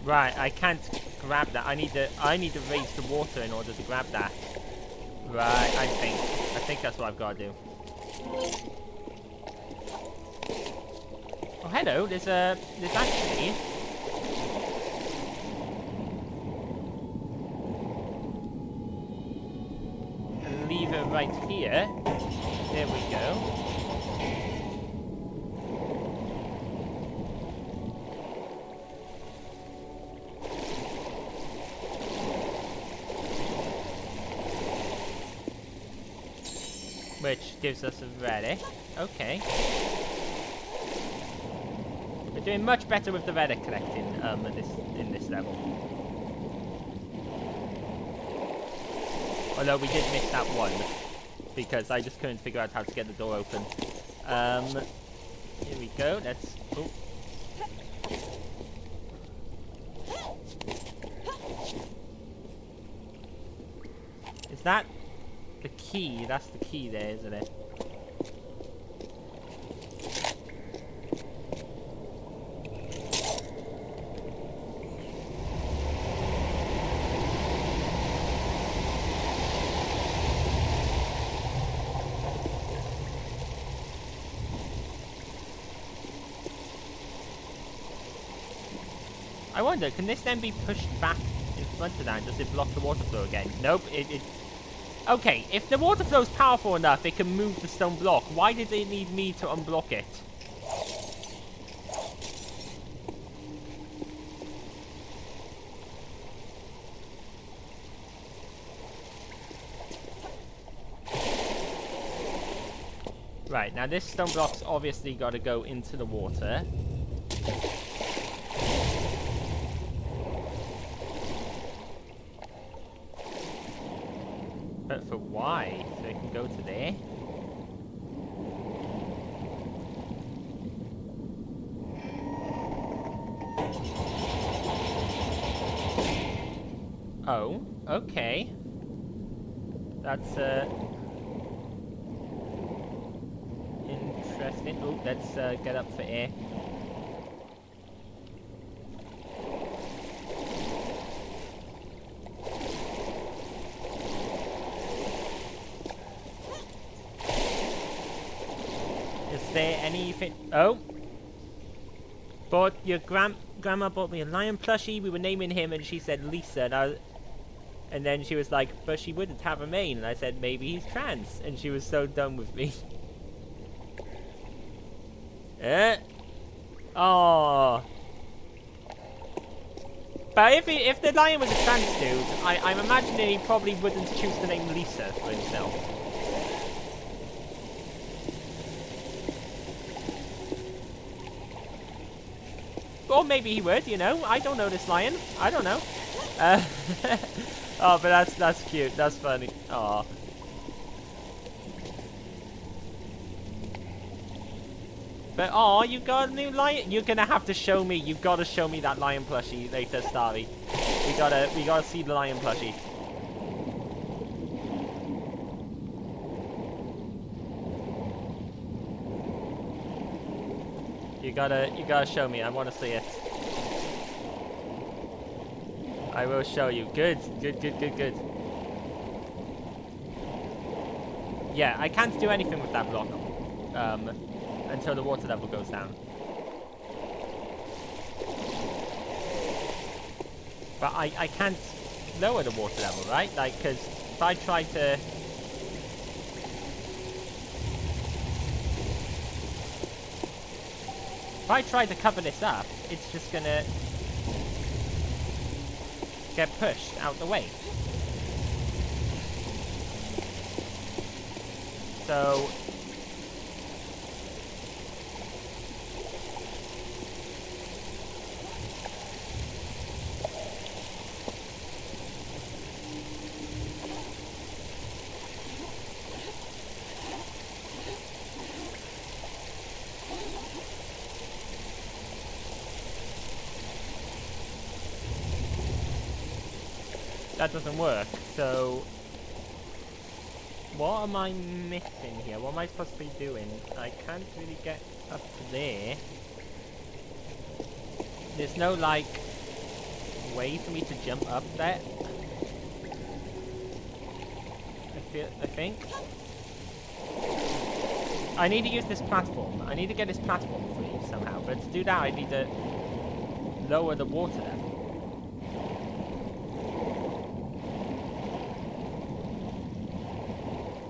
Right, I can't grab that. I need to raise the water in order to grab that. Right, I think that's what I've got to do. Oh, hello. There's actually a lever right here. There we go. Which gives us a relic. Okay. We're doing much better with the relic collecting in this level. Although we did miss that one because I just couldn't figure out how to get the door open. Here we go. Let's. Oh. Is that the key? That's the key there, isn't it? I wonder, can this then be pushed back in front of that? Does it block the water flow again? Nope, it okay, if the water flow is powerful enough, it can move the stone block. Why did it need me to unblock it? Right, now this stone block's obviously got to go into the water. But for why? So it can go to there. Oh, okay. That's interesting. Oh, let's get up for air. Is there anything? Oh, but your grandma bought me a lion plushie. We were naming him, and she said Lisa, and then she was like, but she wouldn't have a mane, and I said maybe he's trans, and she was so done with me. Oh. But if the lion was a trans dude, I'm imagining he probably wouldn't choose the name Lisa for himself. Or maybe he would, you know. I don't know this lion. I don't know. Oh, but that's cute. That's funny. Aw. But oh, you got a new lion. You're gonna have to show me. You've got to show me that lion plushie later, Starry. We gotta see the lion plushie. You gotta show me. I want to see it. I will show you. Good. Yeah, I can't do anything with that block until the water level goes down. But I can't lower the water level, right? Like, because if I try to... If I try to cover this up, it's just gonna get pushed out the way. So that doesn't work. So what am I missing here? What am I supposed to be doing? I can't really get up to there. There's no like way for me to jump up there. I think I need to use this platform. I need to get this platform free somehow, but to do that I need to lower the water level.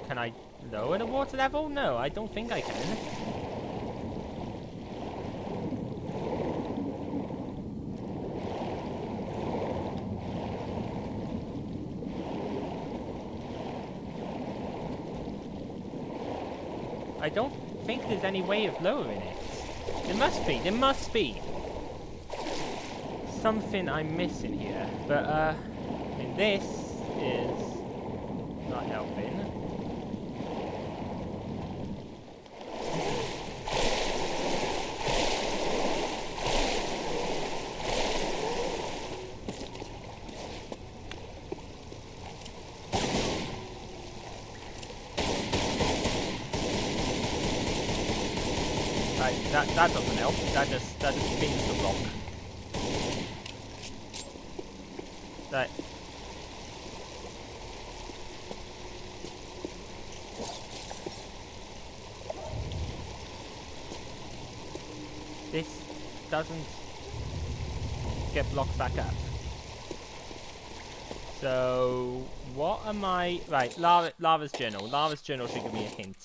Can I lower the water level? No, I don't think I can. I don't think there's any way of lowering it. There must be, something I'm missing here. But, I mean, this is not helping. That doesn't help. That just spins the block. Right. This doesn't get blocked back up. So what am I? Right, Lava's journal. Lava's journal should give me a hint.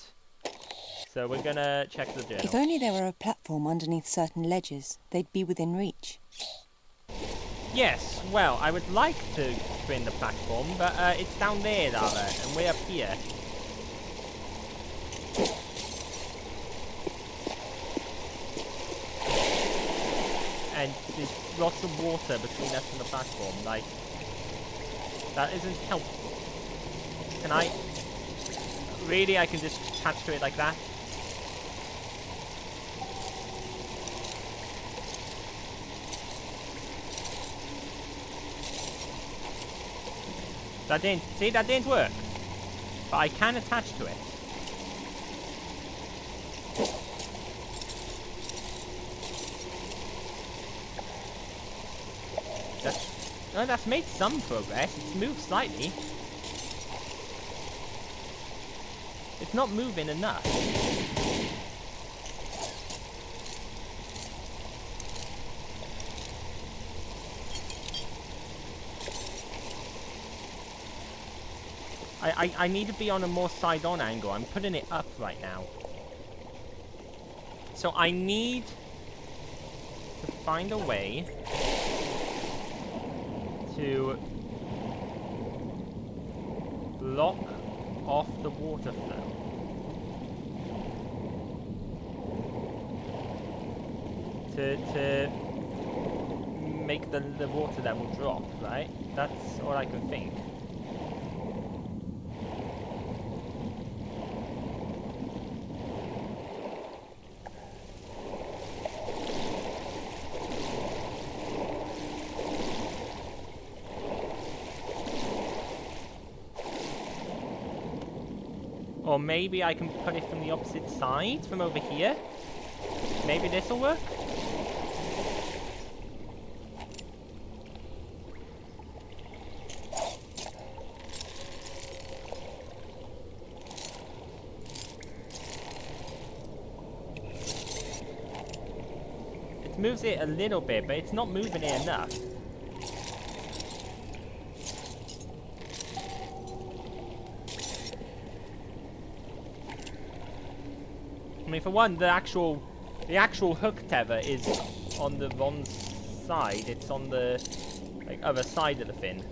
So we're gonna check the journal. If only there were a platform underneath certain ledges, they'd be within reach. Yes, well, I would like to bring the platform, but it's down there, Lava, and we're up here. And there's lots of water between us and the platform, like, that isn't helpful. Can I... Really, I can just attach to it like that? That didn't work. But I can attach to it. That's made some progress. It's moved slightly. It's not moving enough. I need to be on a more side-on angle. I'm putting it up right now. So I need to find a way to block off the water flow. To make the water level drop, right? That's all I can think. Or maybe I can put it from the opposite side, from over here. Maybe this'll work? It moves it a little bit, but it's not moving it enough. I mean, for one, the actual hook tether is on the wrong side. It's on the other side of the fin.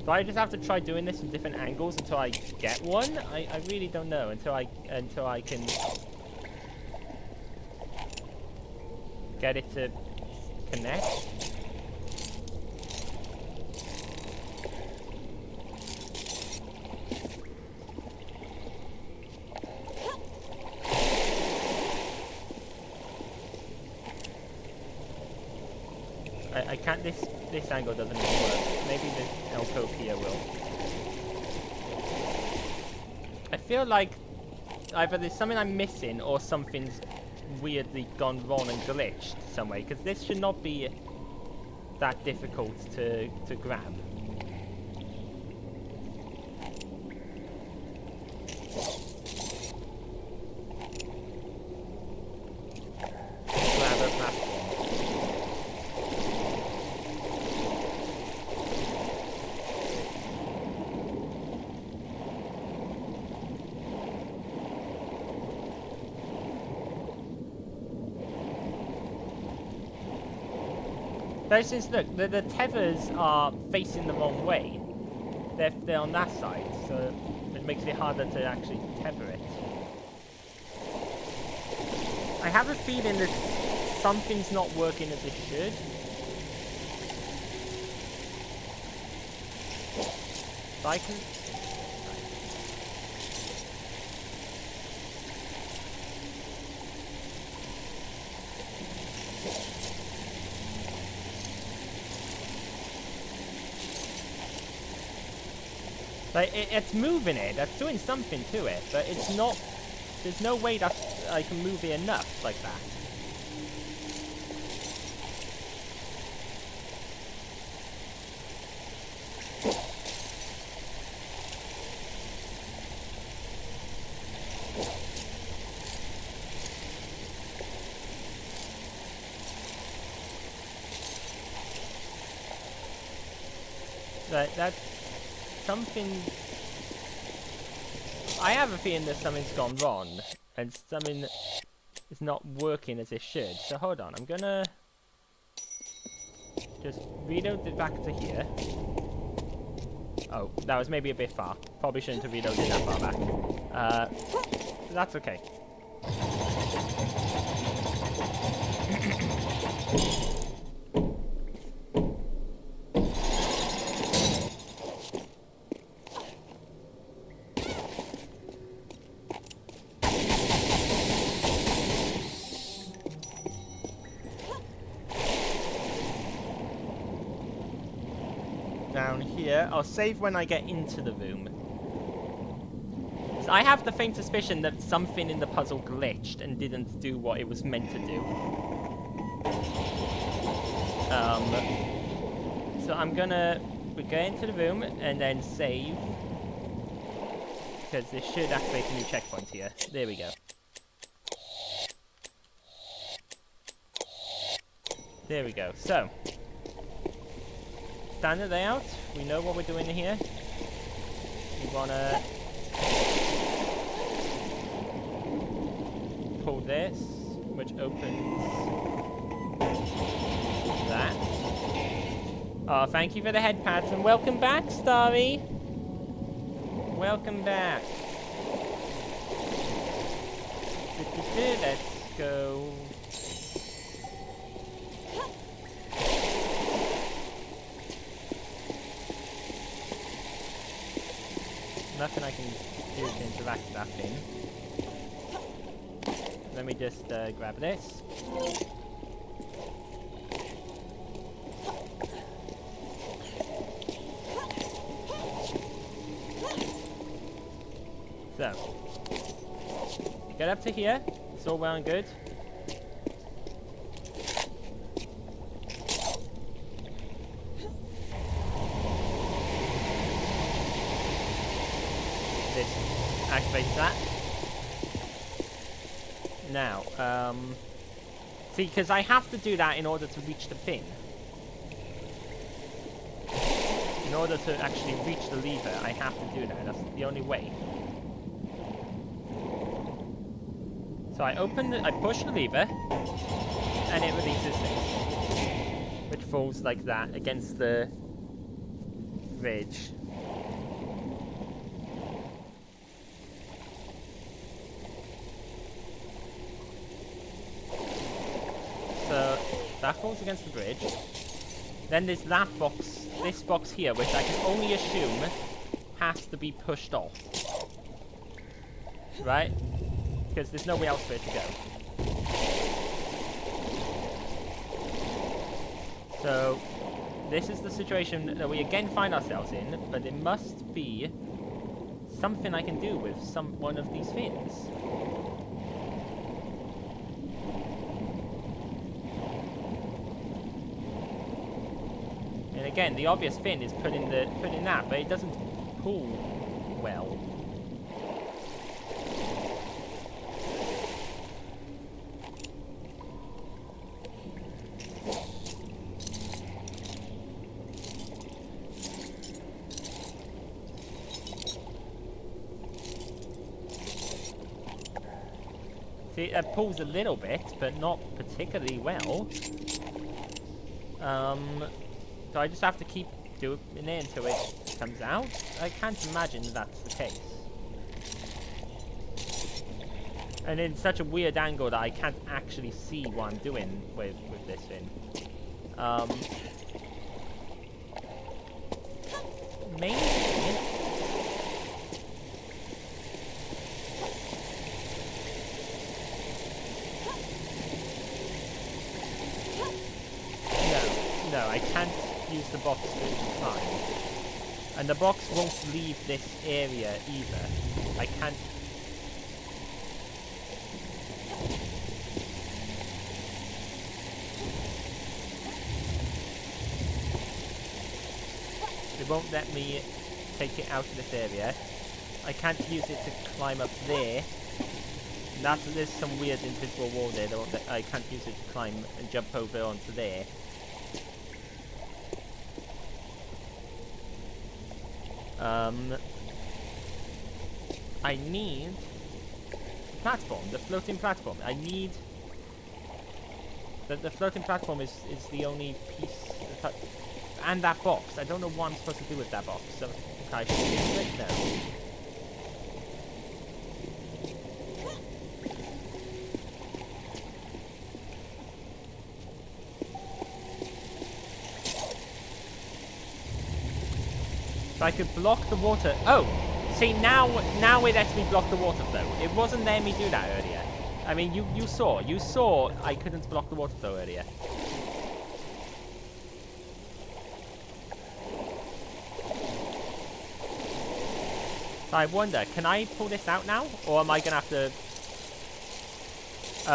Do I just have to try doing this from different angles until I get one? I really don't know until I can get it to connect. I can't. This angle doesn't work. Maybe the alcove here will. I feel like either there's something I'm missing or something's weirdly gone wrong and glitched some way, because this should not be that difficult to grab. Grab a platform. But since look, the tethers are facing the wrong way. They're on that side, so it makes it harder to actually tether it. I have a feeling that something's not working as it should. So I can... Like, it's moving it, that's doing something to it, but it's not... There's no way that I can move it enough like that. That's something... I have a feeling that something's gone wrong, and something is not working as it should. So hold on, I'm gonna just reload it back to here. Oh, that was maybe a bit far. Probably shouldn't have reloaded that far back. That's okay. Down here, I'll save when I get into the room. So I have the faint suspicion that something in the puzzle glitched and didn't do what it was meant to do. So we go into the room and then save, because this should activate a new checkpoint here. There we go. There we go. So, standard layout. We know what we're doing here. We wanna pull this, which opens that. Oh, thank you for the head pads, and welcome back, Starry. Welcome back. Let's go. Nothing I can do to interact with that thing. Let me just grab this. So, get up to here. It's all well and good. This activates that. Now, see, because I have to do that in order to reach the fin. In order to actually reach the lever, I have to do that. That's the only way. So I push the lever, and it releases this, which falls like that against the ridge. So that falls against the bridge. Then there's that box, this box here, which I can only assume has to be pushed off. Right? Because there's nowhere else for it to go. So, this is the situation that we again find ourselves in, but it must be something I can do with one of these fins. And again, the obvious fin is putting that, but it doesn't pull well. See, it pulls a little bit, but not particularly well. So I just have to keep doing it until it comes out. I can't imagine that's the case. And in such a weird angle that I can't actually see what I'm doing with this thing. Maybe... No, I can't use the box to climb. And the box won't leave this area either. I can't... It won't let me take it out of this area. I can't use it to climb up there. And there's some weird invisible wall there that I can't use it to climb and jump over onto there. I need platform, the floating platform. I need the floating platform is the only piece, and that box. I don't know what I'm supposed to do with that box. So I should fix it now. I could block the water. Oh, see now it lets me block the water flow. It wasn't letting me do that earlier. I mean, you saw I couldn't block the water flow earlier. So I wonder, can I pull this out now, or am I gonna have to?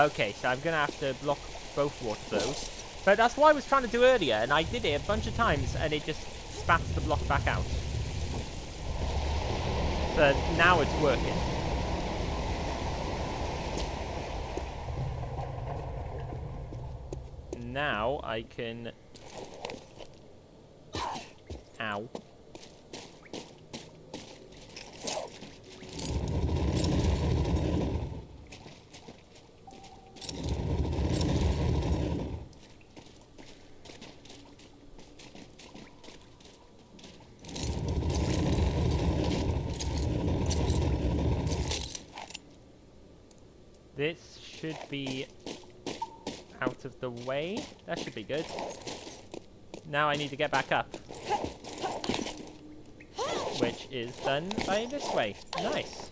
Okay, so I'm gonna have to block both water flows. But that's what I was trying to do earlier, and I did it a bunch of times, and it just spats the block back out. So now it's working. Now I can... Ow. This should be out of the way. That should be good. Now I need to get back up. Which is done by this way. Nice.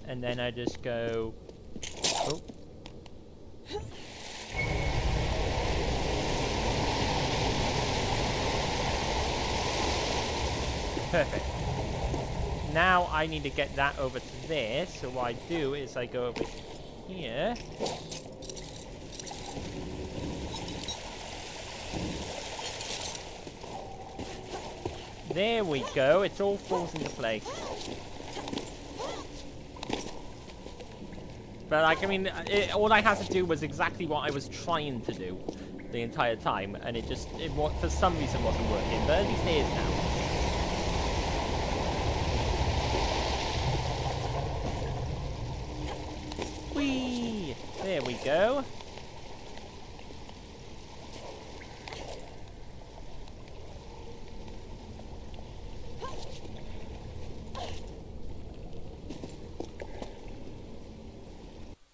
And then I just go... Oh. Perfect. Now I need to get that over to there, so what I do is I go over here. There we go, it all falls into place. But like, I mean, all I had to do was exactly what I was trying to do the entire time, and it for some reason wasn't working, but at least it is now. Whee! There we go.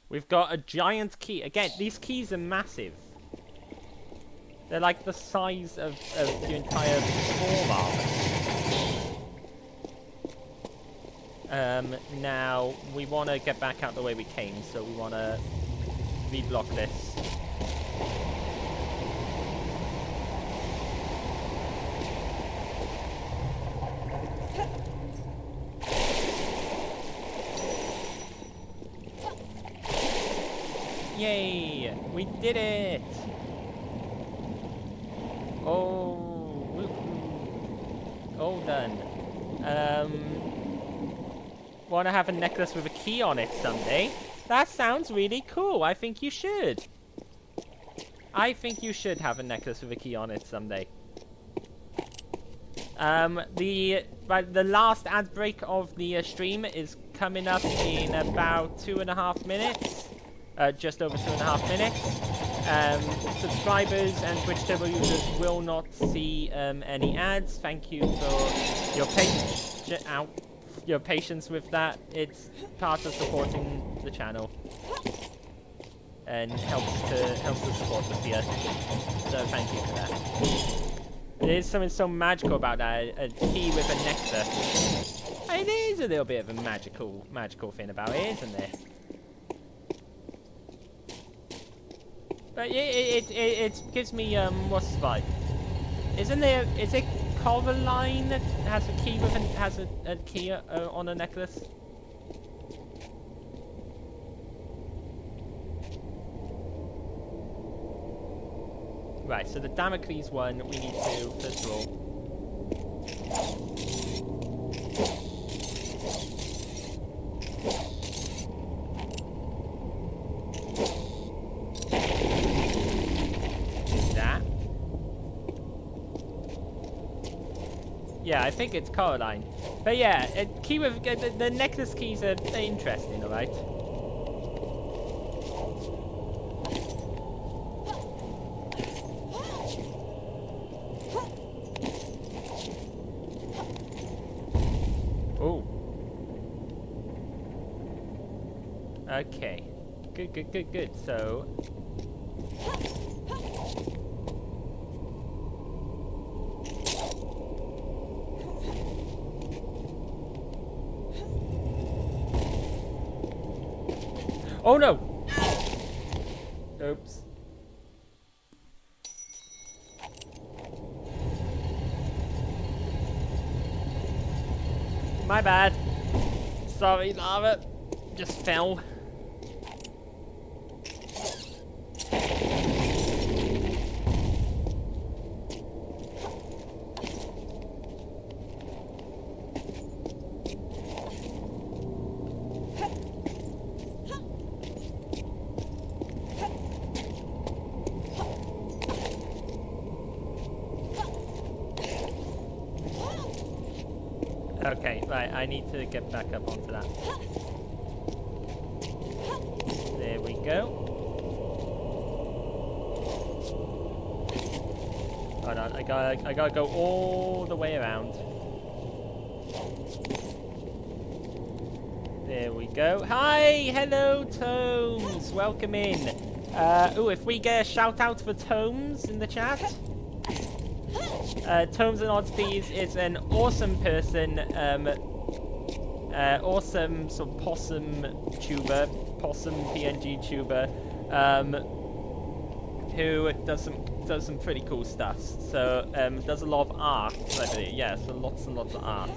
We've got a giant key. Again, these keys are massive. They're like the size of the entire form armor. Now, we want to get back out the way we came, so we want to reblock this. Yay! We did it! Oh, woohoo. All done. Want to have a necklace with a key on it someday? That sounds really cool. I think you should. I think you should have a necklace with a key on it someday. The last ad break of the stream is coming up in about 2.5 minutes. Just over 2.5 minutes. Subscribers and Twitch Turbo users will not see any ads. Thank you for your patience with that. It's part of supporting the channel and helps to support us here. So thank you for that. There's something so magical about that, a key with a necklace. It is a little bit of a magical thing about it, isn't there? But it gives me what's the vibe? Is it Coraline that has a key with a key on a necklace? Right, so the Damocles one we need to first of all. Yeah, I think it's Coraline. But yeah, key with the necklace keys are interesting, alright? Oh. Okay. Good. So. Oh no! Oops. My bad. Sorry, lava. Just fell. Okay, right, I need to get back up onto that. There we go. Hold on, I gotta go all the way around. There we go. Hi, hello, Tomes. Welcome in. If we get a shout out for Tomes in the chat. Tomes and Oddities is an awesome person, awesome sort of possum PNG tuber, who does some pretty cool stuff. So does a lot of art, I believe. Yeah, so lots and lots of art.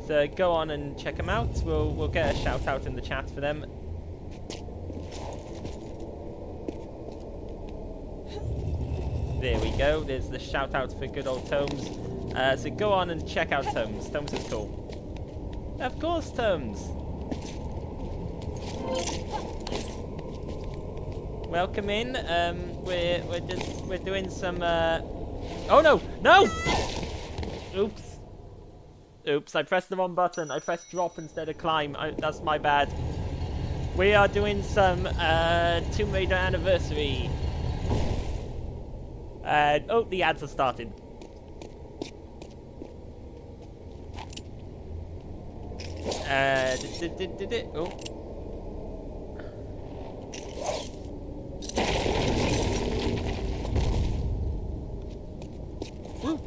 So go on and check them out. We'll get a shout out in the chat for them. There we go. There's the shout out for good old Tomes. So go on and check out Tomes. Tomes is cool. Of course, Tomes. Welcome in. We're doing some. Oh no! No! Oops! I pressed the wrong button. I pressed drop instead of climb. That's my bad. We are doing some Tomb Raider anniversary. Oh, the ads are starting. Oh. Woo.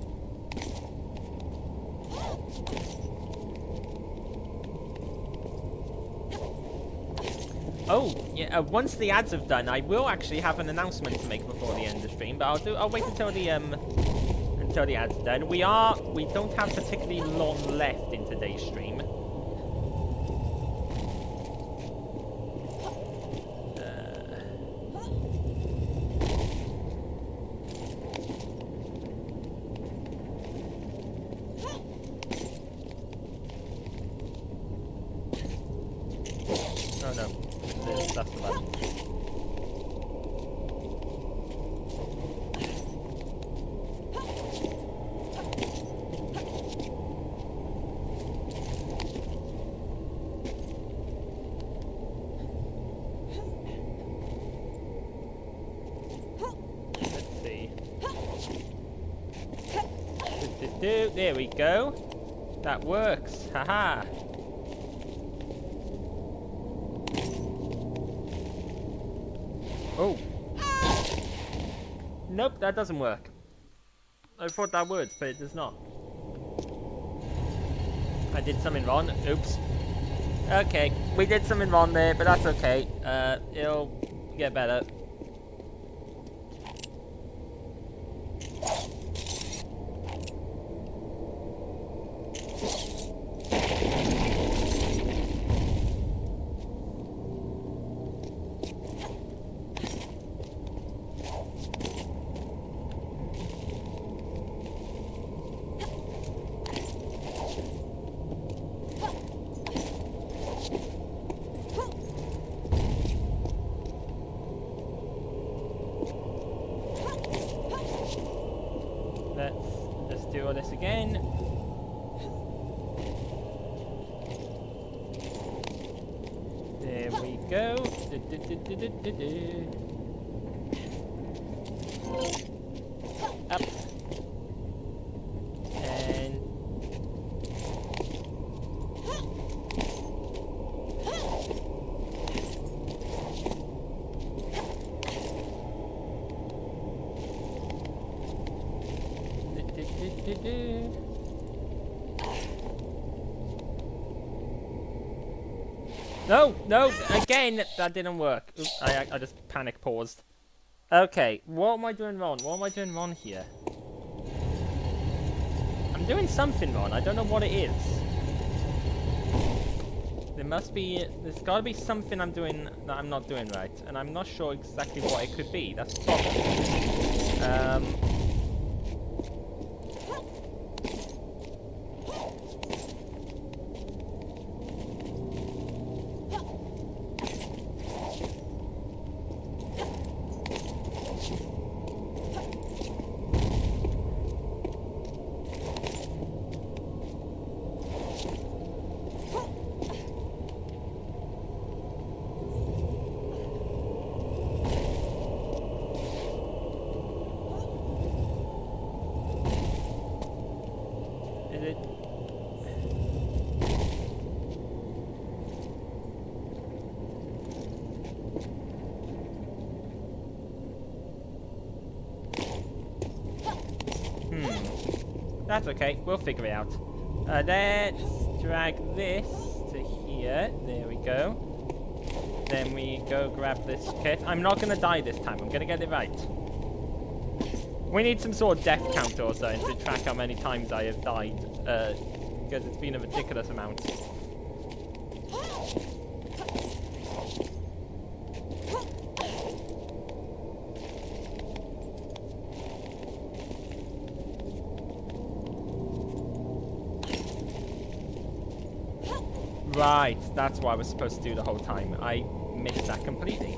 Oh, yeah. Once the ads have done, I will actually have an announcement to make before the end of the stream. But I'll wait until the ads are done. We don't have particularly long left in today's stream. Oh no, that's the button. Let's see. There we go. That works. Haha. Oh. Nope, that doesn't work. I thought that would, but it does not. I did something wrong. Oops. Okay, we did something wrong there, but that's okay. It'll get better. Let's do all this again. There we go. Up. And no, again, that didn't work. Oops, I just panic paused. Okay, what am I doing wrong? What am I doing wrong here? I'm doing something wrong. I don't know what it is. There's gotta be something I'm doing that I'm not doing right, and I'm not sure exactly what it could be. That's the problem. That's okay, we'll figure it out. Let's drag this to here. There we go. Then we go grab this kit. I'm not going to die this time. I'm going to get it right. We need some sort of death counter or something to track how many times I have died. Because it's been a ridiculous amount. Right, that's what I was supposed to do the whole time. I missed that completely.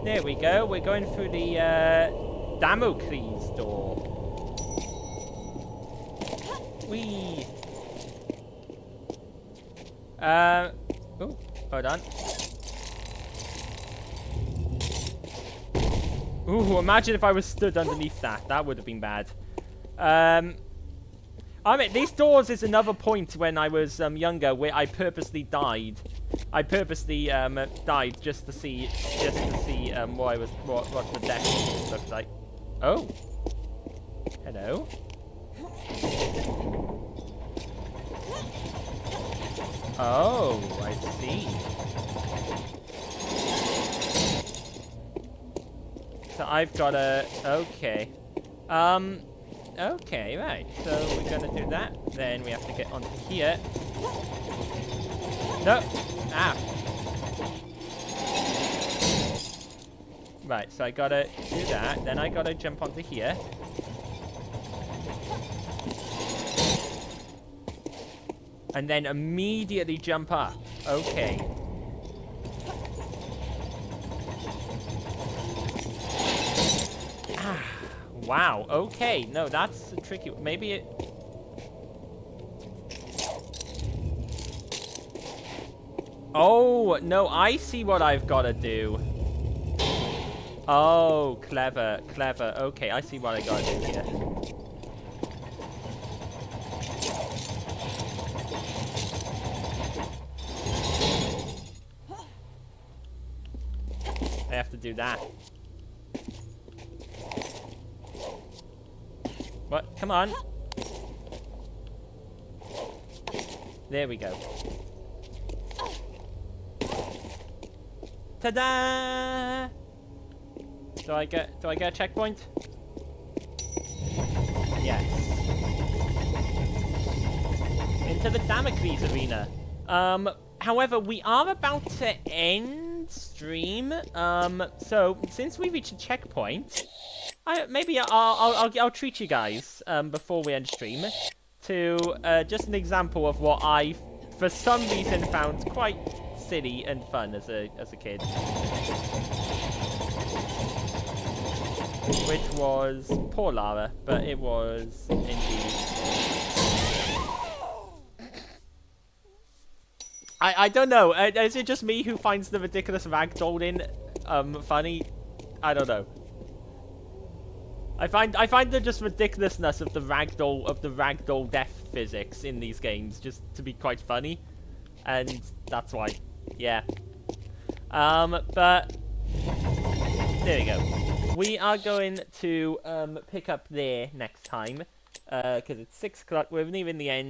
There we go, we're going through the Damocles door. Whee! Oh, hold on. Ooh, imagine if I was stood underneath that. That would have been bad. I mean, these doors is another point when I was younger where I purposely died. I purposely died just to see what the death looks like. Oh. Hello. Oh, I see. So I've got a... Okay. Okay, right. So we're gonna do that. Then we have to get onto here. No! Ah! Right, so I gotta do that. Then I gotta jump onto here. And then immediately jump up. Okay. Ah, wow. Okay. No, that's tricky. Maybe it... Oh, no, I see what I've got to do. Oh, clever, clever. Okay, I see what I got to do here. I have to do that. What? Come on. There we go. Ta-da! Do I get a checkpoint? Yes. Into the Damocles arena. However, we are about to end stream. So since we reached a checkpoint, maybe I'll treat you guys before we end stream to just an example of what I, for some reason, found quite silly and fun as a kid. Which was poor Lara, but it was indeed. I don't know. Is it just me who finds the ridiculous ragdolling funny? I don't know. I find the just ridiculous's of the ragdoll death physics in these games just to be quite funny, and that's why. Yeah. But there we go. We are going to pick up there next time, because it's 6 o'clock. We're nearing the end